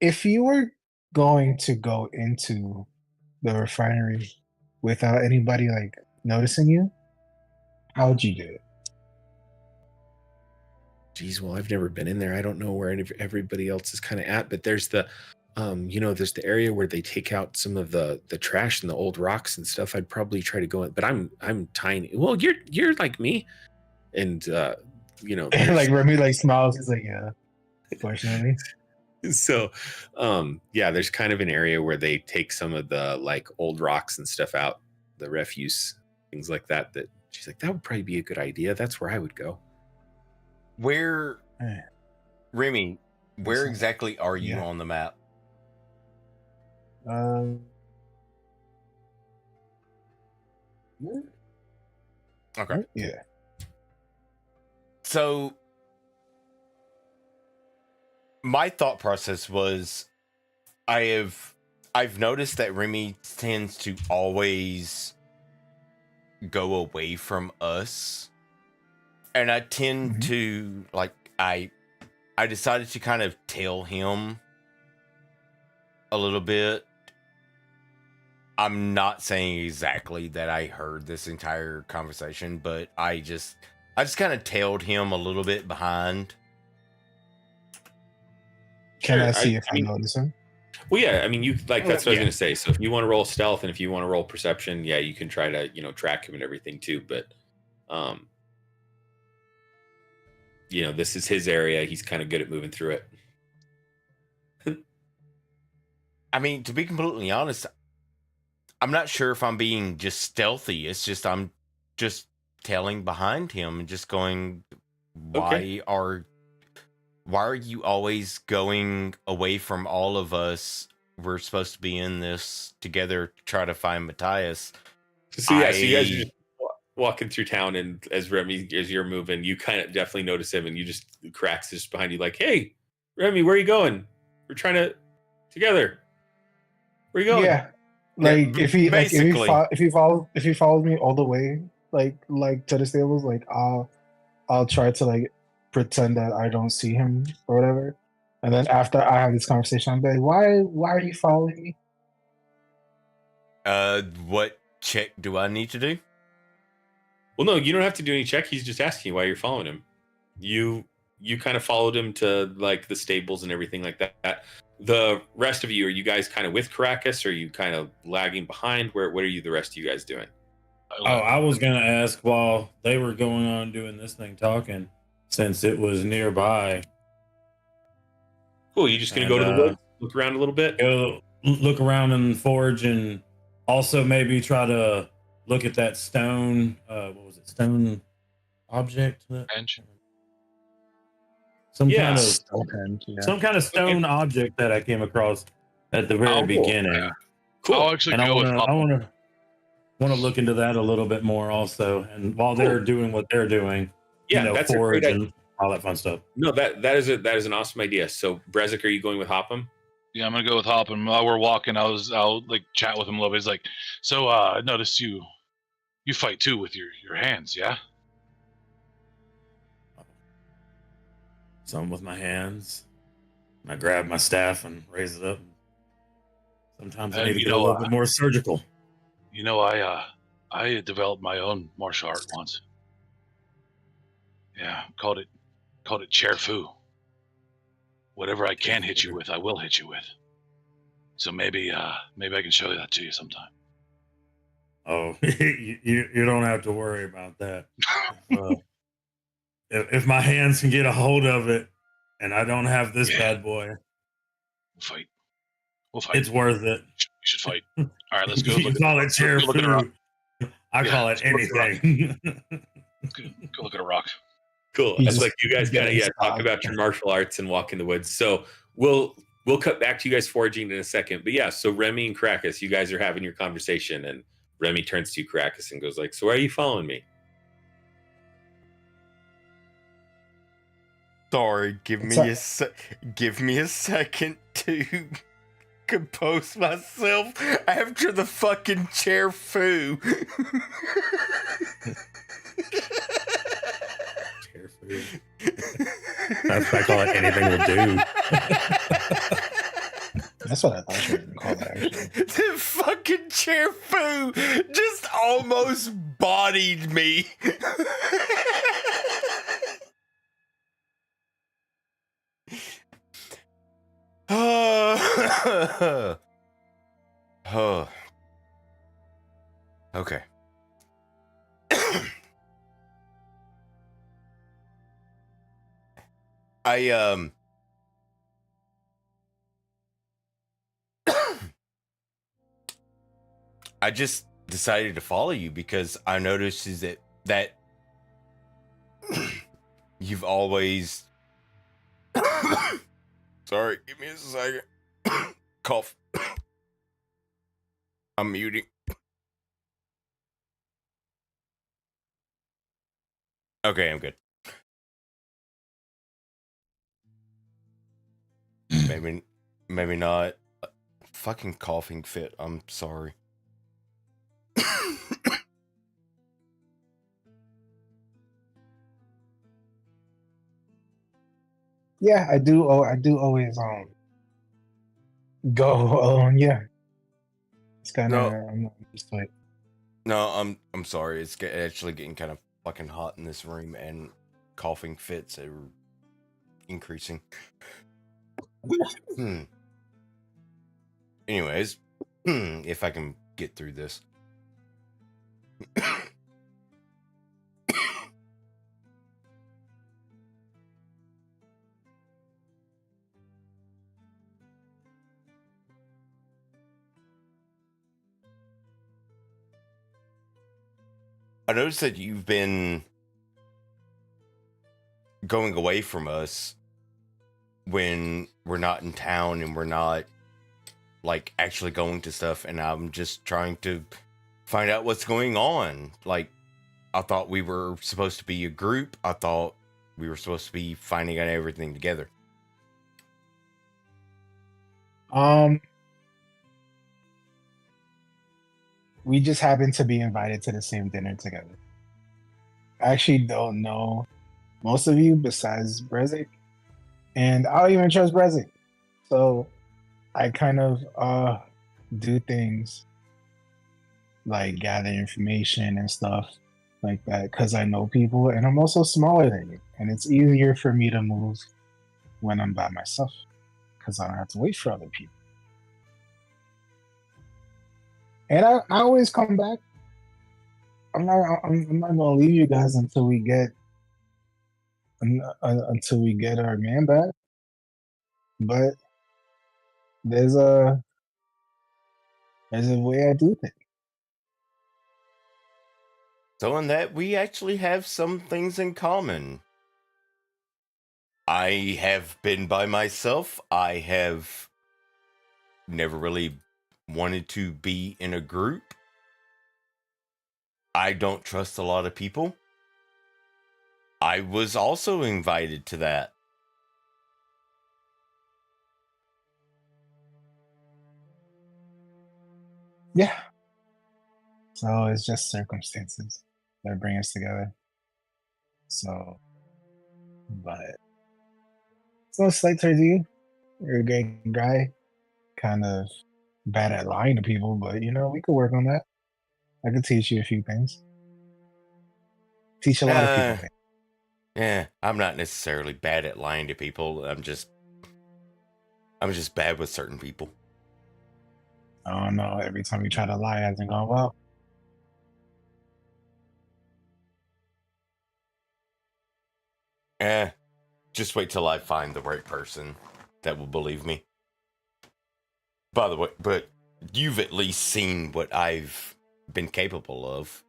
if you were going to go into the refinery without anybody like noticing you, how would you do it? Geez, well, I've never been in there. I don't know where everybody else is kind of at, but there's the there's the area where they take out some of the trash and the old rocks and stuff. I'd probably try to go in, but I'm tiny. Well, you're like me, and like Remy like smiles. He's like, yeah, fortunately. So there's kind of an area where they take some of the like old rocks and stuff out, the refuse, things like that she's like, that would probably be a good idea. That's where I would go. Remy, where exactly are you on the map? Okay. Yeah. So my thought process was I've noticed that Remy tends to always go away from us, and I tend to I decided to kind of tell him a little bit. I'm not saying exactly that I heard this entire conversation, but I just kind of tailed him a little bit behind. Can I see if I notice him? Well, yeah, I mean, that's what I was going to say. So if you want to roll stealth and if you want to roll perception, yeah, you can try to, track him and everything too. But, this is his area. He's kind of good at moving through it. I mean, to be completely honest, I'm not sure if I'm being just stealthy. It's just I'm just tailing behind him and just going, why are you always going away from all of us? We're supposed to be in this together to try to find Matthias. So you guys are just walking through town, and as you're moving, you kind of definitely notice him, and you just cracks just behind you like, hey, Remy, where are you going? We're trying to together. Where are you going? Yeah. Like if he follows me all the way, like to the stables, like I'll try to like pretend that I don't see him or whatever, and then after I have this conversation, I'm like, why are you following me? What check do I need to do? Well, no, you don't have to do any check. He's just asking you why you're following him. You kind of followed him to like the stables and everything like that. The rest of you, are you guys kind of with Caracas, or are you kind of lagging behind? What are you, the rest of you guys doing? I was going to ask while they were going on doing this thing, talking, since it was nearby. Cool. You just going to go to the woods, look around a little bit? Go look around in the forge, and also maybe try to look at that stone. What was it? Stone object? Bench. Some kind of stone object that I came across at the very beginning. Yeah. Cool. I'll actually and go with I want to look into that a little bit more also. And while they're doing what they're doing, that's a great idea. all that fun stuff. No, that is an awesome idea. So, Brezek, are you going with Hopham? Yeah, I'm gonna go with Hop. And while we're walking, I'll like chat with him a little bit. He's like, so I noticed you fight too with your hands, yeah? Some with my hands. I grab my staff and raise it up. Sometimes I need to get a little bit more surgical. You know, I developed my own martial art once. Yeah, called it chair fu. Whatever I can hit you with, I will hit you with. So maybe I can show that to you sometime. Oh, you don't have to worry about that. If my hands can get a hold of it, and I don't have this bad boy, We'll fight. It's worth it. You should fight. All right, let's go. You call it chair food. I call it anything. Go look at a rock. Cool. That's like you guys gotta talk about your martial arts and walk in the woods. So we'll cut back to you guys foraging in a second. But yeah, so Remy and Caracas, you guys are having your conversation, and Remy turns to Caracas and goes like, "So why are you following me?" Sorry, give me a second to compose myself after the fucking chair foo. Chair foo. I call it anything will do. That's what I thought you were going to call that, actually. The fucking chair foo just almost bodied me. Okay. I just decided to follow you because I noticed is that you've always sorry, give me a second. Cough. I'm muting. Okay, I'm good. Maybe not. Fucking coughing fit. I'm sorry. Yeah, I do always go. Yeah, it's kind of. I'm just like. No, I'm sorry. It's actually getting kind of fucking hot in this room, and coughing fits are increasing. Anyways, if I can get through this. I noticed that you've been going away from us when we're not in town and we're not like actually going to stuff, and I'm just trying to find out what's going on. Like, I thought we were supposed to be a group. I thought we were supposed to be finding out everything together. We just happened to be invited to the same dinner together. I actually don't know most of you besides Brezek, and I don't even trust Brezek. So I kind of do things like gather information and stuff like that because I know people, and I'm also smaller than you, and it's easier for me to move when I'm by myself because I don't have to wait for other people. And I always come back. I'm not gonna leave you guys until we get our man back. But there's a way I do things. So in that, we actually have some things in common. I have been by myself. I have never really wanted to be in a group. I don't trust a lot of people. I was also invited to that. Yeah. So it's just circumstances that bring us together. So, but it's no slight towards you. You're a great guy. Kind of bad at lying to people, but you know, we could work on that. I could teach you a few things. Teach a lot of people things. Yeah, I'm not necessarily bad at lying to people. I'm just bad with certain people. Oh no, every time you try to lie, it hasn't gone well. Just wait till I find the right person that will believe me. By the way, but you've at least seen what I've been capable of.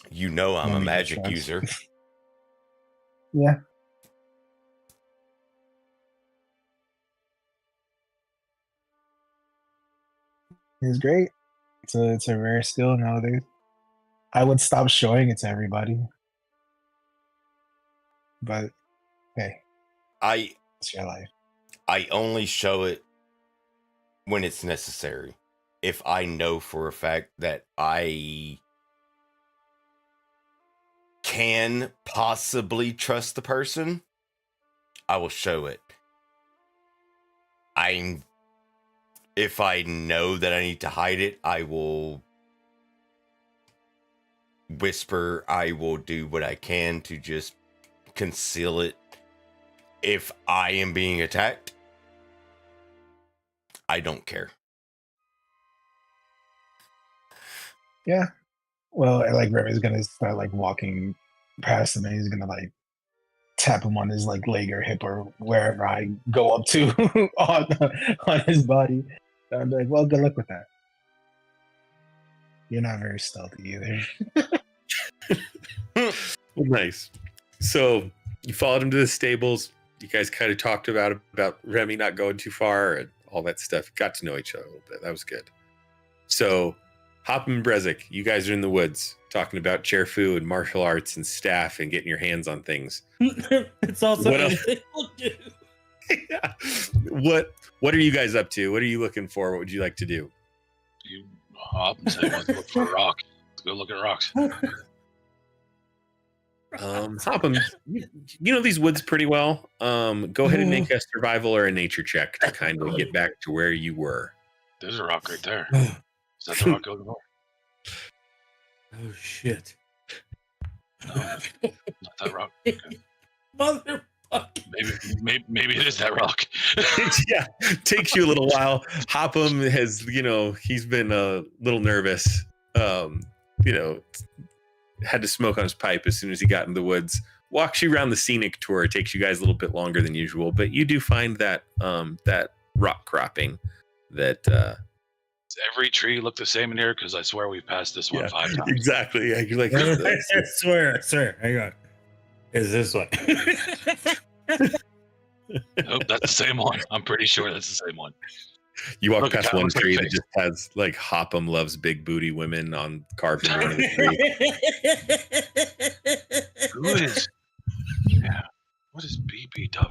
You know I'm a magic user. Yeah. It's great. It's a rare skill nowadays. I would stop showing it to everybody. But hey, it's your life. I only show it when it's necessary. If I know for a fact that I can possibly trust the person, I will show it. If I know that I need to hide it, I will whisper. I will do what I can to just conceal it. If I am being attacked, I don't care. Yeah. Well, like Remy's gonna start like walking past him, and he's gonna like tap him on his like leg or hip or wherever I go up to on his body. And I'm like, well, good luck with that. You're not very stealthy either. Nice. So you followed him to the stables. You guys kind of talked about Remy not going too far and all that stuff. Got to know each other a little bit. That was good. So Hop and Brezik, you guys are in the woods talking about Cherfu and martial arts and staff and getting your hands on things. It's also What else? Yeah. What are you guys up to? What are you looking for? What would you like to do? You hop and say, let's look for a rock. Let's go look at rocks. Hopham, you know these woods pretty well. Go ahead and make a survival or a nature check to kind of get back to where you were. There's a rock right there. Is that the rock over there? Oh shit! No, not that rock. Okay. Motherfucker! Maybe it is that rock. Yeah, takes you a little while. Hopham has, he's been a little nervous. Had to smoke on his pipe as soon as he got in the woods. Walks you around the scenic tour. It takes you guys a little bit longer than usual, but you do find that rock cropping that. Does every tree look the same in here? Because I swear we've passed this one 5 times. Exactly. Yeah, you're like, I swear. Hang on. Is this one? Nope, that's the same one. I'm pretty sure that's the same one. You walk Look, past one looks like tree a that face. just has like Hopham loves big booty women on carved in one of the tree. Who is? Yeah. What is BBW?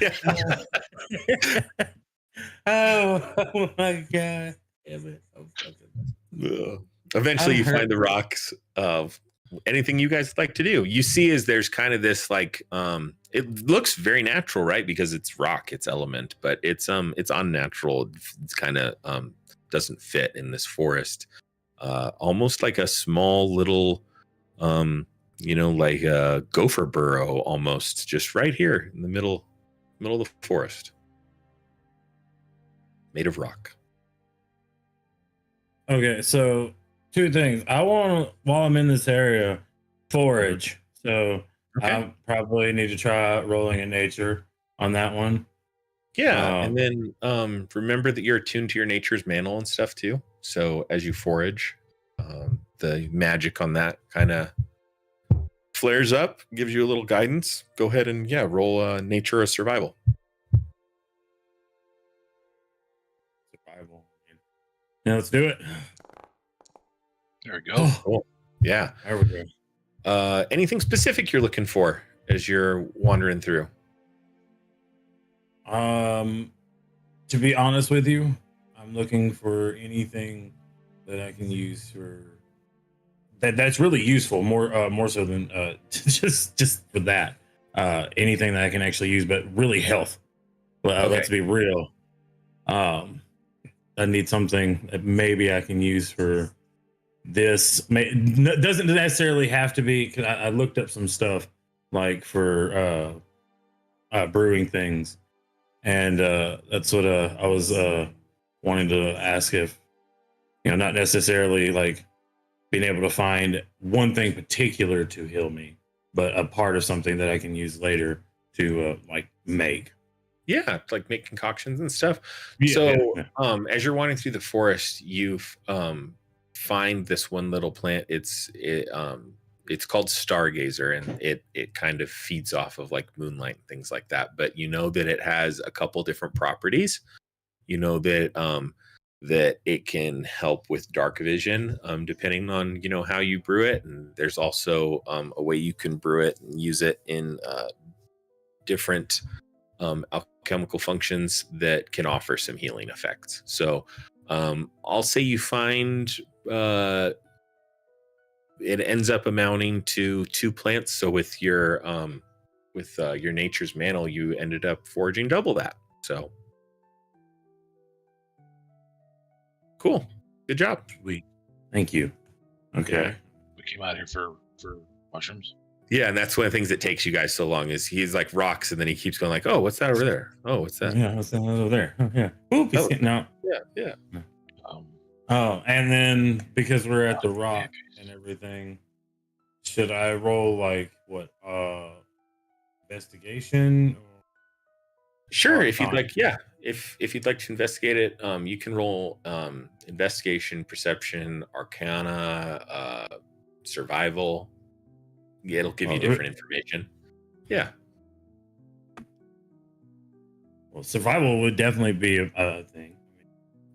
Yeah. Oh my god! Damn it! Ugh. Eventually, you find the rocks of anything you guys like to do. You see, is there's kind of this like it looks very natural, right? Because it's rock, it's element, but it's unnatural. It's kind of doesn't fit in this forest. Almost like a small little like a gopher burrow, almost just right here in the middle of the forest, made of rock. Okay, so 2 things. I want to, while I'm in this area, forage. So Okay. I probably need to try rolling in nature on that one. Yeah, and then remember that you're attuned to your nature's mantle and stuff too. So as you forage, the magic on that kind of flares up, gives you a little guidance. Go ahead and roll nature or survival. Survival. Yeah, let's do it. There we go. Cool. Yeah. There we go. Anything specific you're looking for as you're wandering through? To be honest with you, I'm looking for anything that I can use for that's really useful, more so than just for that. Anything that I can actually use, but really health. Well, Okay. let's be real. I need something that maybe I can use for this. Doesn't necessarily have to be. 'Cause I looked up some stuff like for brewing things, and that's what I was wanting to ask if not necessarily like being able to find one thing particular to heal me, but a part of something that I can use later to like make. Yeah, like make concoctions and stuff. Yeah, So, yeah. as you're wandering through the forest, you find this one little plant. It's called Stargazer, and it kind of feeds off of like moonlight and things like that. But you know that it has a couple different properties. You know that it can help with dark vision, depending on how you brew it. And there's also a way you can brew it and use it in different alchemical functions that can offer some healing effects. So I'll say you find it ends up amounting to 2 plants. So with your nature's mantle, you ended up foraging double that. So cool, good job. Sweet. Thank you. Okay. We came out here for mushrooms. Yeah, and that's one of the things that takes you guys so long is he's like rocks, and then he keeps going like, oh, what's that over there? Oh, what's that? Yeah, what's that over there? Oh, yeah. Oop, he's getting out. Yeah. Oh, and then because we're at the rock and everything, should I roll like what? Investigation? Sure, if you'd Fine. like, yeah. If you'd like to investigate it, you can roll investigation, perception, arcana, survival. Yeah, it'll give you different information. Yeah. Well, survival would definitely be a thing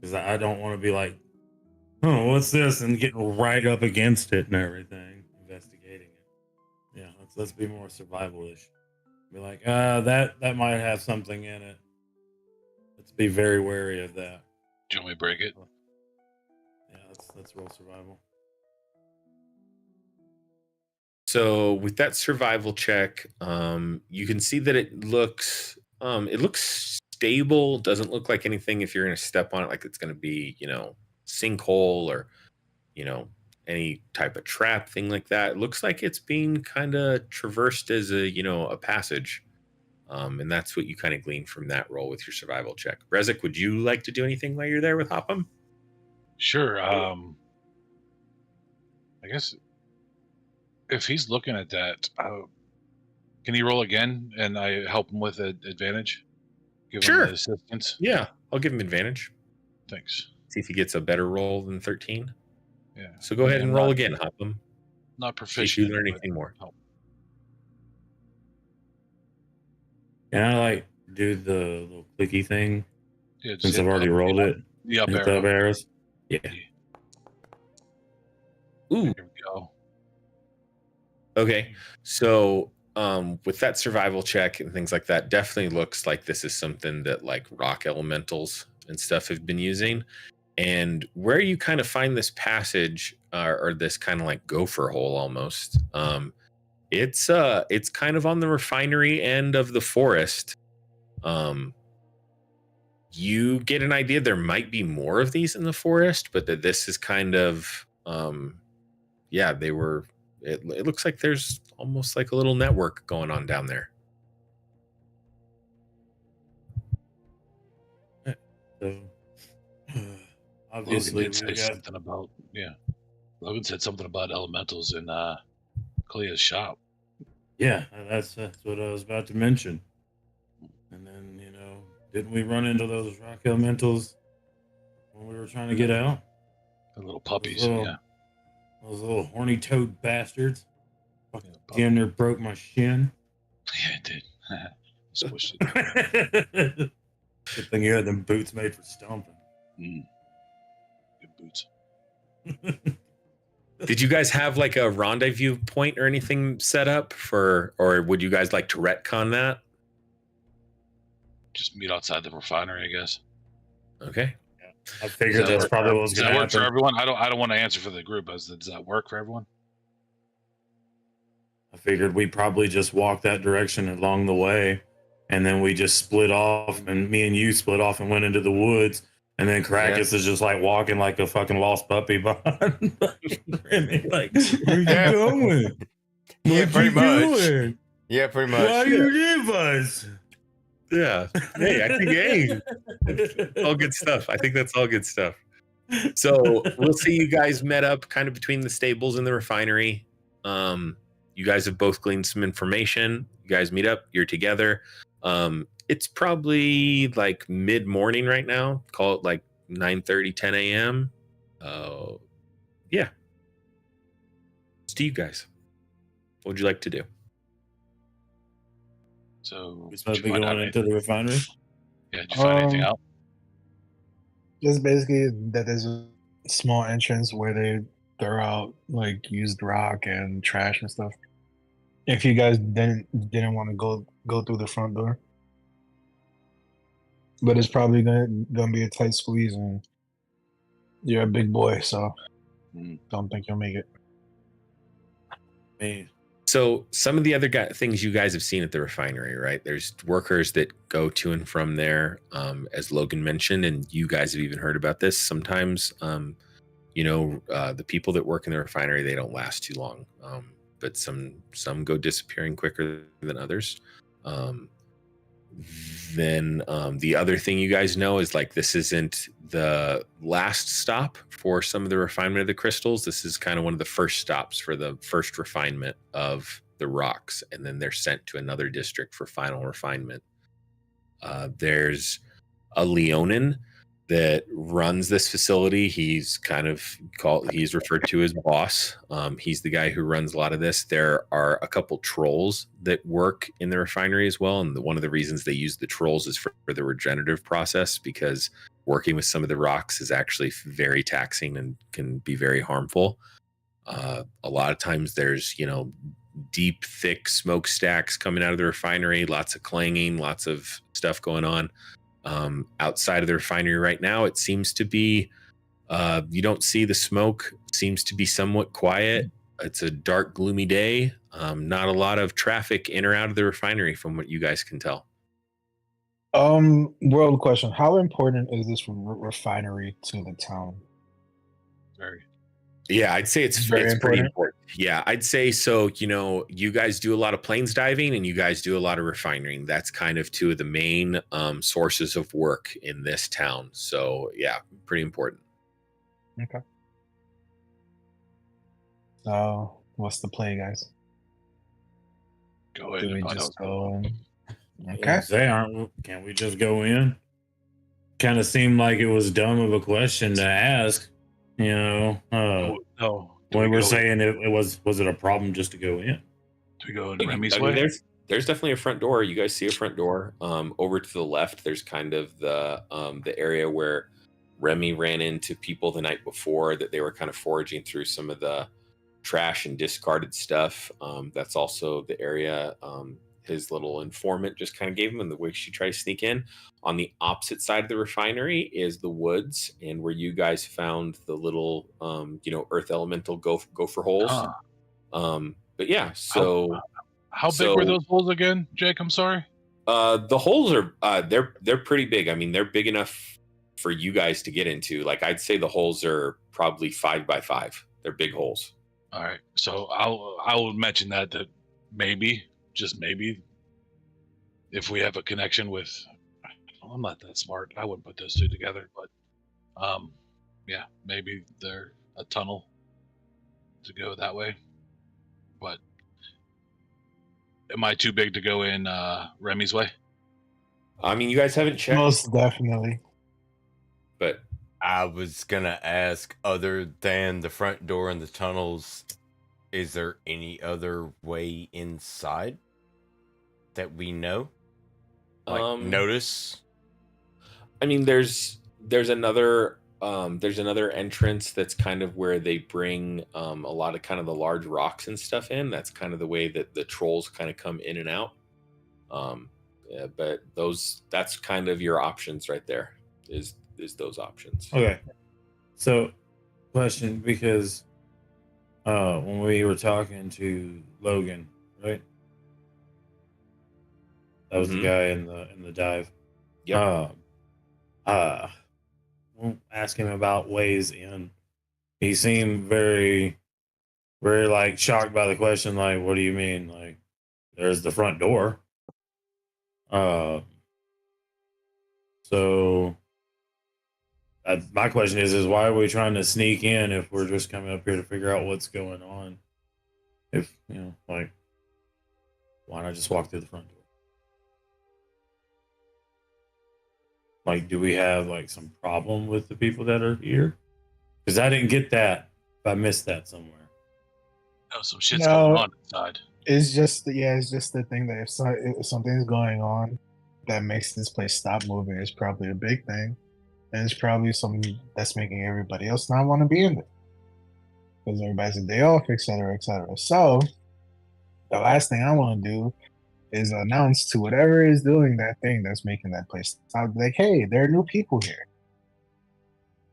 because I don't want to be like, oh, what's this, and getting right up against it and everything, investigating it. Yeah, let's be more survival-ish. Be like, that might have something in it. Let's be very wary of that. Do you want me to break it? Yeah, let's roll survival. So with that survival check, you can see that it looks stable. Doesn't look like anything if you're going to step on it, like it's going to be, sinkhole or, any type of trap thing like that. It looks like it's being kind of traversed as a passage. And that's what you kind of glean from that roll with your survival check. Rezik, would you like to do anything while you're there with Hopham? Sure. I guess if he's looking at that, can he roll again and I help him with advantage? Give Sure. him the assistance. Yeah, I'll give him advantage. Thanks. See if he gets a better roll than 13. Yeah. So go ahead and I'm roll not- again, Hopham. Not See if proficient. you learn but anything more. help. Can I like do the little clicky thing Yeah, just since hit I've already up- rolled it? The up Hit the up arrow. arrows. Yeah. Ooh, Here we go. okay. So with that survival check and things like that, definitely looks like this is something that like rock elementals and stuff have been using. And where you kind of find this passage or this kind of like gopher hole almost, it's kind of on the refinery end of the forest. You get an idea there might be more of these in the forest, but that this is kind of they were. It looks like there's almost like a little network going on down there. So obviously Logan did we say got something about Logan said something about elementals in Clea's shop. yeah, that's what I was about to mention. And then didn't we run into those rock elementals when we were trying to get out? The little puppies. little- Yeah. Those little horny toad bastards. Yeah, Damn near broke my shin. Yeah, it did. Squished it. Good thing you had them boots made for stomping. Mm. Good boots. Did you guys have like a rendezvous point or anything set up for, or would you guys like to retcon that? Just meet outside the refinery, I guess. Okay. I figured Does that that's work probably for- what was Does going that to work for happen. everyone? I don't want to answer for the group. Does that work for everyone? I figured we probably just walked that direction along the way, and then we just split off, and me and you split off and went into the woods, and then Krakus is just like walking like a fucking lost puppy behind Remy, like, where you Yeah. going? Yeah, What pretty you much. doing? Yeah, pretty Why much. you leave us? Yeah. Hey, I think, hey, all good stuff. I think that's all good stuff. So we'll see you guys met up kind of between the stables and the refinery. You guys have both gleaned some information. You guys meet up, you're together. It's probably like mid-morning right now. Call it like 9:30, 10 a.m. Yeah. It's to you guys. What would you like to do? So We supposed to did be you find out going into the refinery. Yeah, did you find anything out? Just basically that there's a small entrance where they throw out like used rock and trash and stuff. If you guys didn't want to go through the front door, but it's probably gonna be a tight squeeze, and you're a big boy, so don't think you'll make it. Man, So some of the other things you guys have seen at the refinery, right? There's workers that go to and from there, as Logan mentioned, and you guys have even heard about this. Sometimes, the people that work in the refinery, they don't last too long, but some go disappearing quicker than others. Then the other thing you guys know is like this isn't the last stop for some of the refinement of the crystals. This is kind of one of the first stops for the first refinement of the rocks, and then they're sent to another district for final refinement. There's a Leonin that runs this facility. He's he's referred to as boss. He's the guy who runs a lot of this. There are a couple trolls that work in the refinery as well, and one of the reasons they use the trolls is for the regenerative process, because working with some of the rocks is actually very taxing and can be very harmful. A lot of times there's deep, thick smokestacks coming out of the refinery, lots of clanging, lots of stuff going on. Outside of the refinery right now, it seems to be you don't see the smoke. It seems to be somewhat quiet. It's a dark, gloomy day. Not a lot of traffic in or out of the refinery from what you guys can tell. World question: how important is this refinery to the town? Very. Yeah, I'd say it's pretty important. Yeah, I'd say so. You guys do a lot of plains diving and you guys do a lot of refining. That's kind of two of the main sources of work in this town. So yeah, pretty important. Okay. So what's the play, guys? Go ahead. Do we and just find out. go? Okay. Can't we just go in? Kind of seemed like it was dumb of a question to ask. No. We were saying it was it a problem just to go in? Do we go in Remy's I mean, way? there's definitely a front door. You guys see a front door. Over to the left, there's kind of the area where Remy ran into people the night before that they were kind of foraging through some of the trash and discarded stuff. That's also the area his little informant just kind of gave him, and the way she tried to sneak in. On the opposite side of the refinery is the woods, and where you guys found the little earth elemental gopher holes. But yeah, so how big were those holes again, Jake? I'm sorry. The holes are they're pretty big. I mean, they're big enough for you guys to get into. Like, I'd say the holes are probably 5 by 5. They're big holes. All right, so I will mention that maybe, just maybe, if we have a connection with, I'm not that smart. I wouldn't put those two together, but yeah, maybe they're a tunnel to go that way. But am I too big to go in Remy's way? I mean, you guys haven't checked, Most definitely. but I was gonna ask, other than the front door and the tunnels, is there any other way inside that we know? Like, notice? I mean, there's another there's another entrance that's kind of where they bring a lot of kind of the large rocks and stuff in. That's kind of the way that the trolls kind of come in and out. Yeah, but that's kind of your options right there. Is those options? Okay. So, question, because when we were talking to Logan, right? That was the guy in the dive. Yeah. We'll ask him about ways in. He seemed very, very like shocked by the question. Like, what do you mean? Like, there's the front door. So my question is why are we trying to sneak in if we're just coming up here to figure out what's going on? If like, why not just walk through the front door? Like, do we have like some problem with the people that are here? Because I didn't get that. If I missed that somewhere. Oh, some shit's going on inside. It's just the thing that if something's going on that makes this place stop moving, it's probably a big thing, and it's probably something that's making everybody else not want to be in it because everybody's a day off, etc., etc. So the last thing I want to do is announce to whatever is doing that thing that's making that place stop, like, hey, there are new people here.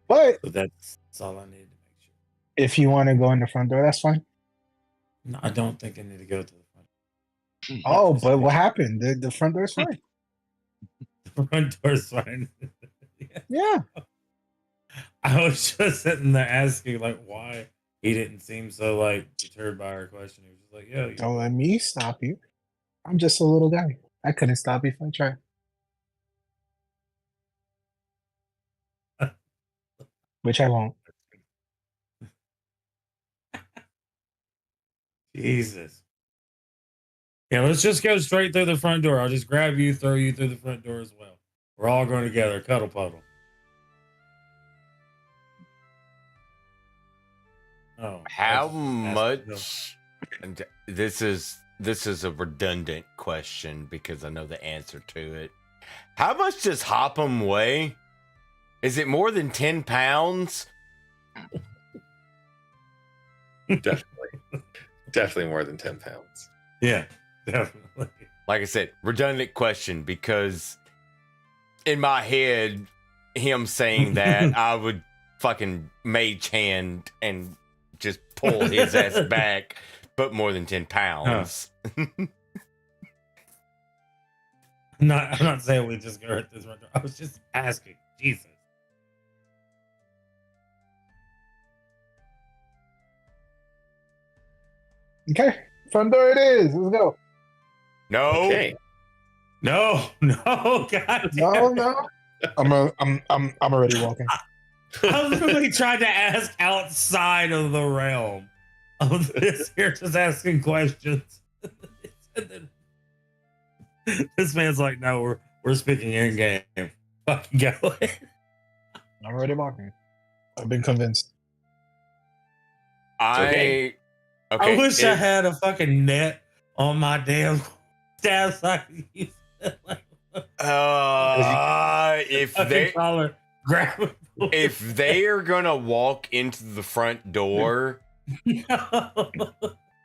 But So that's all I need to make sure. if you want to go in the front door, that's fine. No, I don't think I need to go to the front. Oh, but what happened? The front door is fine. The front door's fine. Yeah. I was just sitting there asking like why he didn't seem so like deterred by our question. He was just like, yeah. Don't let me stop you. I'm just a little guy. I couldn't stop you if I tried. Which I won't. Jesus. Yeah, let's just go straight through the front door. I'll just grab you, throw you through the front door as well. We're all going together, cuddle puddle. Oh, How much? And this is a redundant question because I know the answer to it. How much does Hopham weigh? Is it more than 10 pounds? Definitely more than 10 pounds. Yeah, definitely. Like I said, redundant question because in my head, him saying that I would fucking mage hand and just pull his ass back, but more than 10 pounds. I'm not saying we just go right this front door. I was just asking. Jesus. Okay, front door it is. Let's go. No. Okay. No, God. No. I'm already walking. I was really trying to ask outside of the realm of this here, just asking questions. And then this man's like, no, we're speaking in game. Fucking go. I'm already walking. I've been convinced. I wish I had a fucking net on my damn staff so I could use it. if they are gonna walk into the front door,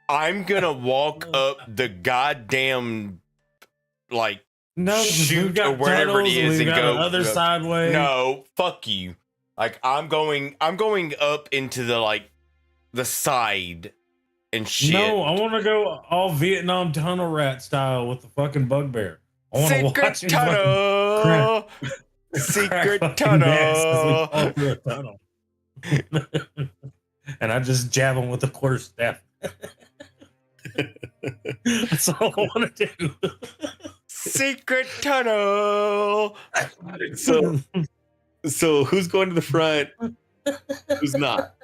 I'm gonna walk up the goddamn chute or whatever it is and go other sideways. No, fuck you. Like I'm going up into the side and shit. No, I want to go all Vietnam tunnel rat style with the fucking bugbear. I want to watch Secret tunnel. Secret tunnel. Tunnel. And I just jab him with the quarterstaff. That's all I want to do. Secret tunnel. So who's going to the front? Who's not?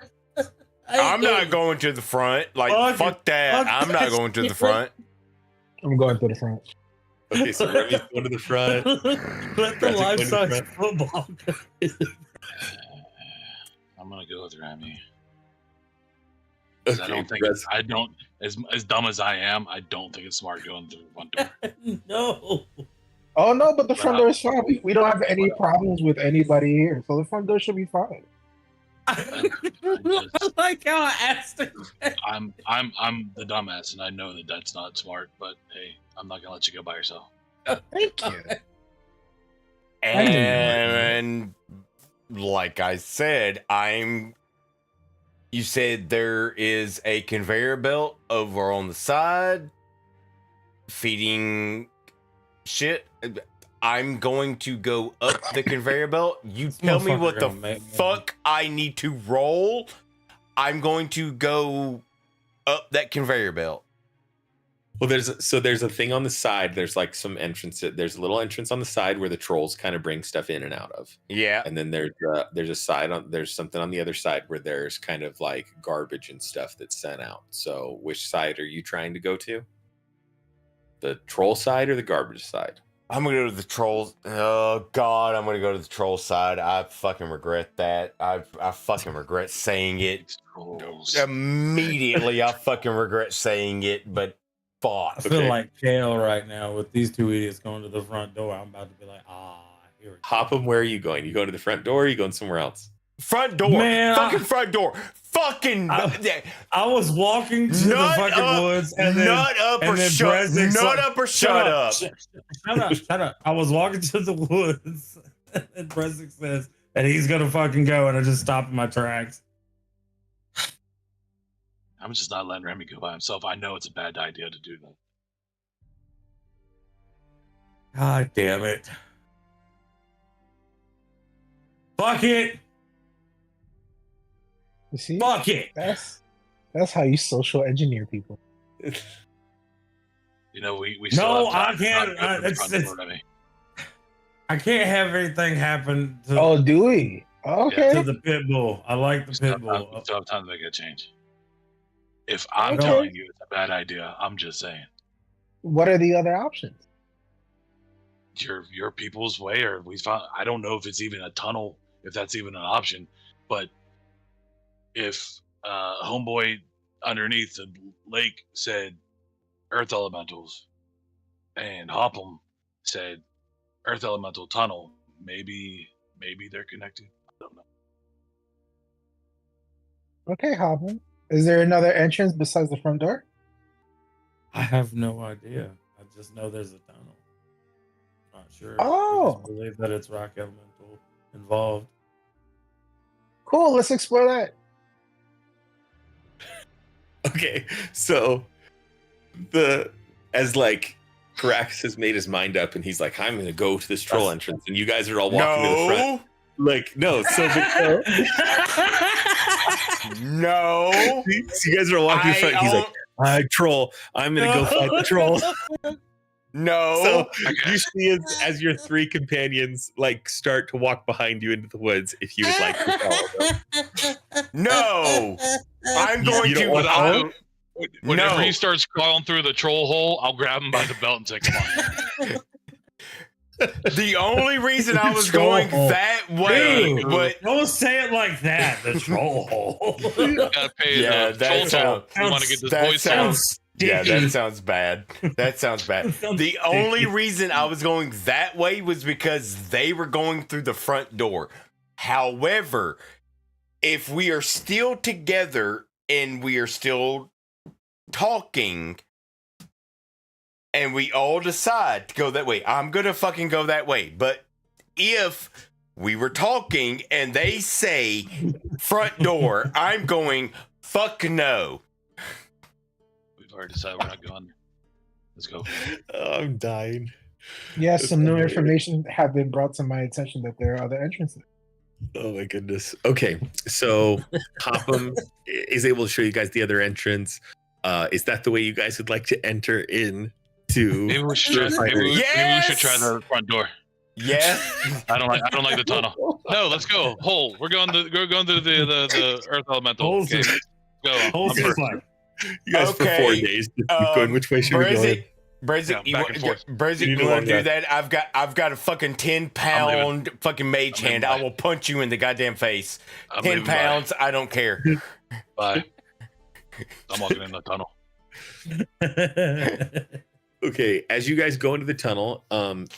I'm not going to the front. Fuck that. I'm not going to the front. I'm going to the front. Okay, so Remy's going to the front. Let the life-size football go. I'm gonna go with Remy. Okay, I don't as dumb as I am, I don't think it's smart going through the front door. No. Oh no, but the front door is fine. We don't have any problems with anybody here, so the front door should be fine. I like how I asked her. I'm the dumbass, and I know that that's not smart. But hey, I'm not gonna let you go by yourself. Thank you. And like I said, you said there is a conveyor belt over on the side feeding shit. I'm going to go up the conveyor belt. You tell me what the fuck I need to roll. I'm going to go up that conveyor belt. Well, there's a thing on the side. There's like some entrance. There's a little entrance on the side where the trolls kind of bring stuff in and out of. Yeah. And then there's something on the other side where there's kind of like garbage and stuff that's sent out. So which side are you trying to go to? The troll side or the garbage side? I'm gonna go to the trolls. Oh God, I'm gonna go to the troll side. I fucking regret that. I fucking regret saying it. Trolls. Immediately. I fucking regret saying it, but fuck. I feel like Kale right now with these two idiots going to the front door. I'm about to be like, here we go. Hopham, where are you going? You going to the front door or are you going somewhere else? Front door. Man, fucking front door. Fucking. I was walking to the fucking woods and then nut up or shut up. Shut up. I was walking to the woods and Bresic says that he's gonna fucking go, and I just stopped in my tracks. I'm just not letting Remy go by himself. I know it's a bad idea to do that. God damn it. Fuck it. You see? Fuck it. That's how you social engineer people. You know, we No, still have I time can't. to not go to the front It's- door, Remy. I can't have anything happen to, Oh, do we? Okay. to the pit bull. I like the We still pit have time- bull. we still have time to make a change. If I'm Okay. telling you it's a bad idea, I'm just saying. What are the other options? Your people's way, or we found. I don't know if it's even a tunnel, if that's even an option, but if homeboy underneath the lake said earth elementals and Hopham said earth elemental tunnel, maybe they're connected. I don't know. Okay, Hobbin. Is there another entrance besides the front door? I have no idea. I just know there's a tunnel. Not sure. Oh. I just believe that it's rock elemental involved. Cool. Let's explore that. Okay, so as Carax has made his mind up and he's like, I'm gonna go to this troll entrance, and you guys are all walking to the front. Like, no, so No. so you guys are walking to the front. He's like, hi, troll. I'm gonna go fight the troll. No. So you see as your three companions start to walk behind you into the woods, if you would like to follow them. No. I'm going You don't to. want to follow him? Whenever he starts crawling through the troll hole, I'll grab him by the belt and say, "Come on." The only reason I was going that way, Dude, but don't say it like that. The troll hole. You gotta pay Yeah, the that troll toll. You want to get this that voice sounds- out. yeah, that sounds bad. That sounds bad. Sounds The only sticky. reason I was going that way was because they were going through the front door. However, if we are still together and we are still talking and we all decide to go that way, I'm gonna fucking go that way. But if we were talking and they say front door, I'm going fuck no. We've already decided we're not going there. Let's go. I'm dying. Yes, some new information have been brought to my attention that there are other entrances. Oh my goodness. Okay, so Hopham is able to show you guys the other entrance. Is that the way you guys would like to enter in to? Maybe we should try. Maybe we should try the front door. Yeah. I don't like the tunnel. No, let's go. Hole. We're going to the earth elemental. Holes Okay, is- let's go. Holes I'm is first. like, You guys for 4 Okay, days just keep going. Which way should we go? Brezik, Yeah, back and forth. Brezik, You you know want to do what, that? I've got a fucking 10-pound fucking mage I'm hand. leaving. I will punch you in the goddamn face. I'm 10 leaving. pounds, I don't care. Bye. I'm walking in the tunnel. Okay, as you guys go into the tunnel,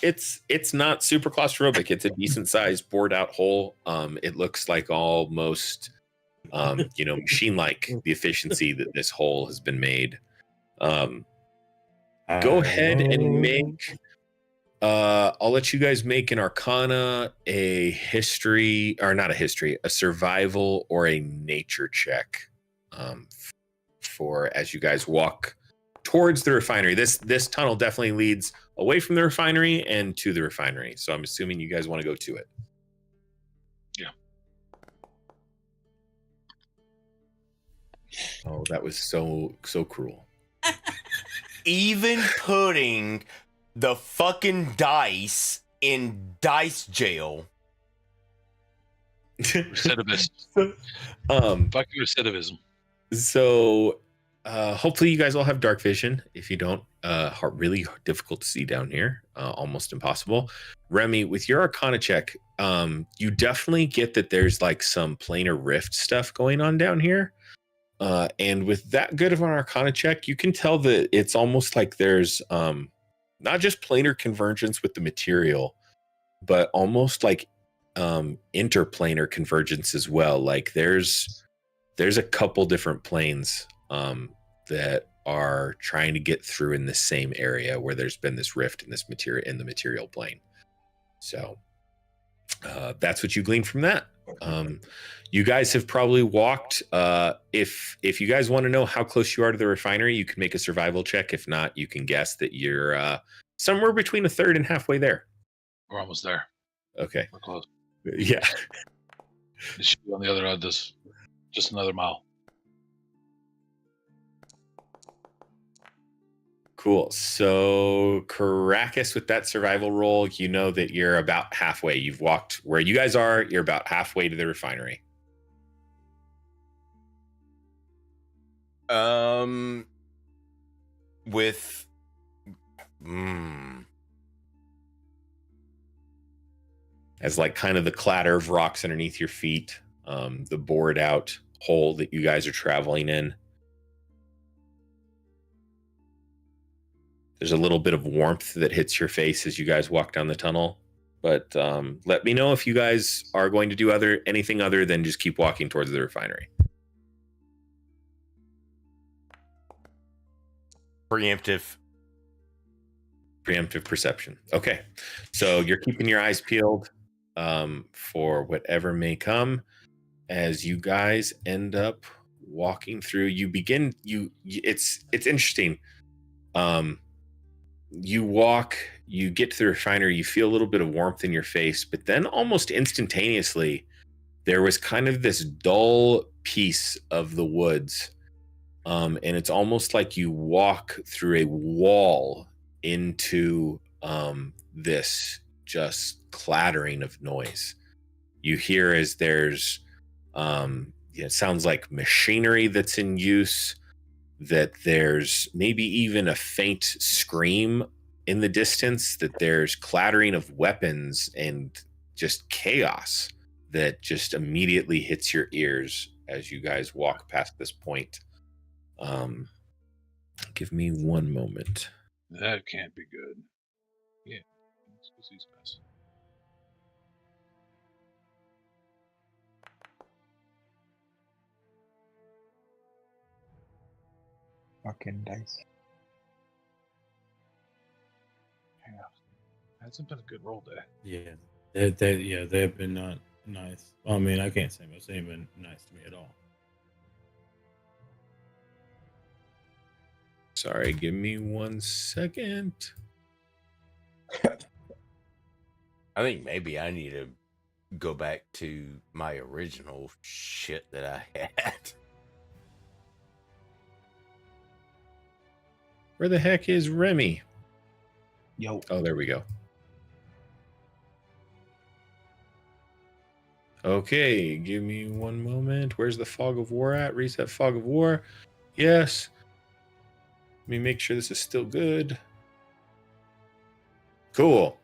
it's not super claustrophobic. It's a decent sized bored out hole. It looks like almost machine like the efficiency that this hole has been made. Go ahead and make I'll let you guys make an arcana, a history, or not a history, a survival or a nature check for as you guys walk towards the refinery. This tunnel definitely leads away from the refinery and to the refinery. So I'm assuming you guys want to go to it. Yeah. Oh, that was so cruel. Even putting the fucking dice in dice jail. Recidivism. Fucking recidivism. So hopefully you guys all have dark vision. If you don't, really difficult to see down here, almost impossible. Remy, with your arcana check, you definitely get that there's like some planar rift stuff going on down here. And with that good of an arcana check, you can tell that it's almost like there's not just planar convergence with the material, but almost like interplanar convergence as well. Like there's a couple different planes that are trying to get through in the same area where there's been this rift in this material in the material plane. So that's what you glean from that. You guys have probably walked. If you guys want to know how close you are to the refinery, you can make a survival check. If not, you can guess that you're somewhere between a third and halfway there. We're almost there. Okay. We're close. Yeah. It should be on the other end of this. Just another mile. Cool. So Caracas, with that survival roll, you know that you're about halfway. You've walked where you guys are. You're about halfway to the refinery. With as like kind of the clatter of rocks underneath your feet, the bored out hole that you guys are traveling in. There's a little bit of warmth that hits your face as you guys walk down the tunnel. But let me know if you guys are going to do anything other than just keep walking towards the refinery. Preemptive Perception. Okay. So you're keeping your eyes peeled for whatever may come. As you guys end up walking through, it's interesting. You walk, you get to the refinery, you feel a little bit of warmth in your face, but then almost instantaneously, there was kind of this dull piece of the woods. And it's almost like you walk through a wall into this just clattering of noise. You hear as there's, it sounds like machinery that's in use, that there's maybe even a faint scream in the distance, that there's clattering of weapons and just chaos that just immediately hits your ears as you guys walk past this point. Give me one moment. That can't be good. Yeah. These guys. Fucking dice. Yeah. Hasn't been a good roll day. Yeah, they have been not nice. I mean, I can't say much. They haven't been nice to me at all. Sorry, give me 1 second. I think maybe I need to go back to my original shit that I had. Where the heck is Remy? Yo. Oh, there we go. Okay, give me one moment. Where's the fog of war at? Reset fog of war. Yes. Let me make sure this is still good. Cool.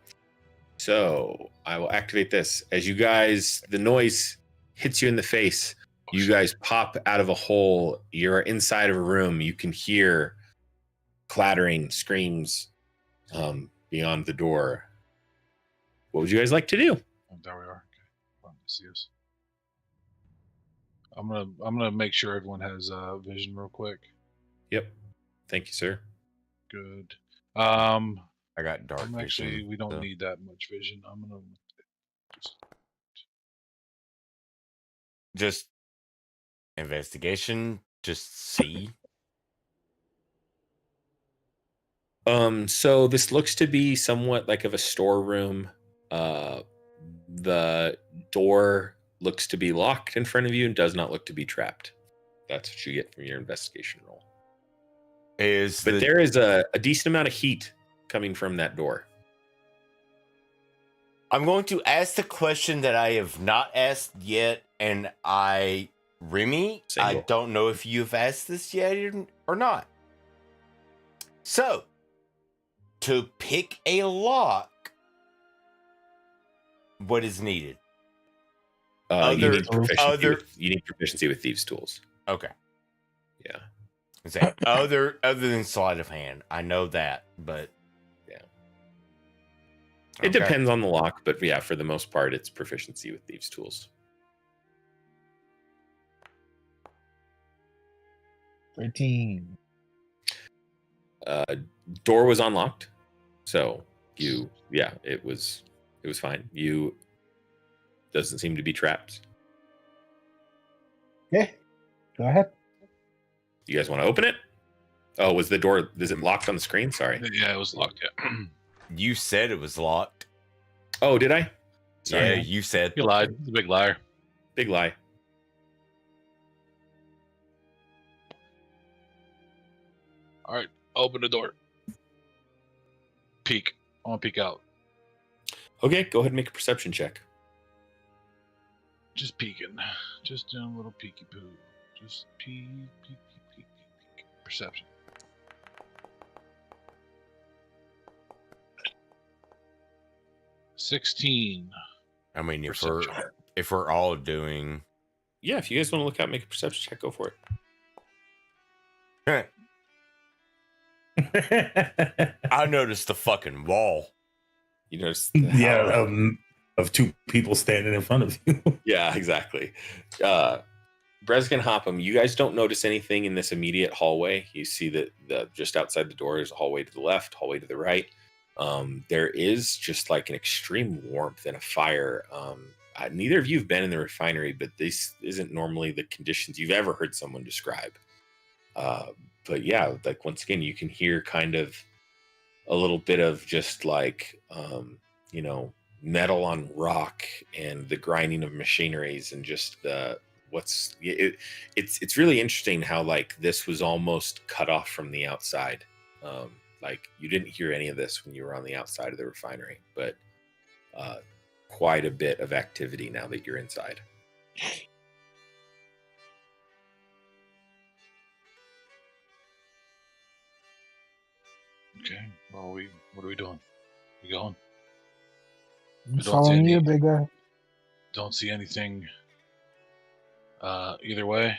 So I will activate this. As you guys, the noise hits you in the face. You guys pop out of a hole. You're inside of a room. You can hear clattering, screams beyond the door. What would you guys like to do? Oh, there we are. Okay. Fun to see us. I'm gonna make sure everyone has vision real quick. Yep. Thank you, sir. Good. I got dark I'm actually vision, we don't so- need that much vision. I'm gonna Just investigation. Just see. So this looks to be somewhat like of a storeroom. The door looks to be locked in front of you and does not look to be trapped. That's what you get from your investigation roll. But there is a decent amount of heat coming from that door. I'm going to ask the question that I have not asked yet, and Remy, I Single. don't know if you've asked this yet or not. So, to pick a lock, what is needed? You need other- proficiency with thieves' tools. Okay. Yeah. Say, other than sleight of hand, I know that, but Yeah. Okay. It depends on the lock, but yeah, for the most part, it's proficiency with thieves' tools. 13. Door was unlocked, so it was fine. You doesn't seem to be trapped. Okay, go ahead. You guys want to open it? Oh, was the door? Is it locked on the screen? Sorry. Yeah, it was locked. Yeah. You said it was locked. Oh, did I? Sorry. Yeah, you said. You lied. He's a big liar. Big lie. All right, open the door. Peek. I want to peek out. Okay, go ahead and make a perception check. Just peeking. Just doing a little peeky poo. Just peek. Perception. $16. I mean, Perception. if we're all doing, Yeah, if you guys want to look out, make a perception check. Go for it. I noticed the fucking wall. You notice? Yeah, of two people standing in front of you. Yeah, exactly. Breskin Hopham, you guys don't notice anything in this immediate hallway. You see that just outside the door is a hallway to the left, hallway to the right. There is just like an extreme warmth and a fire. Neither of you have been in the refinery, but this isn't normally the conditions you've ever heard someone describe. But yeah, like once again, you can hear kind of a little bit of just like, metal on rock and the grinding of machineries and just it's really interesting how like this was almost cut off from the outside. Like you didn't hear any of this when you were on the outside of the refinery, but quite a bit of activity now that you're inside. Okay. Well, what are we doing? We going? I'm don't see following any- you, big guy. Don't see anything. Either way.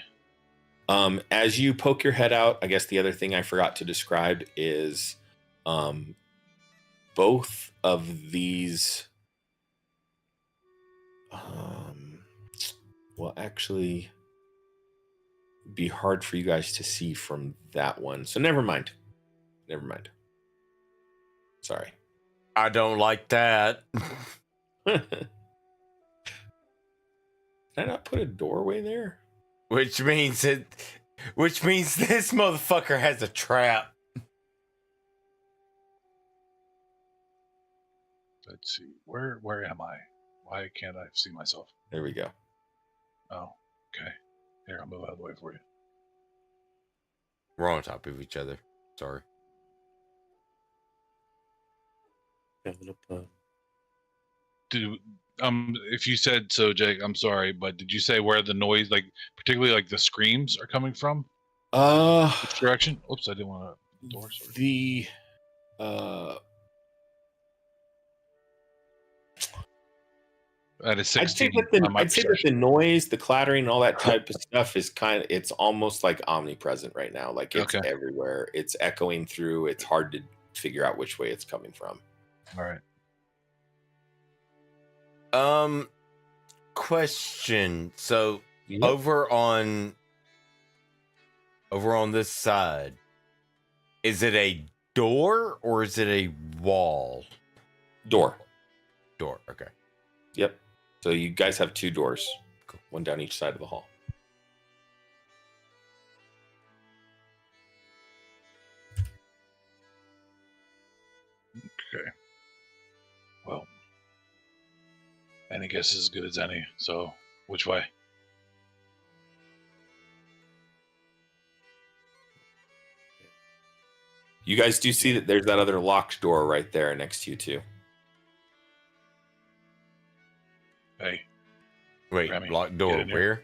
As you poke your head out, I guess the other thing I forgot to describe is both of these will actually be hard for you guys to see from that one. So never mind. Sorry. I don't like that. Did I not put a doorway there? Which means this motherfucker has a trap. Let's see. Where am I? Why can't I see myself? There we go. Oh, okay. Here, I'll move out of the way for you. We're on top of each other. Sorry. If you said so, Jake, I'm sorry, but did you say where the noise, like particularly like the screams, are coming from? Which direction? Oops, I didn't want to door. Sorry. The At a 16 on my I'd say that perception. the noise, the clattering, all that type of stuff is it's almost like omnipresent right now. Like it's Okay. everywhere. It's echoing through. It's hard to figure out which way it's coming from. All right. Question. So Yep. over on this side, is it a door or is it a wall? Door. Door. Okay. Yep. So you guys have 2 doors, Cool. one down each side of the hall. Okay. Well, any guess is as good as any. So, which way? You guys do see that there's that other locked door right there next to you too. Hey, Wait, Remy, locked get door in here.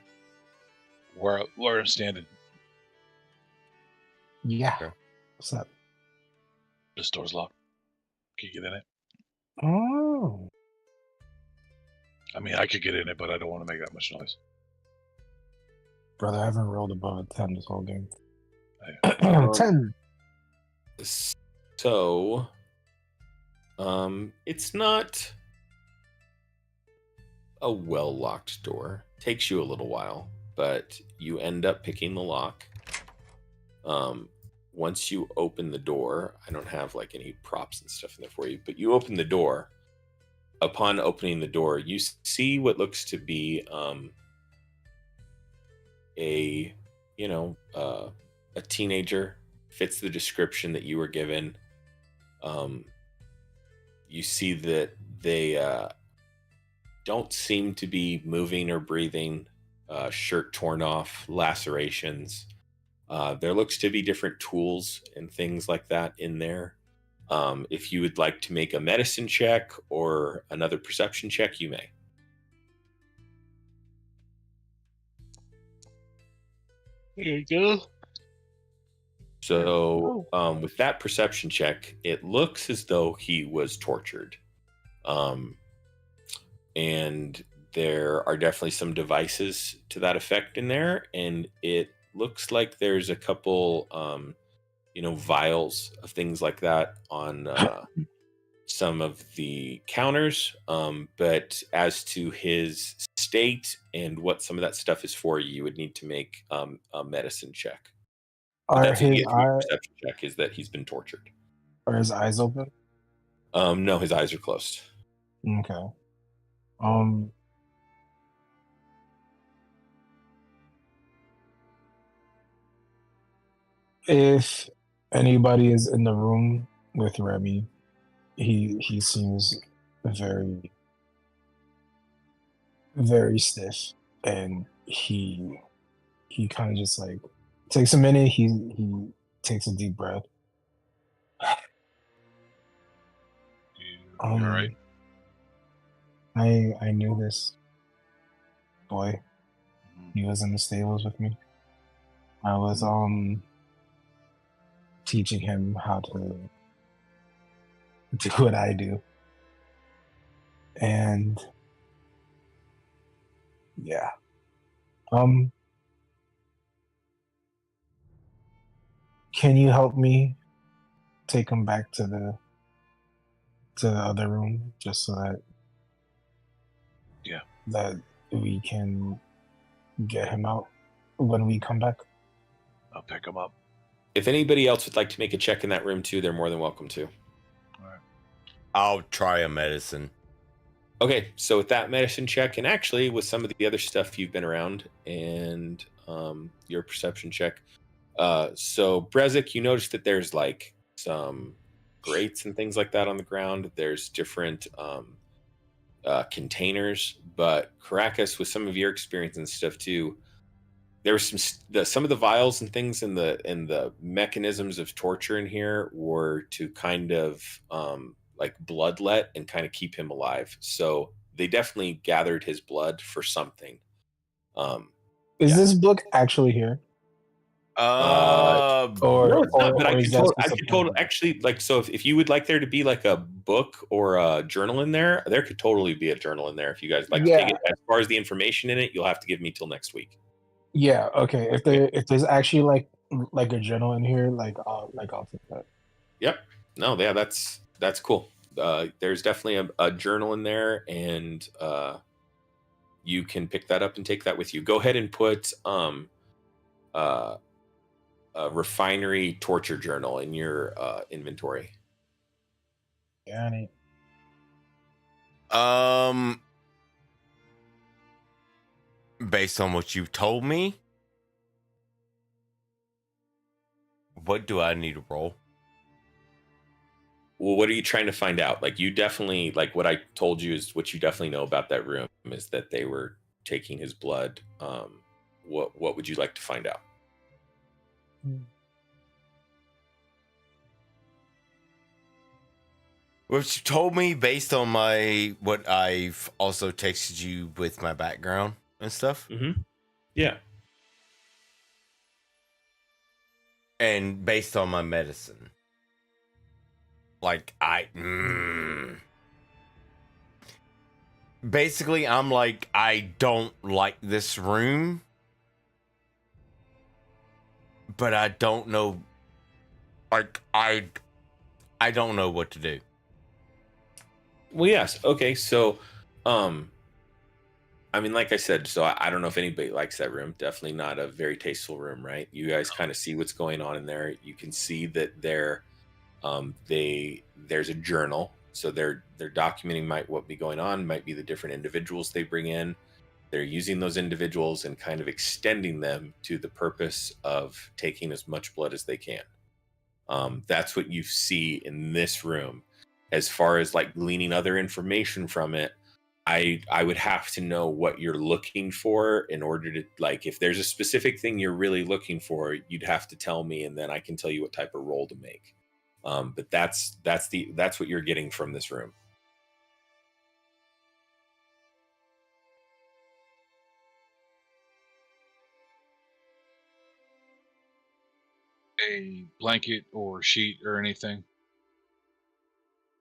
where? where I'm standing. Yeah. Okay. What's up? This door's locked. Can you get in it? Oh. I mean, I could get in it, but I don't want to make that much noise. Brother, I haven't rolled above a 10 this whole game. Hey, 10. So, it's not a well-locked door. Takes you a little while, but you end up picking the lock. Once you open the door, I don't have like any props and stuff in there for you, but you open the door. Upon opening the door, you see what looks to be a teenager. Fits the description that you were given. You see that they don't seem to be moving or breathing. Shirt torn off, lacerations. There looks to be different tools and things like that in there. If you would like to make a medicine check or another perception check, you may. there you go. So with that perception check, it looks as though he was tortured. And there are definitely some devices to that effect in there. And it looks like there's a couple, vials of things like that on some of the counters. But as to his state and what some of that stuff is for, you would need to make a medicine check. But Are that's what you his get through your eyes perception check, is that he's been tortured. are his eyes open? No, his eyes are closed. Okay. If anybody is in the room with Remy, he seems very, very stiff, and he kind of just like takes a minute. He takes a deep breath. You all right? I knew this boy. He was in the stables with me. I was teaching him how to do what I do. And yeah. Can you help me take him back to the other room, just so that that we can get him out when we come back? I'll pick him up. If anybody else would like to make a check in that room too, they're more than welcome to. All right. I'll try a medicine. Okay, so with that medicine check, and actually with some of the other stuff you've been around, and your perception check. So Brezik, you notice that there's like some grates and things like that on the ground. There's different containers, but Caracas, with some of your experience and stuff too, there was some of the vials and things in the mechanisms of torture in here were to kind of like bloodlet and kind of keep him alive. So they definitely gathered his blood for something. Is this book actually here? No, it's not. But I is could that total, specific? actually like. So if you would like there to be like a book or a journal in there, there could totally be a journal in there. If you guys like to take Yeah. it, as far as the information in it, you'll have to give me till next week. Yeah, okay. If there's actually like a journal in here, I'll take that. Yep. No, yeah, that's cool. There's definitely a journal in there, and you can pick that up and take that with you. Go ahead and put a refinery torture journal in your inventory. Yeah, I need. Based on what you told me, what do I need to roll? Well, what are you trying to find out? Like, you definitely, like, what I told you is what you definitely know about that room is that they were taking his blood. What would you like to find out? What you told me based on what I've also texted you with my background and stuff. Mm-hmm. Yeah. And based on my medicine. Like, basically, I'm like, I don't like this room. But I don't know. Like, I don't know what to do. Well, yes. Okay. So, I mean, like I said, so I don't know if anybody likes that room. Definitely not a very tasteful room, right? You guys kind of see what's going on in there. You can see that there's a journal, so they're documenting what be going on, might be the different individuals they bring in. They're using those individuals and kind of extending them to the purpose of taking as much blood as they can. That's what you see in this room. As far as like gleaning other information from it, I would have to know what you're looking for in order to, like, if there's a specific thing you're really looking for, you'd have to tell me, and then I can tell you what type of roll to make. But that's what you're getting from this room. A blanket or sheet or anything?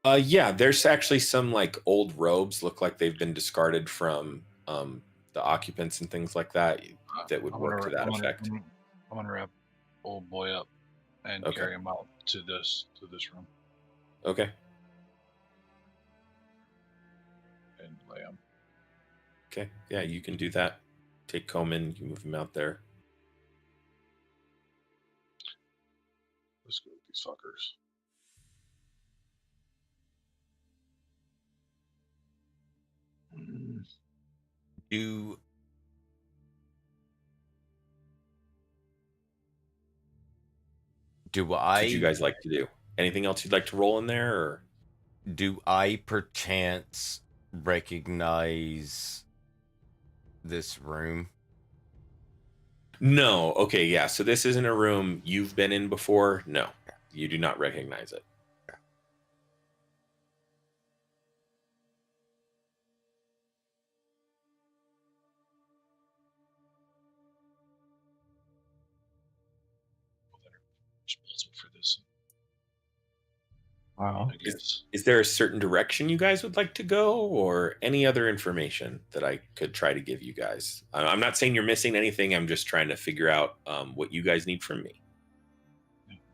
Yeah, there's actually some like old robes, look like they've been discarded from the occupants and things like that would work to that effect. I'm gonna wrap old boy up and Okay. carry him out to this room Okay. and lay him. Okay. Yeah, you can do that. Take Coleman, you move him out there. Let's go with these fuckers. Do What you guys like to do? Anything else you'd like to roll in there, or do I perchance recognize this room? no? Okay, yeah. So this isn't a room you've been in before. No, you do not recognize it. Responsible for this, Wow. I guess. Is there a certain direction you guys would like to go, or any other information that I could try to give you guys? I'm not saying you're missing anything. I'm just trying to figure out what you guys need from me.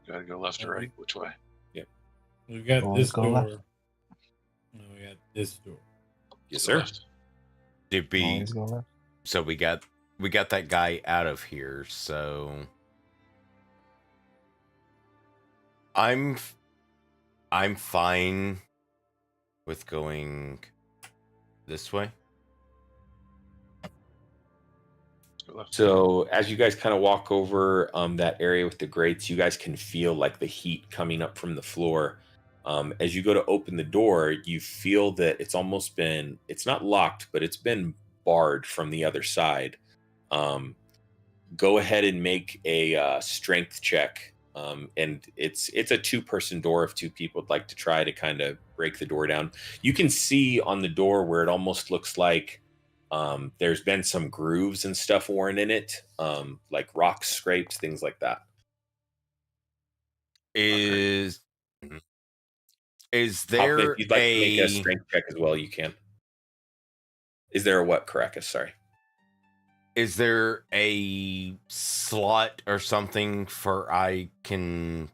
Gotta go left or right? Which way? We got Always this go door. left. No, we got this door. Yes, Go sir. left. Did we? Always go left. So we got that guy out of here. So I'm fine with going this way. Go left. So as you guys kind of walk over that area with the grates, you guys can feel like the heat coming up from the floor. As you go to open the door, you feel that it's not locked, but it's been barred from the other side. Go ahead and make a strength check. And it's a 2-person door if 2 people would like to try to kind of break the door down. You can see on the door where it almost looks like There's been some grooves and stuff worn in it, like rock scrapes, things like that. Is If there you'd like to make a a strength check as well, you can. Is there a what, Caracas? Sorry. is there a slot or something for I can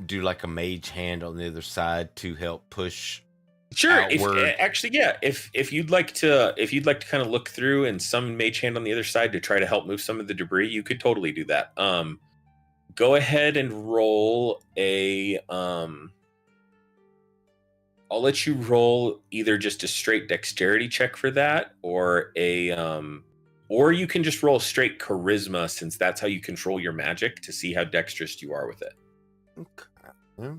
do like a mage hand on the other side to help push? Sure. If outward? actually, yeah. If you'd like to kind of look through and summon Mage Hand on the other side to try to help move some of the debris, you could totally do that. Go ahead and roll a. I'll let you roll either just a straight dexterity check for that, or or you can just roll straight charisma, since that's how you control your magic, to see how dexterous you are with it. Okay.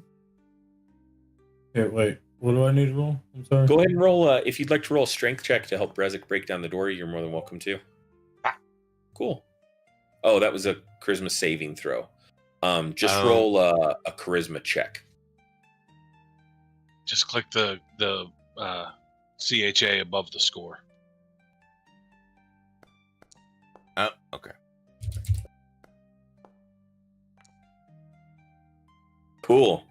Yeah, wait. What do I need to roll? I'm sorry. Go ahead and roll. If you'd like to roll a strength check to help Brezek break down the door, you're more than welcome to. Cool. Oh, that was a charisma saving throw. Just roll a charisma check. Just click the CHA above the score. Oh, okay. Cool.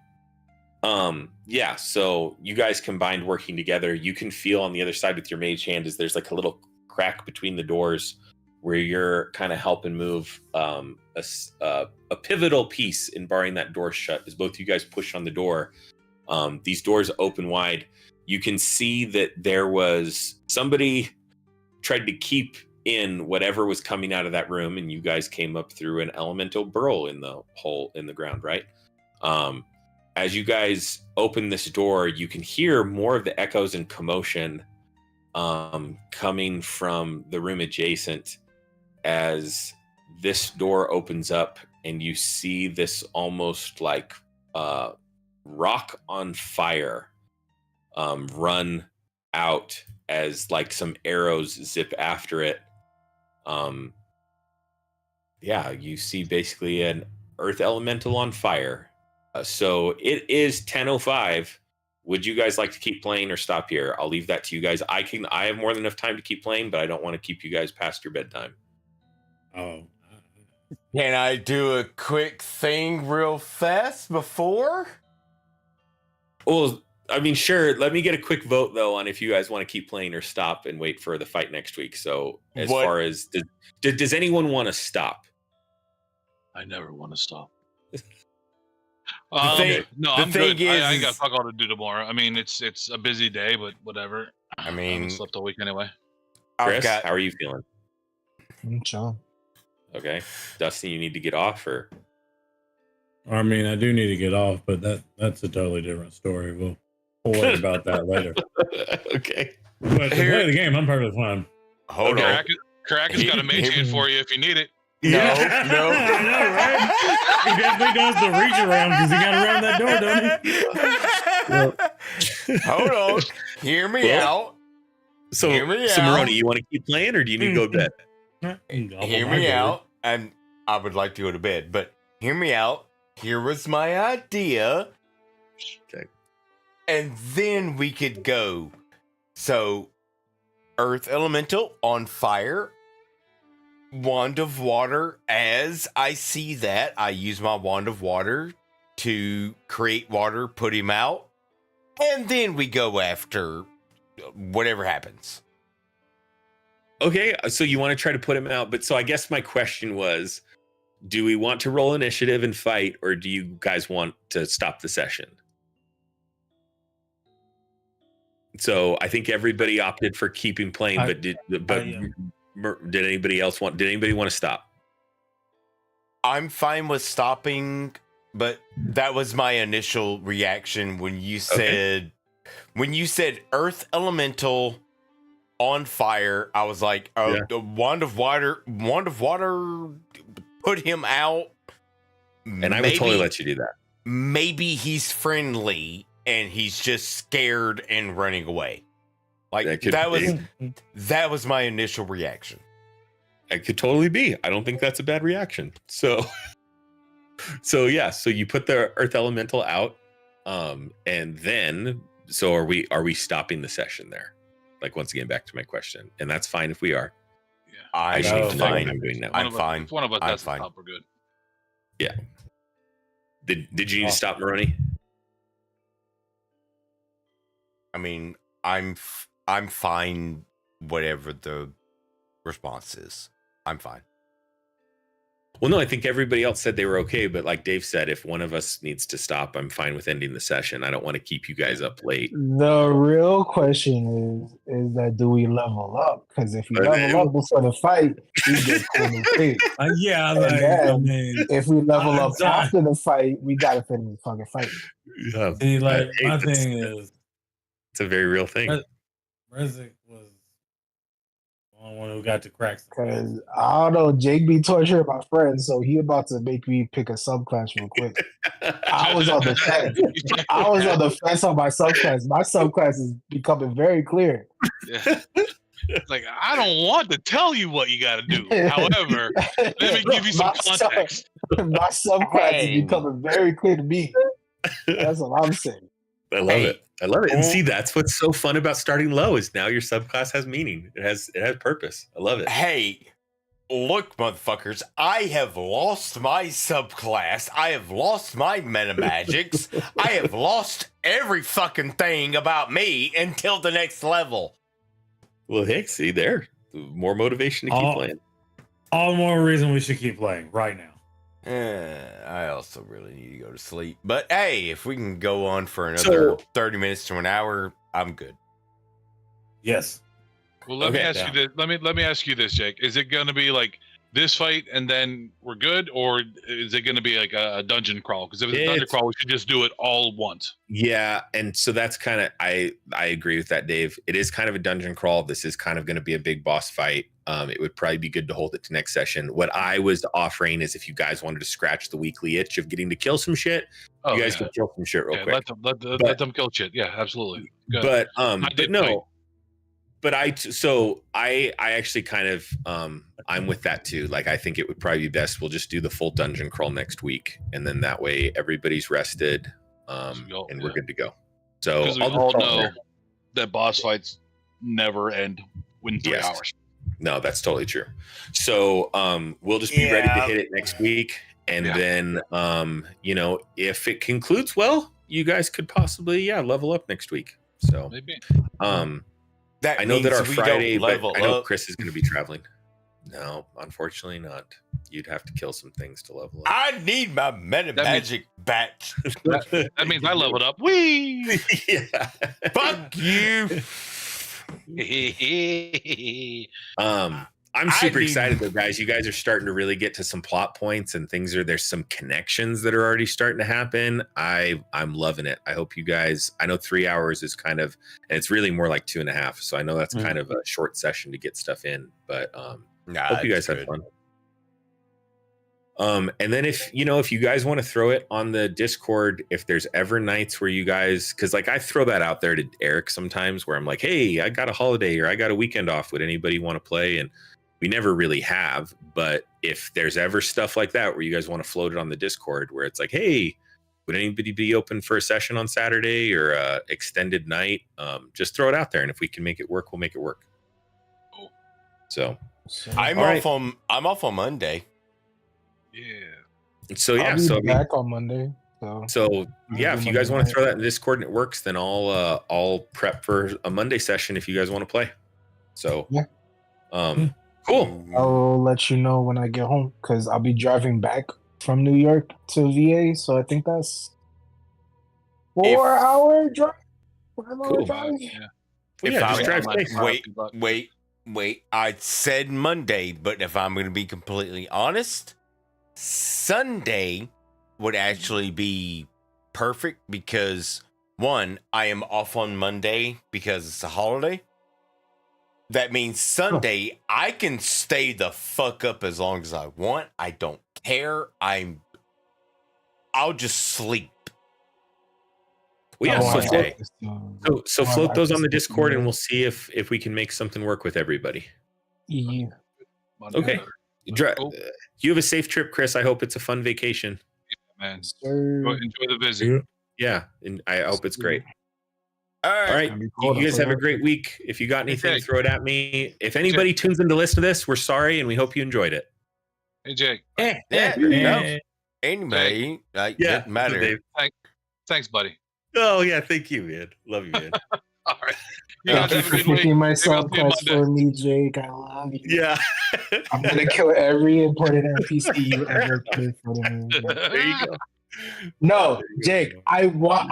Yeah, so you guys combined working together, you can feel on the other side with your mage hand is there's like a little crack between the doors where you're kind of helping move a pivotal piece in barring that door shut. As both you guys push on the door, these doors open wide. You can see that there was somebody tried to keep in whatever was coming out of that room, and you guys came up through an elemental burrow in the hole in the ground, right? As you guys open this door, you can hear more of the echoes and commotion coming from the room adjacent as this door opens up, and you see this almost like rock on fire run out as like some arrows zip after it. Yeah, you see basically an earth elemental on fire. So it is 10:05. Would you guys like to keep playing or stop here? I'll leave that to you guys. I have more than enough time to keep playing, but I don't want to keep you guys past your bedtime. Oh. Can I do a quick thing real fast before? Well, I mean, sure. Let me get a quick vote though on if you guys want to keep playing or stop and wait for the fight next week. So as far as does anyone want to stop? I never want to stop. The I'm thing good. is- I ain't got fuck all to do tomorrow. I mean, it's a busy day, but whatever. I mean- haven't slept all week anyway. Chris, how are you feeling? I'm chilling. Okay, Dustin, you need to get off, or I mean, I do need to get off, but that's a totally different story. We'll worry about that later. Okay. But to play the game, I'm perfectly fine. Hold on. Caracas got a mage hand for you if you need it. No. I know, right? He definitely does the reach around because he got around that door, doesn't he? Hold on. Hear me out. So, Hear me out. Maroni, you want to keep playing, or do you need to go to bed? Hear me out. And I would like to go to bed, but hear me out. Here was my idea. Okay. And then we could go. So, Earth Elemental on fire. Wand of Water. As I see that, I use my Wand of Water to create water, put him out. And then we go after whatever happens. Okay, so you want to try to put him out, but so I guess my question was, do we want to roll initiative and fight, or do you guys want to stop the session? So I think everybody opted for keeping playing, but did anybody else want? Did anybody want to stop? I'm fine with stopping, but that was my initial reaction when you said Earth Elemental on fire. I was like, the Wand of Water, put him out. And I would totally let you do that. Maybe he's friendly and he's just scared and running away. Like that was my initial reaction. It could totally be. I don't think that's a bad reaction. So yeah. So you put the Earth Elemental out, and then are we stopping the session there? Like once again, back to my question, and that's fine if we are. Yeah. I just know, need to know what fine. I'm doing now. I'm fine. If one of us I'm has fine. to stop, we're good. Yeah. Did you need to stop, Maroney? I mean, I'm fine. Whatever the response is, I'm fine. Well, no, I think everybody else said they were okay, but like Dave said, if one of us needs to stop, I'm fine with ending the session. I don't want to keep you guys up late. The real question is that do we level up? Because if we level up before the fight, we get cool new feet. Yeah, And like, I then, mean, if we level up I'm sorry. after the fight, we gotta finish the fucking fight. Yeah, see, like, my it's- thing is, it's a very real thing. Rezik was the only one who got to crack some heads. Because I don't know, Jake be torturing my friends, so he about to make me pick a subclass real quick. I was on the fence. I was on the fence on my subclass. My subclass is becoming very clear. Yeah. It's like, I don't want to tell you what you got to do. However, let me give you some context. My subclass is becoming very clear to me. That's what I'm saying. I love it. I love it. And see, that's what's so fun about starting low is now your subclass has meaning. It has purpose. I love it. Hey, look, motherfuckers, I have lost my subclass. I have lost my meta magics. I have lost every fucking thing about me until the next level. Well, heck, see there. More motivation to keep playing. All the more reason we should keep playing right now. I also really need to go to sleep. But hey, if we can go on for another 30 minutes to an hour, I'm good. Yes. Well, let me ask you this. Let me ask you this, Jake. Is it going to be like this fight and then we're good, or is it going to be like a dungeon crawl? Because if it's a dungeon crawl, we should just do it all once. Yeah, and so that's kind of I agree with that, Dave. It is kind of a dungeon crawl. This is kind of going to be a big boss fight. It would probably be good to hold it to next session. What I was offering is if you guys wanted to scratch the weekly itch of getting to kill some shit, you guys can kill some shit real quick. Let them kill shit. Yeah, absolutely. But no. But I actually kind of I'm with that too. Like I think it would probably be best we'll just do the full dungeon crawl next week, and then that way everybody's rested, and we're good to go. So because we all know that boss fights never end in 3 hours. No, that's totally true. So we'll just be ready to hit it next week, and then if it concludes well, you guys could possibly level up next week. So maybe. That I know that our Friday, but I know up. Chris is going to be traveling. No, unfortunately not. You'd have to kill some things to level up. I need my meta magic back. That means I leveled up. Whee! Yeah. Fuck you. I'm super excited though, guys. You guys are starting to really get to some plot points and there's some connections that are already starting to happen. I'm loving it. I hope you guys, I know 3 hours is kind of, and it's really more like 2.5. So I know that's kind of a short session to get stuff in, but hope you guys had fun. And then if you guys want to throw it on the Discord, if there's ever nights where you guys, because like I throw that out there to Eric sometimes where I'm like, hey, I got a holiday or I got a weekend off. Would anybody want to play? And we never really have. But if there's ever stuff like that where you guys want to float it on the Discord where it's like, hey, would anybody be open for a session on Saturday or a extended night? Just throw it out there. And if we can make it work, we'll make it work. Cool. So I'm off on Monday. Yeah. So I'll be back on Monday. So if you guys want to throw that in Discord and it works, then I'll prep for a Monday session if you guys want to play. So cool. I'll let you know when I get home because I'll be driving back from New York to VA. So I think that's 4-hour drive. 5-hour drive. Wait. I said Monday, but if I'm going to be completely honest, Sunday would actually be perfect because one, I am off on Monday because it's a holiday. That means Sunday I can stay the fuck up as long as I want. I don't care. I'll just sleep. Well, so float those on the Discord and we'll see if we can make something work with everybody. Yeah. Okay. You have a safe trip, Chris. I hope it's a fun vacation. Yeah, man. Enjoy the visit. Yeah, and I hope it's great. All All right. You guys have a great week. If you got anything, Jake. throw it at me. If anybody tunes in to listen to this, we're sorry and we hope you enjoyed it. Hey, Jake. Yeah, no. Anyway, doesn't matter. Dave. Thanks, buddy. Oh, yeah. Thank you, man. Love you, man. All right. You Thank guys you have a for good week. picking my Maybe I'll see you subquest Monday. for me, Jake. I love you. Yeah. I'm gonna kill every important NPC you ever put in front of me. There you go. No, Jake. I want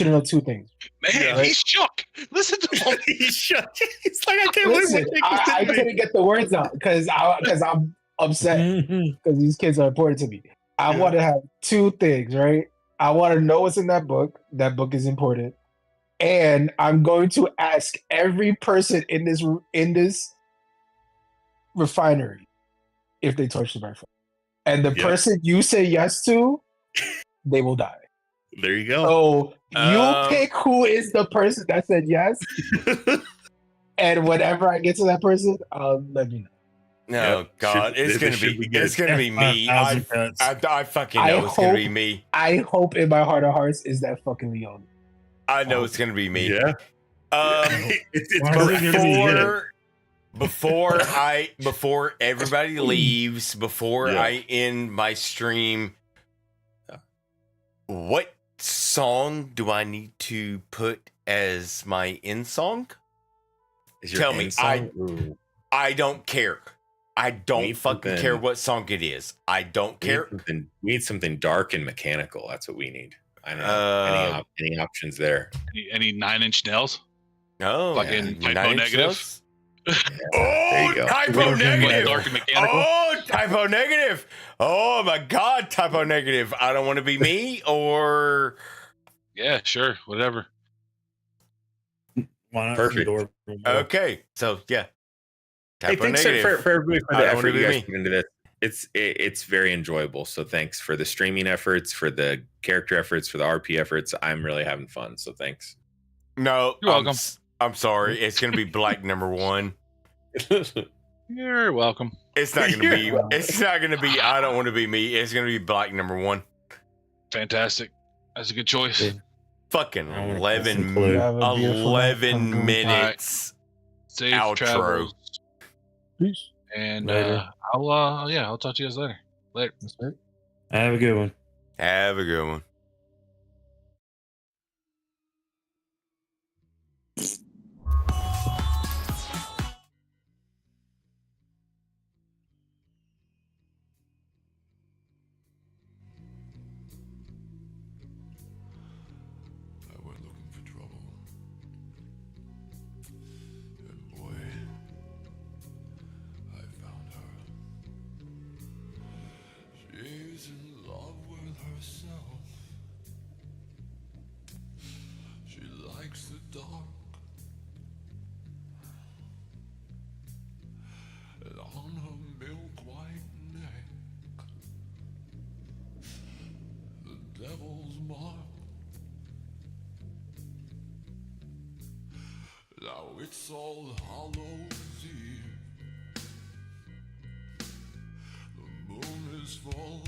you to know two things. Man, Yeah. he's shook. Listen to him. He's shook. He's like, I can't Listen, believe I couldn't get the words out because I'm upset because these kids are important to me. I want to have two things, right? I want to know what's in that book. That book is important, and I'm going to ask every person in this refinery if they touch the rifle. And the person you say yes to, they will die. There you go. So you pick who is the person that said yes, and whenever I get to that person, I'll let you know. No, Yep. God, Should- it's this gonna should be be good. it's gonna be me. I fucking know it's gonna be me. I hope in my heart of hearts is that fucking Leon. I know it's gonna be me. Yeah. It's Before everybody leaves, before I end my stream, what song do I need to put as my end song? Tell me. I don't care. I don't fucking care what song it is. I don't care. We need something dark and mechanical. That's what we need. I don't know. Any options there? Any 9 Inch Nails? No. Fucking typo Nine Inch negative. Nails? There you go. Typo negative. Dark and mechanical. Oh, typo negative. Oh my God, typo negative. I don't want to be me or. Yeah, sure, whatever. Why not? Perfect. Okay, so yeah. Hey, Typo thanks negative. for everybody for I the don't effort wanna you be guys put into this. It's very enjoyable. So thanks for the streaming efforts, for the character efforts, for the RP efforts. I'm really having fun. So thanks. No, You're welcome. I'm sorry. It's gonna be black number one. You're welcome. It's not gonna be. It's not gonna be. I don't want to be me. It's gonna be black number one. Fantastic. That's a good choice. Yeah. Fucking I wanna 11, conclude. Have a beautiful night. 11 minutes. Safe Outro. travels. Peace. And Later. I'll talk to you guys later. Later. That's right. Have a good one. Have a good one. I went looking for trouble. And boy, I found her. She's in love with herself. She likes the dark. And on her milk white neck, the devil's mark. Now it's All Hallows Eve. The moon is full.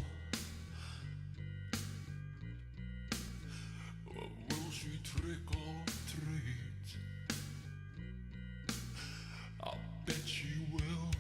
But will she trick or treat? I bet she will.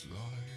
was light.